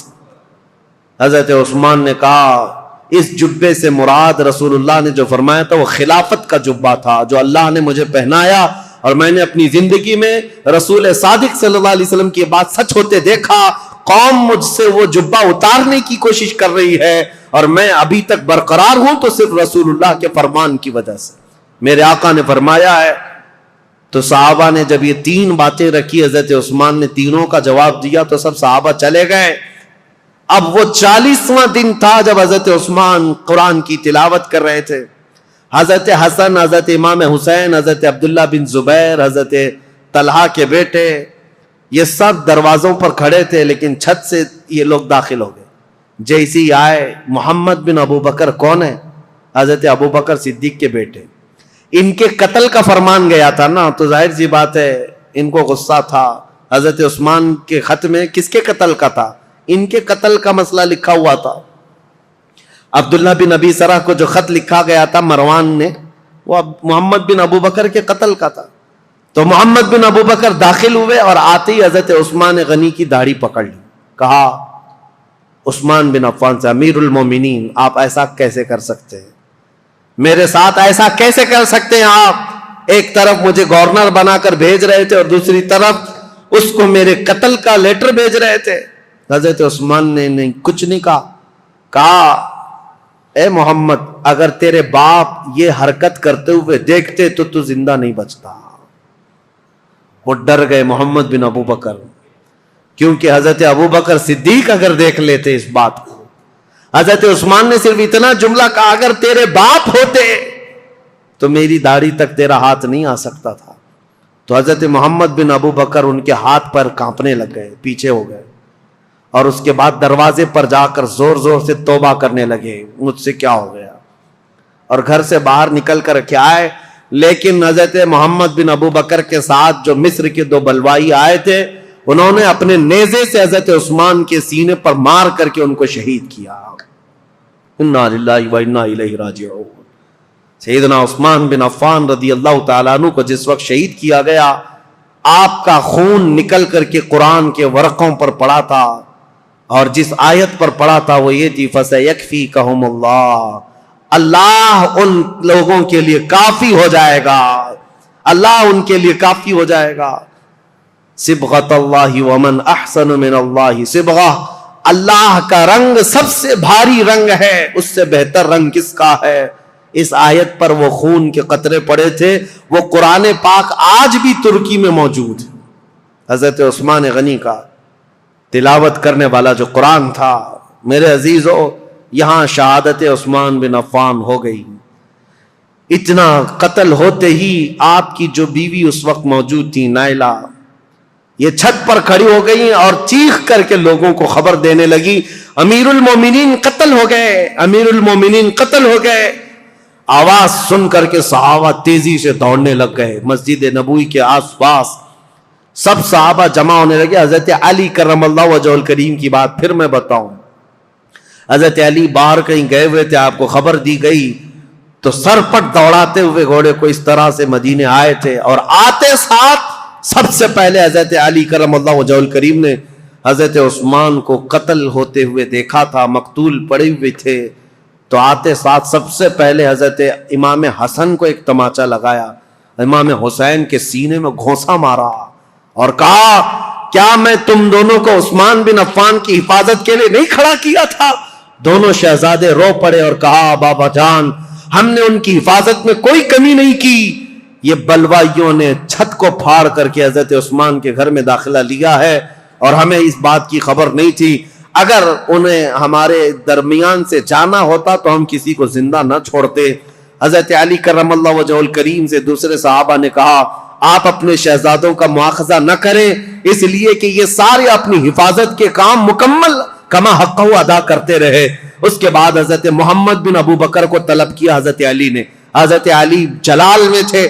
حضرت عثمان نے کہا اس جبے سے مراد رسول اللہ نے جو فرمایا تھا وہ خلافت کا جبہ تھا جو اللہ نے مجھے پہنایا، اور میں نے اپنی زندگی میں رسول صادق صلی اللہ علیہ وسلم کی بات سچ ہوتے دیکھا. قوم مجھ سے وہ جبہ اتارنے کی کوشش کر رہی ہے اور میں ابھی تک برقرار ہوں تو صرف رسول اللہ کے فرمان کی وجہ سے. میرے آقا نے فرمایا ہے. تو صحابہ نے جب یہ 3 باتیں رکھی، حضرت عثمان نے تینوں کا جواب دیا تو سب صحابہ چلے گئے. اب وہ 40واں دن تھا جب حضرت عثمان قرآن کی تلاوت کر رہے تھے. حضرت حسن، حضرت امام حسین، حضرت عبداللہ بن زبیر، حضرت طلحہ کے بیٹے، یہ سب دروازوں پر کھڑے تھے، لیکن چھت سے یہ لوگ داخل ہو گئے. جیسے ہی آئے، محمد بن ابو بکر کون ہے؟ حضرت ابو بکر صدیق کے بیٹے. ان کے قتل کا فرمان گیا تھا نا، تو ظاہر سی بات ہے ان کو غصہ تھا. حضرت عثمان کے خط میں کس کے قتل کا تھا؟ ان کے قتل کا مسئلہ لکھا ہوا تھا. عبداللہ بن ابی سرح کو جو خط لکھا گیا تھا مروان نے، وہ محمد بن ابو بکر کے قتل کا تھا. تو محمد بن ابو بکر داخل ہوئے اور آتے ہی حضرت عثمان غنی کی داڑھی پکڑ لی. کہا عثمان بن عفان سے، امیر المومنین آپ ایسا کیسے کر سکتے ہیں؟ میرے ساتھ ایسا کیسے کر سکتے ہیں آپ؟ ایک طرف مجھے گورنر بنا کر بھیج رہے تھے اور دوسری طرف اس کو میرے قتل کا لیٹر بھیج رہے تھے. حضرت عثمان نے نہیں کچھ نہیں کہا اے محمد اگر تیرے باپ یہ حرکت کرتے ہوئے دیکھتے تو زندہ نہیں بچتا. وہ ڈر گئے محمد بن ابو بکر، کیونکہ حضرت ابو بکر صدیق اگر دیکھ لیتے اس بات کو. حضرت عثمان نے صرف اتنا جملہ کہا اگر تیرے باپ ہوتے تو میری داڑھی تک تیرا ہاتھ نہیں آ سکتا تھا. تو حضرت محمد بن ابو بکر ان کے ہاتھ پر کانپنے لگ گئے، پیچھے ہو گئے، اور اس کے بعد دروازے پر جا کر زور زور سے توبہ کرنے لگے مجھ سے کیا ہو گیا، اور گھر سے باہر نکل کر کے آئے. لیکن حضرت محمد بن ابو بکر کے ساتھ جو مصر کے 2 بلوائی آئے تھے، انہوں نے اپنے نیزے سے حضرت عثمان کے سینے پر مار کر کے ان کو شہید کیا. انا للہ و انا الیہ راجعون. سیدنا عثمان بن عفان رضی اللہ تعالیٰ عنہ کو جس وقت شہید کیا گیا، آپ کا خون نکل کر کے قرآن کے ورقوں پر پڑا تھا، اور جس آیت پر پڑا تھا وہ یہ تھی فَسَيَكْفِيكَهُمُ اللَّهُ، اللہ ان لوگوں کے لیے کافی ہو جائے گا اللہ ان کے لیے کافی ہو جائے گا. صبغۃ اللہ ومن احسن من اللہ صبغہ، اللہ کا رنگ سب سے بھاری رنگ ہے، اس سے بہتر رنگ کس کا ہے؟ اس آیت پر وہ خون کے قطرے پڑے تھے. وہ قرآن پاک آج بھی ترکی میں موجود ہے. حضرت عثمان غنی کا تلاوت کرنے والا جو قرآن تھا، میرے عزیزو، یہاں شہادت عثمان بن عفان ہو گئی. اتنا قتل ہوتے ہی آپ کی جو بیوی اس وقت موجود تھی، نائلہ، یہ چھت پر کھڑی ہو گئی اور چیخ کر کے لوگوں کو خبر دینے لگی، امیر المومنین قتل ہو گئے، امیر المومنین قتل ہو گئے. آواز سن کر کے صحابہ تیزی سے دوڑنے لگ گئے. مسجد نبوی کے آس پاس سب صحابہ جمع ہونے لگے. حضرت علی کرم اللہ وجہہ الکریم کی بات پھر میں بتاؤں. حضرت علی باہر کہیں گئے ہوئے تھے، آپ کو خبر دی گئی تو سرپٹ دوڑاتے ہوئے گھوڑے کو اس طرح سے مدینے آئے تھے، اور آتے ساتھ سب سے پہلے حضرت علی کرم اللہ وجہہ الکریم نے حضرت عثمان کو قتل ہوتے ہوئے دیکھا تھا، مقتول پڑے ہوئے تھے. تو آتے ساتھ سب سے پہلے حضرت امام حسن کو ایک تماچا لگایا، امام حسین کے سینے میں گھونسا مارا اور کہا، کیا میں تم دونوں کو عثمان بن عفان کی حفاظت کے لیے نہیں کھڑا کیا تھا؟ دونوں شہزادے رو پڑے اور کہا، بابا جان، ہم نے ان کی حفاظت میں کوئی کمی نہیں کی. یہ بلوائیوں نے چھت کو پھاڑ کر کے حضرت عثمان کے گھر میں داخلہ لیا ہے اور ہمیں اس بات کی خبر نہیں تھی. اگر انہیں ہمارے درمیان سے جانا ہوتا تو ہم کسی کو زندہ نہ چھوڑتے. حضرت علی کرم اللہ وجہہ الکریم سے دوسرے صحابہ نے کہا، آپ اپنے شہزادوں کا مواخذہ نہ کریں، اس لیے کہ یہ سارے اپنی حفاظت کے کام مکمل کما حقہ ادا کرتے رہے. اس کے بعد حضرت محمد بن ابو بکر کو طلب کیا حضرت علی نے. حضرت علی جلال میں تھے،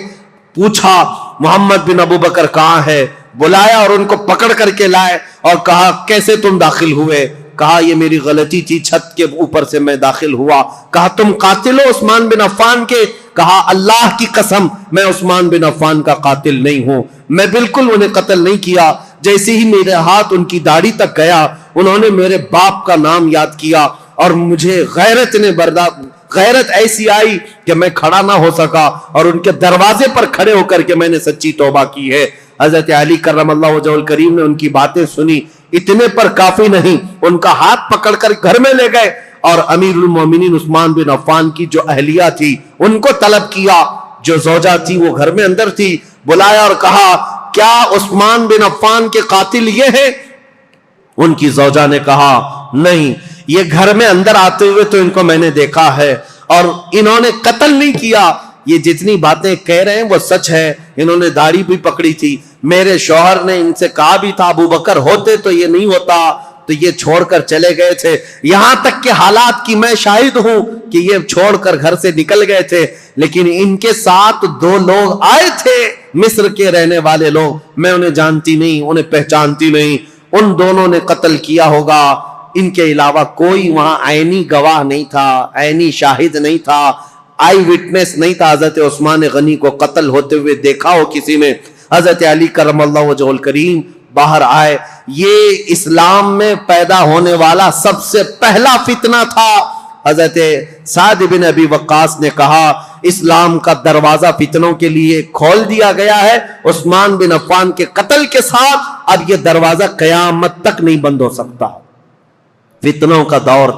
پوچھا محمد بن ابو بکر کہاں ہے؟ بلایا اور ان کو پکڑ کر کے لائے اور کہا، کیسے تم داخل ہوئے؟ کہا، یہ میری غلطی تھی، چھت کے اوپر سے میں داخل ہوا. کہا، تم قاتل ہو عثمان بن عفان کے؟ کہا، اللہ کی قسم میں عثمان بن عفان کا قاتل نہیں ہوں، میں بالکل انہیں قتل نہیں کیا. جیسے ہی میرے ہاتھ ان کی داڑھی تک گیا، انہوں نے میرے باپ کا نام یاد کیا اور مجھے غیرت ایسی آئی کہ میں کھڑا نہ ہو سکا اور ان کے دروازے پر کھڑے ہو کر کے میں نے سچی توبہ کی ہے. حضرت علی کرم اللہ وجہہ الکریم نے ان کی باتیں سنی. اتنے پر کافی نہیں، ان کا ہاتھ پکڑ کر گھر میں لے گئے اور امیر المومنین عثمان بن عفان کی جو اہلیہ تھی ان کو طلب کیا. جو زوجہ تھی وہ گھر میں اندر تھی، بلایا اور کہا، کیا عثمان بن عفان کے قاتل یہ ہیں؟ ان کی زوجہ نے کہا، نہیں، یہ گھر میں اندر آتے ہوئے تو ان کو میں نے دیکھا ہے اور انہوں نے قتل نہیں کیا. یہ جتنی باتیں کہہ رہے ہیں وہ سچ ہے. انہوں نے داڑھی بھی پکڑی تھی. میرے شوہر نے ان سے کہا بھی تھا، ابو بکر ہوتے تو یہ نہیں ہوتا، تو یہ چھوڑ کر چلے گئے تھے. یہاں تک کہ حالات کی میں شاہد ہوں کہ یہ چھوڑ کر گھر سے نکل گئے تھے، لیکن ان کے ساتھ 2 لوگ آئے تھے مصر کے رہنے والے لوگ، میں انہیں جانتی نہیں، انہیں پہچانتی نہیں. ان دونوں نے قتل کیا ہوگا. ان کے علاوہ کوئی وہاں عینی گواہ نہیں تھا، عینی شاہد نہیں تھا، آئی وٹنس نہیں تھا حضرت عثمان غنی کو قتل ہوتے ہوئے دیکھا ہو کسی نے. حضرت علی کرم اللہ وجہہ الکریم باہر آئے. یہ اسلام میں پیدا ہونے والا سب سے پہلا فتنہ تھا. حضرت سعد بن ابی وقاص نے کہا، اسلام کا دروازہ فتنوں کے لیے کھول دیا گیا ہے. عثمان بن عفان کے قتل کے ساتھ اب یہ دروازہ قیامت تک نہیں بند ہو سکتا. فتنوں کا دور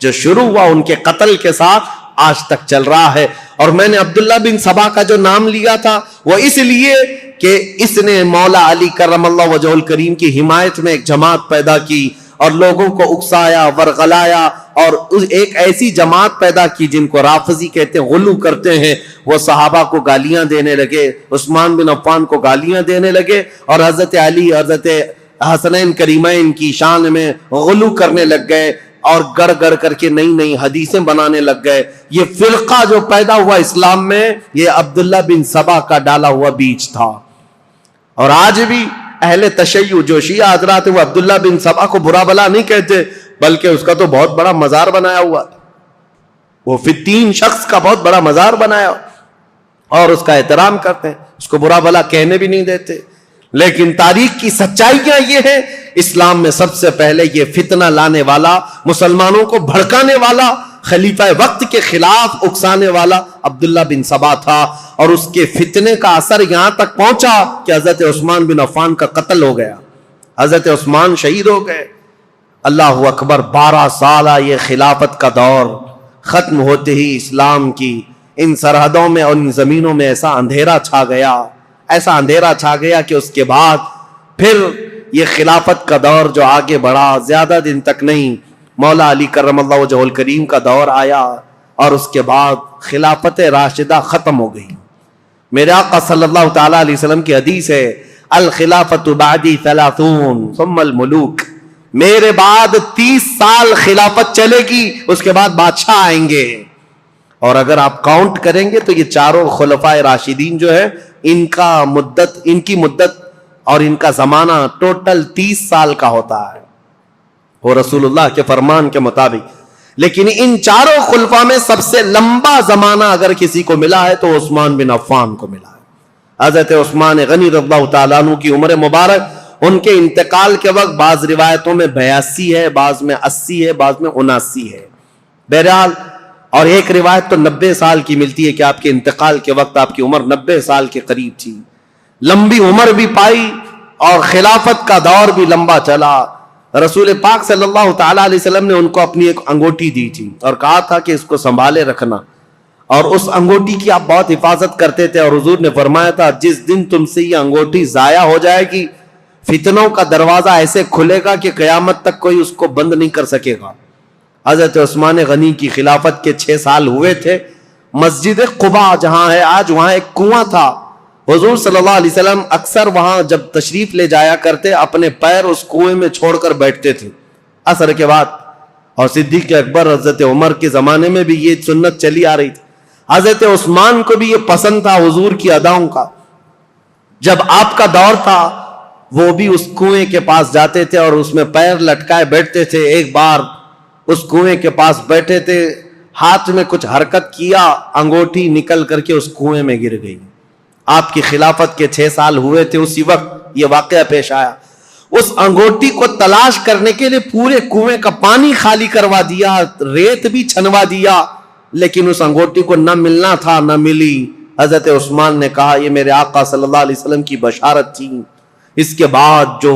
جو شروع ہوا ان کے قتل کے ساتھ آج تک چل رہا ہے. اور میں نے عبداللہ بن سبا کا جو نام لیا تھا وہ اس لیے کہ اس نے مولا علی کرم اللہ وجہہ الکریم کی حمایت میں ایک جماعت پیدا کی اور لوگوں کو اکسایا، ورغلایا اور ایک ایسی جماعت پیدا کی جن کو رافضی کہتے ہیں، غلو کرتے ہیں. وہ صحابہ کو گالیاں دینے لگے، عثمان بن عفان کو گالیاں دینے لگے اور حضرت علی، حضرت حسنین کریمین کی شان میں غلو کرنے لگ گئے اور گڑ گڑ کر کے نئی نئی حدیثیں بنانے لگ گئے. یہ فرقہ جو پیدا ہوا اسلام میں، یہ عبداللہ بن سبا کا ڈالا ہوا بیج تھا. اور آج بھی اہل تشیع جو شیعہ حضرات وہ عبداللہ بن سبا کو برا بلا نہیں کہتے، بلکہ اس کا تو بہت بڑا مزار بنایا ہوا، وہ 3 شخص کا بہت بڑا مزار بنایا اور اس کا احترام کرتے ہیں، اس کو برا بلا کہنے بھی نہیں دیتے. لیکن تاریخ کی سچائیاں یہ ہیں، اسلام میں سب سے پہلے یہ فتنہ لانے والا، مسلمانوں کو بھڑکانے والا، خلیفہ وقت کے خلاف اکسانے والا عبداللہ بن سبا تھا، اور اس کے فتنے کا اثر یہاں تک پہنچا کہ حضرت عثمان بن عفان کا قتل ہو گیا، حضرت عثمان شہید ہو گئے۔ اللہ اکبر، 12 سالہ یہ خلافت کا دور ختم ہوتے ہی اسلام کی ان سرحدوں میں اور ان زمینوں میں ایسا اندھیرا چھا گیا، ایسا اندھیرا چھا گیا کہ اس کے بعد پھر یہ خلافت کا دور جو آگے بڑھا، زیادہ دن تک نہیں، مولا علی کرم اللہ وجہہ الکریم کا دور آیا، اور اس کے بعد خلافت راشدہ ختم ہو گئی۔ میرے آقا صلی اللہ تعالیٰ علیہ وسلم کی حدیث ہے، الخلافت بعدی 30 ثم الملوک، میرے بعد 30 سال خلافت چلے گی، اس کے بعد بادشاہ آئیں گے۔ اور اگر آپ کاؤنٹ کریں گے تو یہ چاروں خلفائے راشدین جو ہے، ان کی مدت اور ان کا زمانہ ٹوٹل 30 سال کا ہوتا ہے، وہ رسول اللہ کے فرمان کے مطابق۔ لیکن ان چاروں خلفاء میں سب سے لمبا زمانہ اگر کسی کو ملا ہے تو عثمان بن عفان کو ملا ہے۔ حضرت عثمان غنی رضی اللہ تعالیٰ عنہ کی عمر مبارک ان کے انتقال کے وقت بعض روایتوں میں 82 ہے، بعض میں 80 ہے، بعض میں 79 ہے، بہرحال، اور ایک روایت تو 90 سال کی ملتی ہے کہ آپ کے انتقال کے وقت آپ کی عمر 90 سال کے قریب تھی۔ لمبی عمر بھی پائی اور خلافت کا دور بھی لمبا چلا۔ رسول پاک صلی اللہ تعالیٰ علیہ وسلم نے ان کو اپنی ایک انگوٹھی دی تھی اور کہا تھا کہ اس کو سنبھالے رکھنا، اور اس انگوٹھی کی آپ بہت حفاظت کرتے تھے، اور حضور نے فرمایا تھا جس دن تم سے یہ انگوٹھی ضائع ہو جائے گی، فتنوں کا دروازہ ایسے کھلے گا کہ قیامت تک کوئی اس کو بند نہیں کر سکے گا۔ حضرت عثمان غنی کی خلافت کے 6 سال ہوئے تھے۔ مسجد قباء جہاں ہے آج، وہاں ایک کنواں تھا، حضور صلی اللہ علیہ وسلم اکثر وہاں جب تشریف لے جایا کرتے اپنے پیر اس کنویں میں چھوڑ کر بیٹھتے تھے عصر کے بعد، اور صدیق اکبر حضرت عمر کے زمانے میں بھی یہ سنت چلی آ رہی تھی۔ حضرت عثمان کو بھی یہ پسند تھا حضور کی اداؤں کا، جب آپ کا دور تھا وہ بھی اس کنویں کے پاس جاتے تھے اور اس میں پیر لٹکائے بیٹھتے تھے۔ ایک بار اس کنویں کے پاس بیٹھے تھے، ہاتھ میں کچھ حرکت کیا، انگوٹھی نکل کر کے اس کنویں میں گر گئی۔ آپ کی خلافت کے 6 سال ہوئے تھے، اسی وقت یہ واقعہ پیش آیا۔ اس انگوٹھی کو تلاش کرنے کے لیے پورے کنویں کا پانی خالی کروا دیا، ریت بھی چھنوا دیا، لیکن اس انگوٹھی کو نہ ملنا تھا، نہ ملی۔ حضرت عثمان نے کہا یہ میرے آقا صلی اللہ علیہ وسلم کی بشارت تھی۔ اس کے بعد جو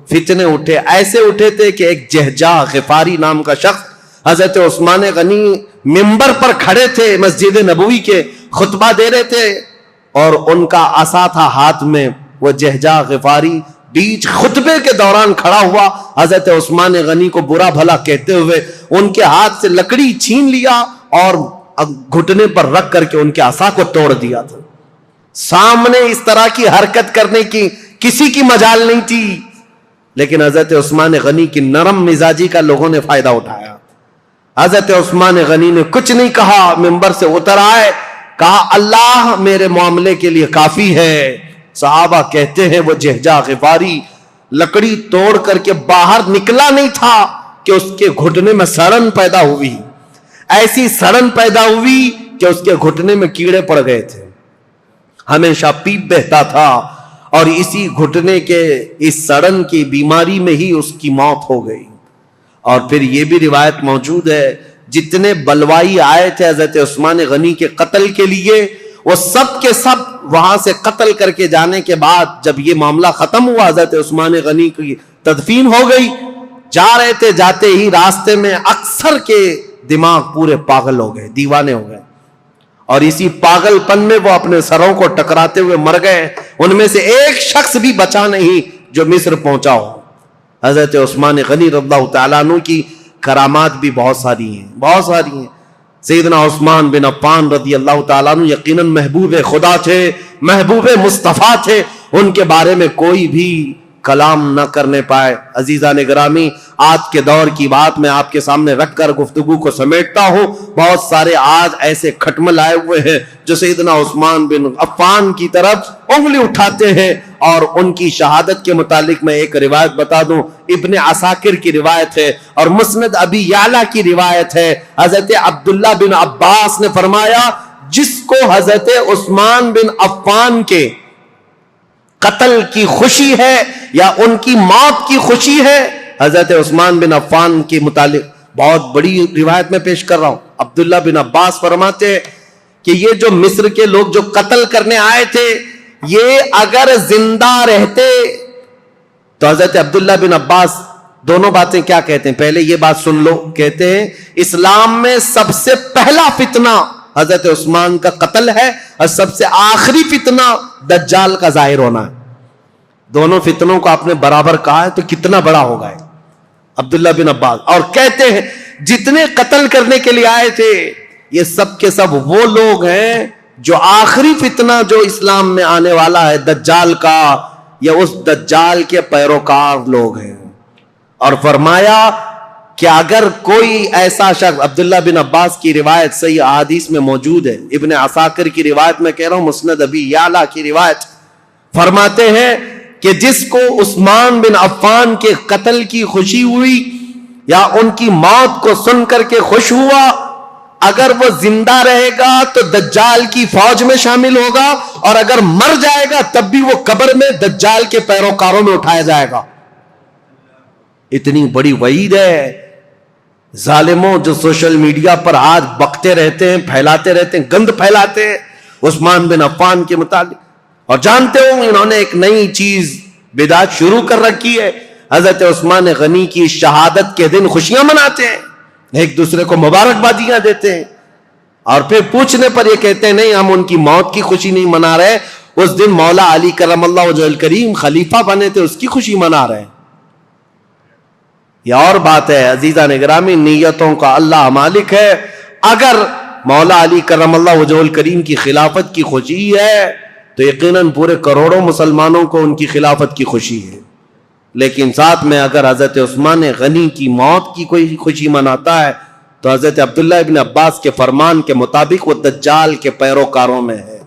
فتنے اٹھے، ایسے اٹھے تھے کہ ایک جہجہ غفاری نام کا شخص حضرت عثمان غنی منبر پر کھڑے تھے، مسجد نبوی کے خطبہ دے رہے تھے، اور ان کا عصا تھا ہاتھ میں۔ وہ جہجہ غفاری بیچ خطبے کے دوران کھڑا ہوا، حضرت عثمان غنی کو برا بھلا کہتے ہوئے ان کے ہاتھ سے لکڑی چھین لیا اور گھٹنے پر رکھ کر کے ان کے عصا کو توڑ دیا تھا۔ سامنے اس طرح کی حرکت کرنے کی کسی کی مجال نہیں تھی، لیکن حضرت عثمان غنی کی نرم مزاجی کا لوگوں نے فائدہ اٹھایا۔ حضرت عثمان غنی نے کچھ نہیں کہا، منبر سے اتر آئے، کہا اللہ میرے معاملے کے لیے کافی ہے۔ صحابہ کہتے ہیں وہ جہجہ غفاری لکڑی توڑ کر کے باہر نکلا نہیں تھا کہ اس کے گھٹنے میں سڑن پیدا ہوئی، ایسی سڑن پیدا ہوئی کہ اس کے گھٹنے میں کیڑے پڑ گئے تھے، ہمیشہ پیپ بہتا تھا، اور اسی گھٹنے کے اس سڑن کی بیماری میں ہی اس کی موت ہو گئی۔ اور پھر یہ بھی روایت موجود ہے جتنے بلوائی آئے تھے حضرت عثمان غنی کے قتل کے لیے، وہ سب کے سب وہاں سے قتل کر کے جانے کے بعد جب یہ معاملہ ختم ہوا، حضرت عثمان غنی کی تدفین ہو گئی، جا رہے تھے، جاتے ہی راستے میں اکثر کے دماغ پورے پاگل ہو گئے، دیوانے ہو گئے، اور اسی پاگل پن میں وہ اپنے سروں کو ٹکراتے ہوئے مر گئے۔ ان میں سے ایک شخص بھی بچا نہیں جو مصر پہنچا ہو۔ حضرت عثمان غنی رضی اللہ تعالیٰ عنہ کی کرامات بھی بہت ساری ہیں، بہت ساری ہیں۔ سیدنا عثمان بن عفان رضی اللہ تعالیٰ عنہ یقیناً محبوب خدا تھے، محبوب مصطفیٰ تھے، ان کے بارے میں کوئی بھی کلام نہ کرنے پائے۔ عزیزان گرامی، آج کے دور کی بات میں آپ کے سامنے رکھ کر گفتگو کو سمیٹتا ہوں۔ بہت سارے آج ایسے کھٹمل آئے ہوئے ہیں جو سیدنا عثمان بن عفان کی طرف انگلی اٹھاتے ہیں، اور ان کی شہادت کے متعلق میں ایک روایت بتا دوں، ابن عساکر کی روایت ہے اور مسند ابی یعلا کی روایت ہے۔ حضرت عبداللہ بن عباس نے فرمایا جس کو حضرت عثمان بن عفان کے قتل کی خوشی ہے یا ان کی موت کی خوشی ہے، حضرت عثمان بن عفان کے متعلق بہت بڑی روایت میں پیش کر رہا ہوں. عبداللہ بن عباس فرماتے ہیں کہ یہ جو مصر کے لوگ جو قتل کرنے آئے تھے, یہ اگر زندہ رہتے تو حضرت عبداللہ بن عباس دونوں باتیں کیا کہتے ہیں, پہلے یہ بات سن لو, کہتے ہیں اسلام میں سب سے پہلا فتنہ حضرت عثمان کا قتل ہے اور سب سے آخری فتنہ دجال کا ظاہر ہونا ہے. دونوں فتنوں کو آپ نے برابر کہا ہے تو کتنا بڑا ہوگا ہے عبداللہ بن عباس. اور کہتے ہیں جتنے قتل کرنے کے لیے آئے تھے یہ سب کے سب وہ لوگ ہیں جو آخری فتنہ جو اسلام میں آنے والا ہے دجال کا, یا اس دجال کے پیروکار لوگ ہیں. اور فرمایا کہ اگر کوئی ایسا شخص, عبداللہ بن عباس کی روایت صحیح احادیث میں موجود ہے, ابن عساکر کی روایت میں کہہ رہا ہوں, مسند ابی یعلا کی روایت, فرماتے ہیں کہ جس کو عثمان بن عفان کے قتل کی خوشی ہوئی یا ان کی موت کو سن کر کے خوش ہوا, اگر وہ زندہ رہے گا تو دجال کی فوج میں شامل ہوگا, اور اگر مر جائے گا تب بھی وہ قبر میں دجال کے پیروکاروں میں اٹھایا جائے گا. اتنی بڑی وعید ہے. ظالموں جو سوشل میڈیا پر آج بکتے رہتے ہیں, پھیلاتے رہتے ہیں, گند پھیلاتے ہیں عثمان بن عفان کے متعلق, اور جانتے ہو انہوں نے ایک نئی چیز بدعت شروع کر رکھی ہے. حضرت عثمان غنی کی شہادت کے دن خوشیاں مناتے ہیں, ایک دوسرے کو مبارکبادیاں دیتے ہیں, اور پھر پوچھنے پر یہ کہتے ہیں نہیں ہم ان کی موت کی خوشی نہیں منا رہے, اس دن مولا علی کرم اللہ وجہہ الکریم خلیفہ بنے تھے اس کی خوشی منا رہے ہیں. یہ اور بات ہے عزیزان گرامی, نیتوں کا اللہ مالک ہے. اگر مولا علی کرم اللہ وجہہ الکریم کی خلافت کی خوشی ہے تو یقیناً پورے کروڑوں مسلمانوں کو ان کی خلافت کی خوشی ہے. لیکن ساتھ میں اگر حضرت عثمان غنی کی موت کی کوئی خوشی مناتا ہے تو حضرت عبداللہ ابن عباس کے فرمان کے مطابق وہ دجال کے پیروکاروں میں ہے,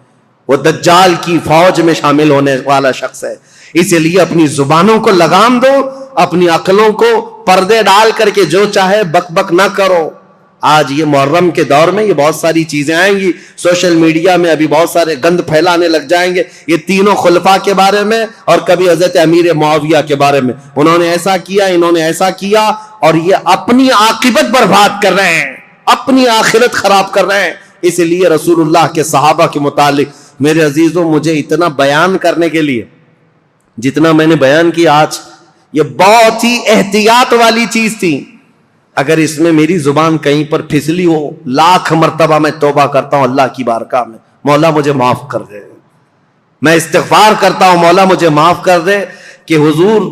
وہ دجال کی فوج میں شامل ہونے والا شخص ہے. اسی لیے اپنی زبانوں کو لگام دو, اپنی عقلوں کو پردے ڈال کر کے جو چاہے بک بک نہ کرو. آج یہ محرم کے دور میں یہ بہت ساری چیزیں آئیں گی, سوشل میڈیا میں ابھی بہت سارے گند پھیلانے لگ جائیں گے, یہ تینوں خلفاء کے بارے میں اور کبھی حضرت امیر معاویہ کے بارے میں, انہوں نے ایسا کیا, انہوں نے ایسا کیا, اور یہ اپنی عاقبت برباد کر رہے ہیں, اپنی آخرت خراب کر رہے ہیں. اس لیے رسول اللہ کے صحابہ کے متعلق میرے عزیزوں مجھے اتنا بیان کرنے کے لیے جتنا میں نے بیان کیا آج, یہ بہت ہی احتیاط والی چیز تھی. اگر اس میں میری زبان کہیں پر پھسلی ہو, لاکھ مرتبہ میں توبہ کرتا ہوں اللہ کی بارگاہ میں, مولا مجھے معاف کر دے. میں استغفار کرتا ہوں مولا مجھے معاف کر دے کہ حضور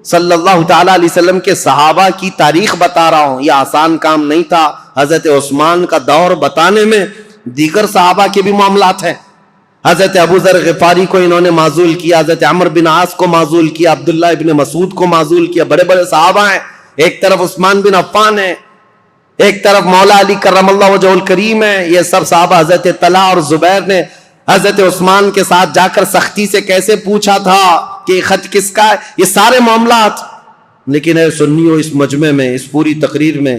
صلی اللہ تعالی علیہ وسلم کے صحابہ کی تاریخ بتا رہا ہوں, یہ آسان کام نہیں تھا. حضرت عثمان کا دور بتانے میں دیگر صحابہ کے بھی معاملات ہیں. حضرت ابو ذر غفاری کو انہوں نے معزول کیا, حضرت عمرو بن عاص کو معزول کیا, عبداللہ ابن مسعود کو معزول کیا. بڑے بڑے صحابہ ہیں, ایک طرف عثمان بن عفان ہے, ایک طرف مولا علی کرم اللہ وجہہ الکریم ہے. یہ سب صحابہ, حضرت طلحہ اور زبیر نے حضرت عثمان کے ساتھ جا کر سختی سے کیسے پوچھا تھا کہ یہ خط کس کا ہے, یہ سارے معاملات. لیکن اے سنیوں, اس مجمع میں, اس پوری تقریر میں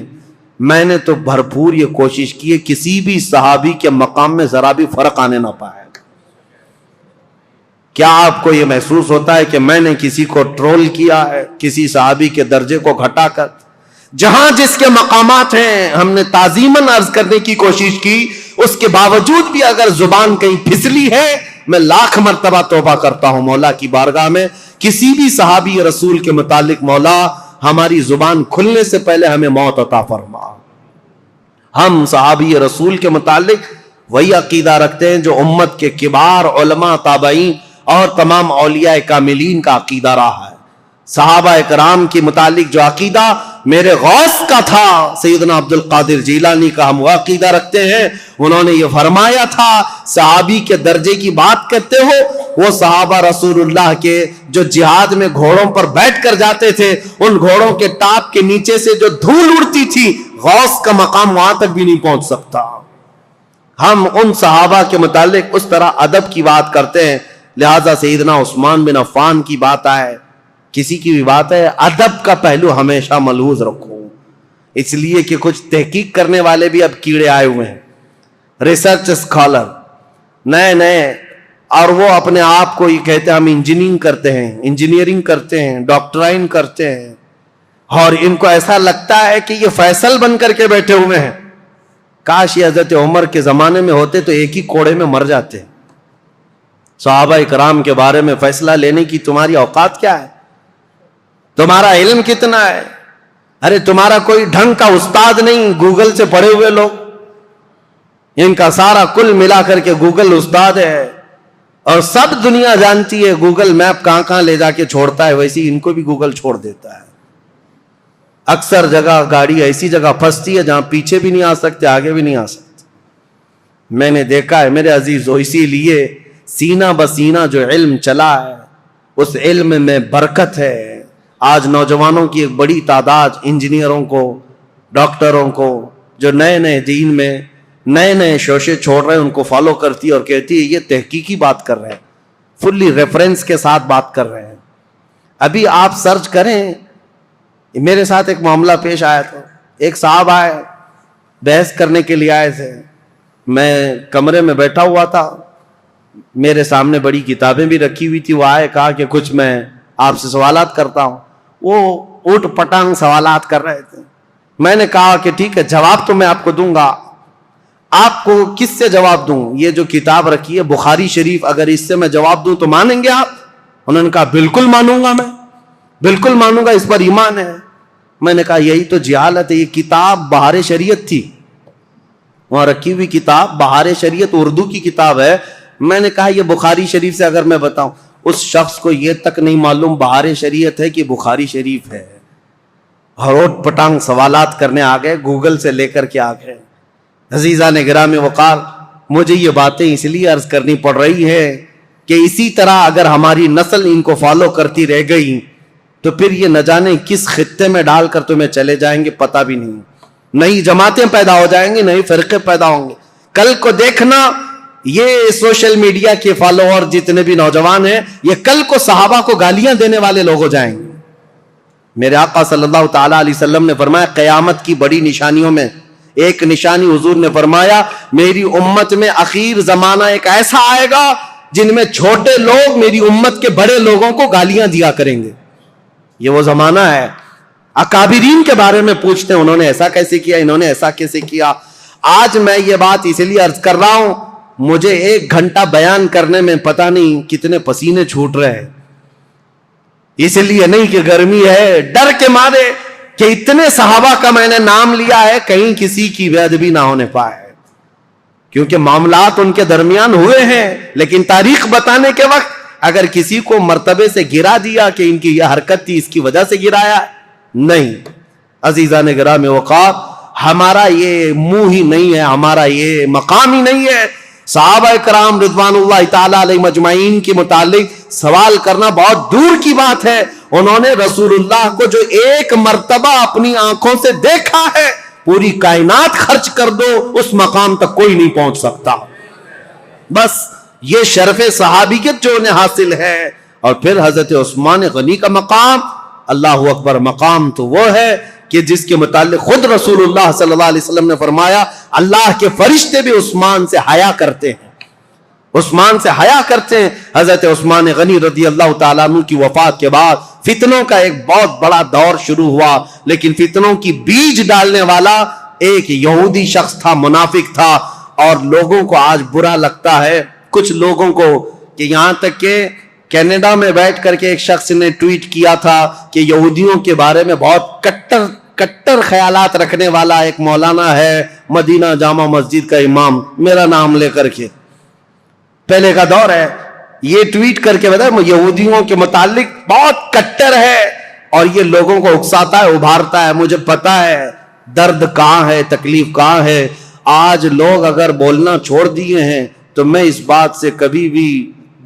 میں نے تو بھرپور یہ کوشش کی ہے کسی بھی صحابی کے مقام میں ذرا بھی فرق آنے نہ پائے. کیا آپ کو یہ محسوس ہوتا ہے کہ میں نے کسی کو ٹرول کیا ہے, کسی صحابی کے درجے کو گھٹا کر؟ جہاں جس کے مقامات ہیں ہم نے تعظیماً عرض کرنے کی کوشش کی, اس کے باوجود بھی اگر زبان کہیں پھسلی ہے میں لاکھ مرتبہ توبہ کرتا ہوں مولا کی بارگاہ میں. کسی بھی صحابی رسول کے متعلق مولا ہماری زبان کھلنے سے پہلے ہمیں موت عطا فرما. ہم صحابی رسول کے متعلق وہی عقیدہ رکھتے ہیں جو امت کے کبار علماء, تابعین اور تمام اولیاء کاملین کا عقیدہ رہا ہے. صحابہ اکرام کے متعلق جو عقیدہ میرے غوث کا تھا, سیدنا عبد القادر جیلانی کا, ہم وہ عقیدہ رکھتے ہیں. انہوں نے یہ فرمایا تھا, صحابی کے درجے کی بات کرتے ہو, وہ صحابہ رسول اللہ کے جو جہاد میں گھوڑوں پر بیٹھ کر جاتے تھے, ان گھوڑوں کے ٹاپ کے نیچے سے جو دھول اڑتی تھی, غوث کا مقام وہاں تک بھی نہیں پہنچ سکتا. ہم ان صحابہ کے متعلق اس طرح ادب کی بات کرتے ہیں. لہذا سیدنا عثمان بن عفان کی بات آئے, کسی کی بھی بات ہے, ادب کا پہلو ہمیشہ ملحوظ رکھو. اس لیے کہ کچھ تحقیق کرنے والے بھی اب کیڑے آئے ہوئے ہیں, ریسرچ اسکالر نئے نئے, اور وہ اپنے آپ کو یہ کہتے ہیں ہم انجینئرنگ کرتے ہیں, ڈاکٹرائن کرتے ہیں. اور ان کو ایسا لگتا ہے کہ یہ فیصل بن کر کے بیٹھے ہوئے ہیں. کاش یہ حضرت عمر کے زمانے میں ہوتے تو ایک ہی کوڑے میں مر جاتے. صحابہ کرام کے بارے میں فیصلہ لینے کی تمہاری اوقات کیا ہے؟ تمہارا علم کتنا ہے؟ ارے تمہارا کوئی ڈھنگ کا استاد نہیں، گوگل سے پڑھے ہوئے لوگ، ان کا سارا کل ملا کر کے گوگل استاد ہے. اور سب دنیا جانتی ہے گوگل میپ کہاں کہاں لے جا کے چھوڑتا ہے، ویسے ان کو بھی گوگل چھوڑ دیتا ہے. اکثر جگہ گاڑی ایسی جگہ پھنستی ہے جہاں پیچھے بھی نہیں آ سکتے، آگے بھی نہیں آ سکتے. میں نے دیکھا ہے میرے عزیزو، اسی لیے سینہ بسینہ جو علم چلا ہے اس علم میں برکت ہے. آج نوجوانوں کی ایک بڑی تعداد انجینئروں کو، ڈاکٹروں کو، جو نئے نئے دین میں نئے نئے شوشے چھوڑ رہے ہیں، ان کو فالو کرتی ہے اور کہتی ہے یہ تحقیقی بات کر رہے ہیں، فلی ریفرنس کے ساتھ بات کر رہے ہیں. ابھی آپ سرچ کریں، میرے ساتھ ایک معاملہ پیش آیا تھا. ایک صاحب آئے، بحث کرنے کے لیے آئے تھے. میں کمرے میں بیٹھا ہوا تھا، میرے سامنے بڑی کتابیں بھی رکھی ہوئی تھی. وہ آئے، کہا کہ کچھ میں آپ سے سوالات کرتا ہوں. وہ اوٹ پٹانگ سوالات کر رہے تھے. میں نے کہا کہ ٹھیک ہے، جواب تو میں آپ کو دوں گا. آپ کو کس سے جواب دوں؟ یہ جو کتاب رکھی ہے بخاری شریف، اگر اس سے میں جواب دوں تو مانیں گے آپ؟ انہوں نے کہا بالکل مانوں گا، میں بالکل مانوں گا، اس پر ایمان ہے. میں نے کہا یہی تو جہالت ہے. یہ کتاب بہار شریعت تھی، وہاں رکھی ہوئی کتاب بہار شریعت اردو کی کتاب ہے. میں نے کہا یہ بخاری شریف سے اگر میں بتاؤں، اس شخص کو یہ تک نہیں معلوم بہار شریعت ہے کہ بخاری شریف ہے. ہروٹ پٹانگ سوالات کرنے آ گئے، گوگل سے لے کر کے آ گئے. عزیزان گرامی وقار، مجھے یہ باتیں اس لیے عرض کرنی پڑ رہی ہے کہ اسی طرح اگر ہماری نسل ان کو فالو کرتی رہ گئی تو پھر یہ نہ جانے کس خطے میں ڈال کر تمہیں چلے جائیں گے، پتہ بھی نہیں. نئی جماعتیں پیدا ہو جائیں گی، نئے فرقے پیدا ہوں گے. کل کو دیکھنا، یہ سوشل میڈیا کے فالوور جتنے بھی نوجوان ہیں، یہ کل کو صحابہ کو گالیاں دینے والے لوگ ہو جائیں گے. میرے آقا صلی اللہ تعالی علیہ وسلم نے فرمایا قیامت کی بڑی نشانیوں میں ایک نشانی حضور نے فرمایا میری امت میں اخیر زمانہ ایک ایسا آئے گا جن میں چھوٹے لوگ میری امت کے بڑے لوگوں کو گالیاں دیا کریں گے. یہ وہ زمانہ ہے. اکابرین کے بارے میں پوچھتے ہیں انہوں نے ایسا کیسے کیا، انہوں نے ایسا کیسے کیا. آج میں یہ بات اس لیے عرض کر رہا ہوں، مجھے 1 گھنٹہ بیان کرنے میں پتہ نہیں کتنے پسینے چھوٹ رہے ہیں. اس لیے نہیں کہ گرمی ہے، ڈر کے مارے کہ اتنے صحابہ کا میں نے نام لیا ہے، کہیں کسی کی بے ادبی نہ ہونے پائے، کیونکہ معاملات ان کے درمیان ہوئے ہیں. لیکن تاریخ بتانے کے وقت اگر کسی کو مرتبے سے گرا دیا کہ ان کی یہ حرکت تھی اس کی وجہ سے گرایا، نہیں. عزیزان گرامی وقار، ہمارا یہ منہ ہی نہیں ہے، ہمارا یہ مقام ہی نہیں ہے. صحابہ کرام رضوان اللہ تعالی علیہ مجمعین کے متعلق سوال کرنا بہت دور کی بات ہے. انہوں نے رسول اللہ کو جو 1 مرتبہ اپنی آنکھوں سے دیکھا ہے، پوری کائنات خرچ کر دو اس مقام تک کوئی نہیں پہنچ سکتا. بس یہ شرف صحابیت جو انہیں حاصل ہے. اور پھر حضرت عثمان غنی کا مقام، اللہ اکبر، مقام تو وہ ہے کہ جس کے متعلق خود رسول اللہ صلی اللہ علیہ وسلم نے فرمایا اللہ کے فرشتے بھی عثمان سے حیا کرتے ہیں، عثمان سے حیا کرتے ہیں. حضرت عثمان غنی رضی اللہ تعالیٰ عنہ کی وفات کے بعد فتنوں کا ایک بہت بڑا دور شروع ہوا، لیکن فتنوں کی بیج ڈالنے والا ایک یہودی شخص تھا، منافق تھا. اور لوگوں کو آج برا لگتا ہے، کچھ لوگوں کو، کہ یہاں تک کہ کینیڈا میں بیٹھ کر کے ایک شخص نے ٹویٹ کیا تھا کہ یہودیوں کے بارے میں بہت کٹر خیالات رکھنے والا ایک مولانا ہے مدینہ جامع مسجد کا امام، میرا نام لے کر کے. پہلے کا دور ہے، یہ ٹویٹ کر کے بتا یہودیوں کے متعلق بہت کٹر ہے اور یہ لوگوں کو اکساتا ہے، ابھارتا ہے. مجھے پتا ہے درد کہاں ہے، تکلیف کہاں ہے. آج لوگ اگر بولنا چھوڑ دیے ہیں تو میں اس بات سے کبھی بھی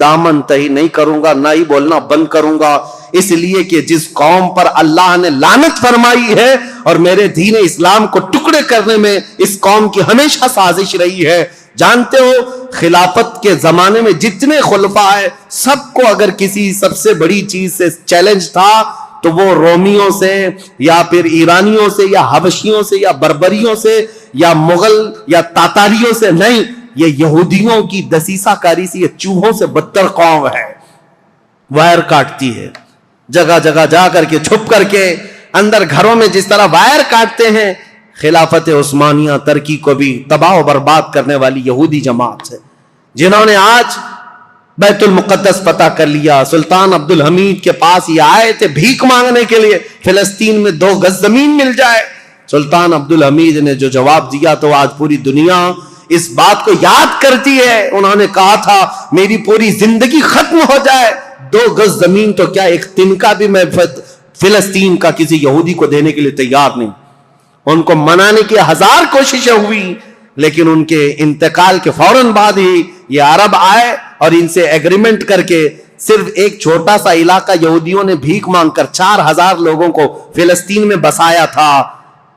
دامن تہی نہیں کروں گا، نہ ہی بولنا بند کروں گا. اس لیے کہ جس قوم پر اللہ نے لعنت فرمائی ہے اور میرے دین اسلام کو ٹکڑے کرنے میں اس قوم کی ہمیشہ سازش رہی ہے. جانتے ہو خلافت کے زمانے میں جتنے خلفاء ہیں سب کو اگر کسی سب سے بڑی چیز سے چیلنج تھا تو وہ رومیوں سے یا پھر ایرانیوں سے یا حبشیوں سے یا بربریوں سے یا مغل یا تاتاریوں سے نہیں، یہ یہودیوں کی دسیسہ کاری سے، یہ چوہوں سے بدتر قوم ہے. وائر کاٹتی ہے، جگہ جگہ جا کر کے چھپ کر کے اندر گھروں میں جس طرح وائر کاٹتے ہیں، خلافت عثمانیہ ترکی کو بھی تباہ و برباد کرنے والی یہودی جماعت ہے، جنہوں نے آج بیت المقدس فتح کر لیا۔ سلطان عبد الحمید کے پاس یہ آئے تھے بھیک مانگنے کے لیے، فلسطین میں 2 گز زمین مل جائے۔ سلطان عبد الحمید نے جو جواب دیا تو آج پوری دنیا اس بات کو یاد کرتی ہے۔ انہوں نے کہا تھا میری پوری زندگی ختم ہو جائے، 2 گز زمین تو کیا ایک تنکا بھی میں فلسطین کا کسی یہودی کو دینے کے لیے تیار نہیں۔ ان کو منانے کی 1000 کوششیں ہوئی، لیکن ان کے انتقال کے فوراً بعد ہی یہ عرب آئے اور ان سے ایگریمنٹ کر کے صرف ایک چھوٹا سا علاقہ یہودیوں نے بھیک مانگ کر 4000 لوگوں کو فلسطین میں بسایا تھا۔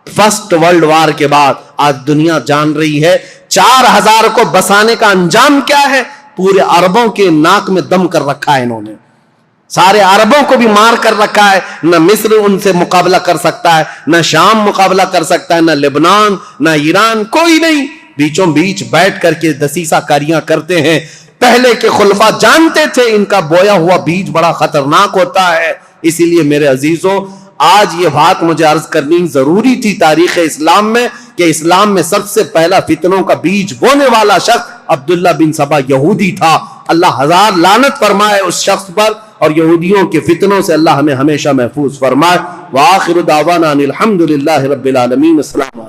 فرسٹ ورلڈ وار کے بعد آج دنیا جان رہی ہے 4000 کو بسانے کا انجام کیا ہے۔ پورے عربوں کے ناک میں دم کر رکھا ہے انہوں نے، سارے عربوں کو بھی مار کر رکھا ہے۔ نہ مصر ان سے مقابلہ کر سکتا ہے، نہ شام مقابلہ کر سکتا ہے، نہ لبنان، نہ ایران، کوئی نہیں۔ بیچوں بیچ بیٹھ کر کے دسیسہ کاریاں کرتے ہیں۔ پہلے کے خلفاء جانتے تھے ان کا بویا ہوا بیج بڑا خطرناک ہوتا ہے۔ اسی لیے میرے عزیزوں، آج یہ بات مجھے عرض کرنی ضروری تھی تاریخ اسلام میں، کہ اسلام میں سب سے پہلا فتنوں کا بیج بونے والا شخص عبداللہ بن سبا یہودی تھا۔ اللہ 1000 لعنت فرمائے اس شخص پر، اور یہودیوں کے فتنوں سے اللہ ہمیں ہمیشہ محفوظ فرمائے۔ وآخر دعوانا ان الحمد للہ رب العالمین۔ السلام علیکم۔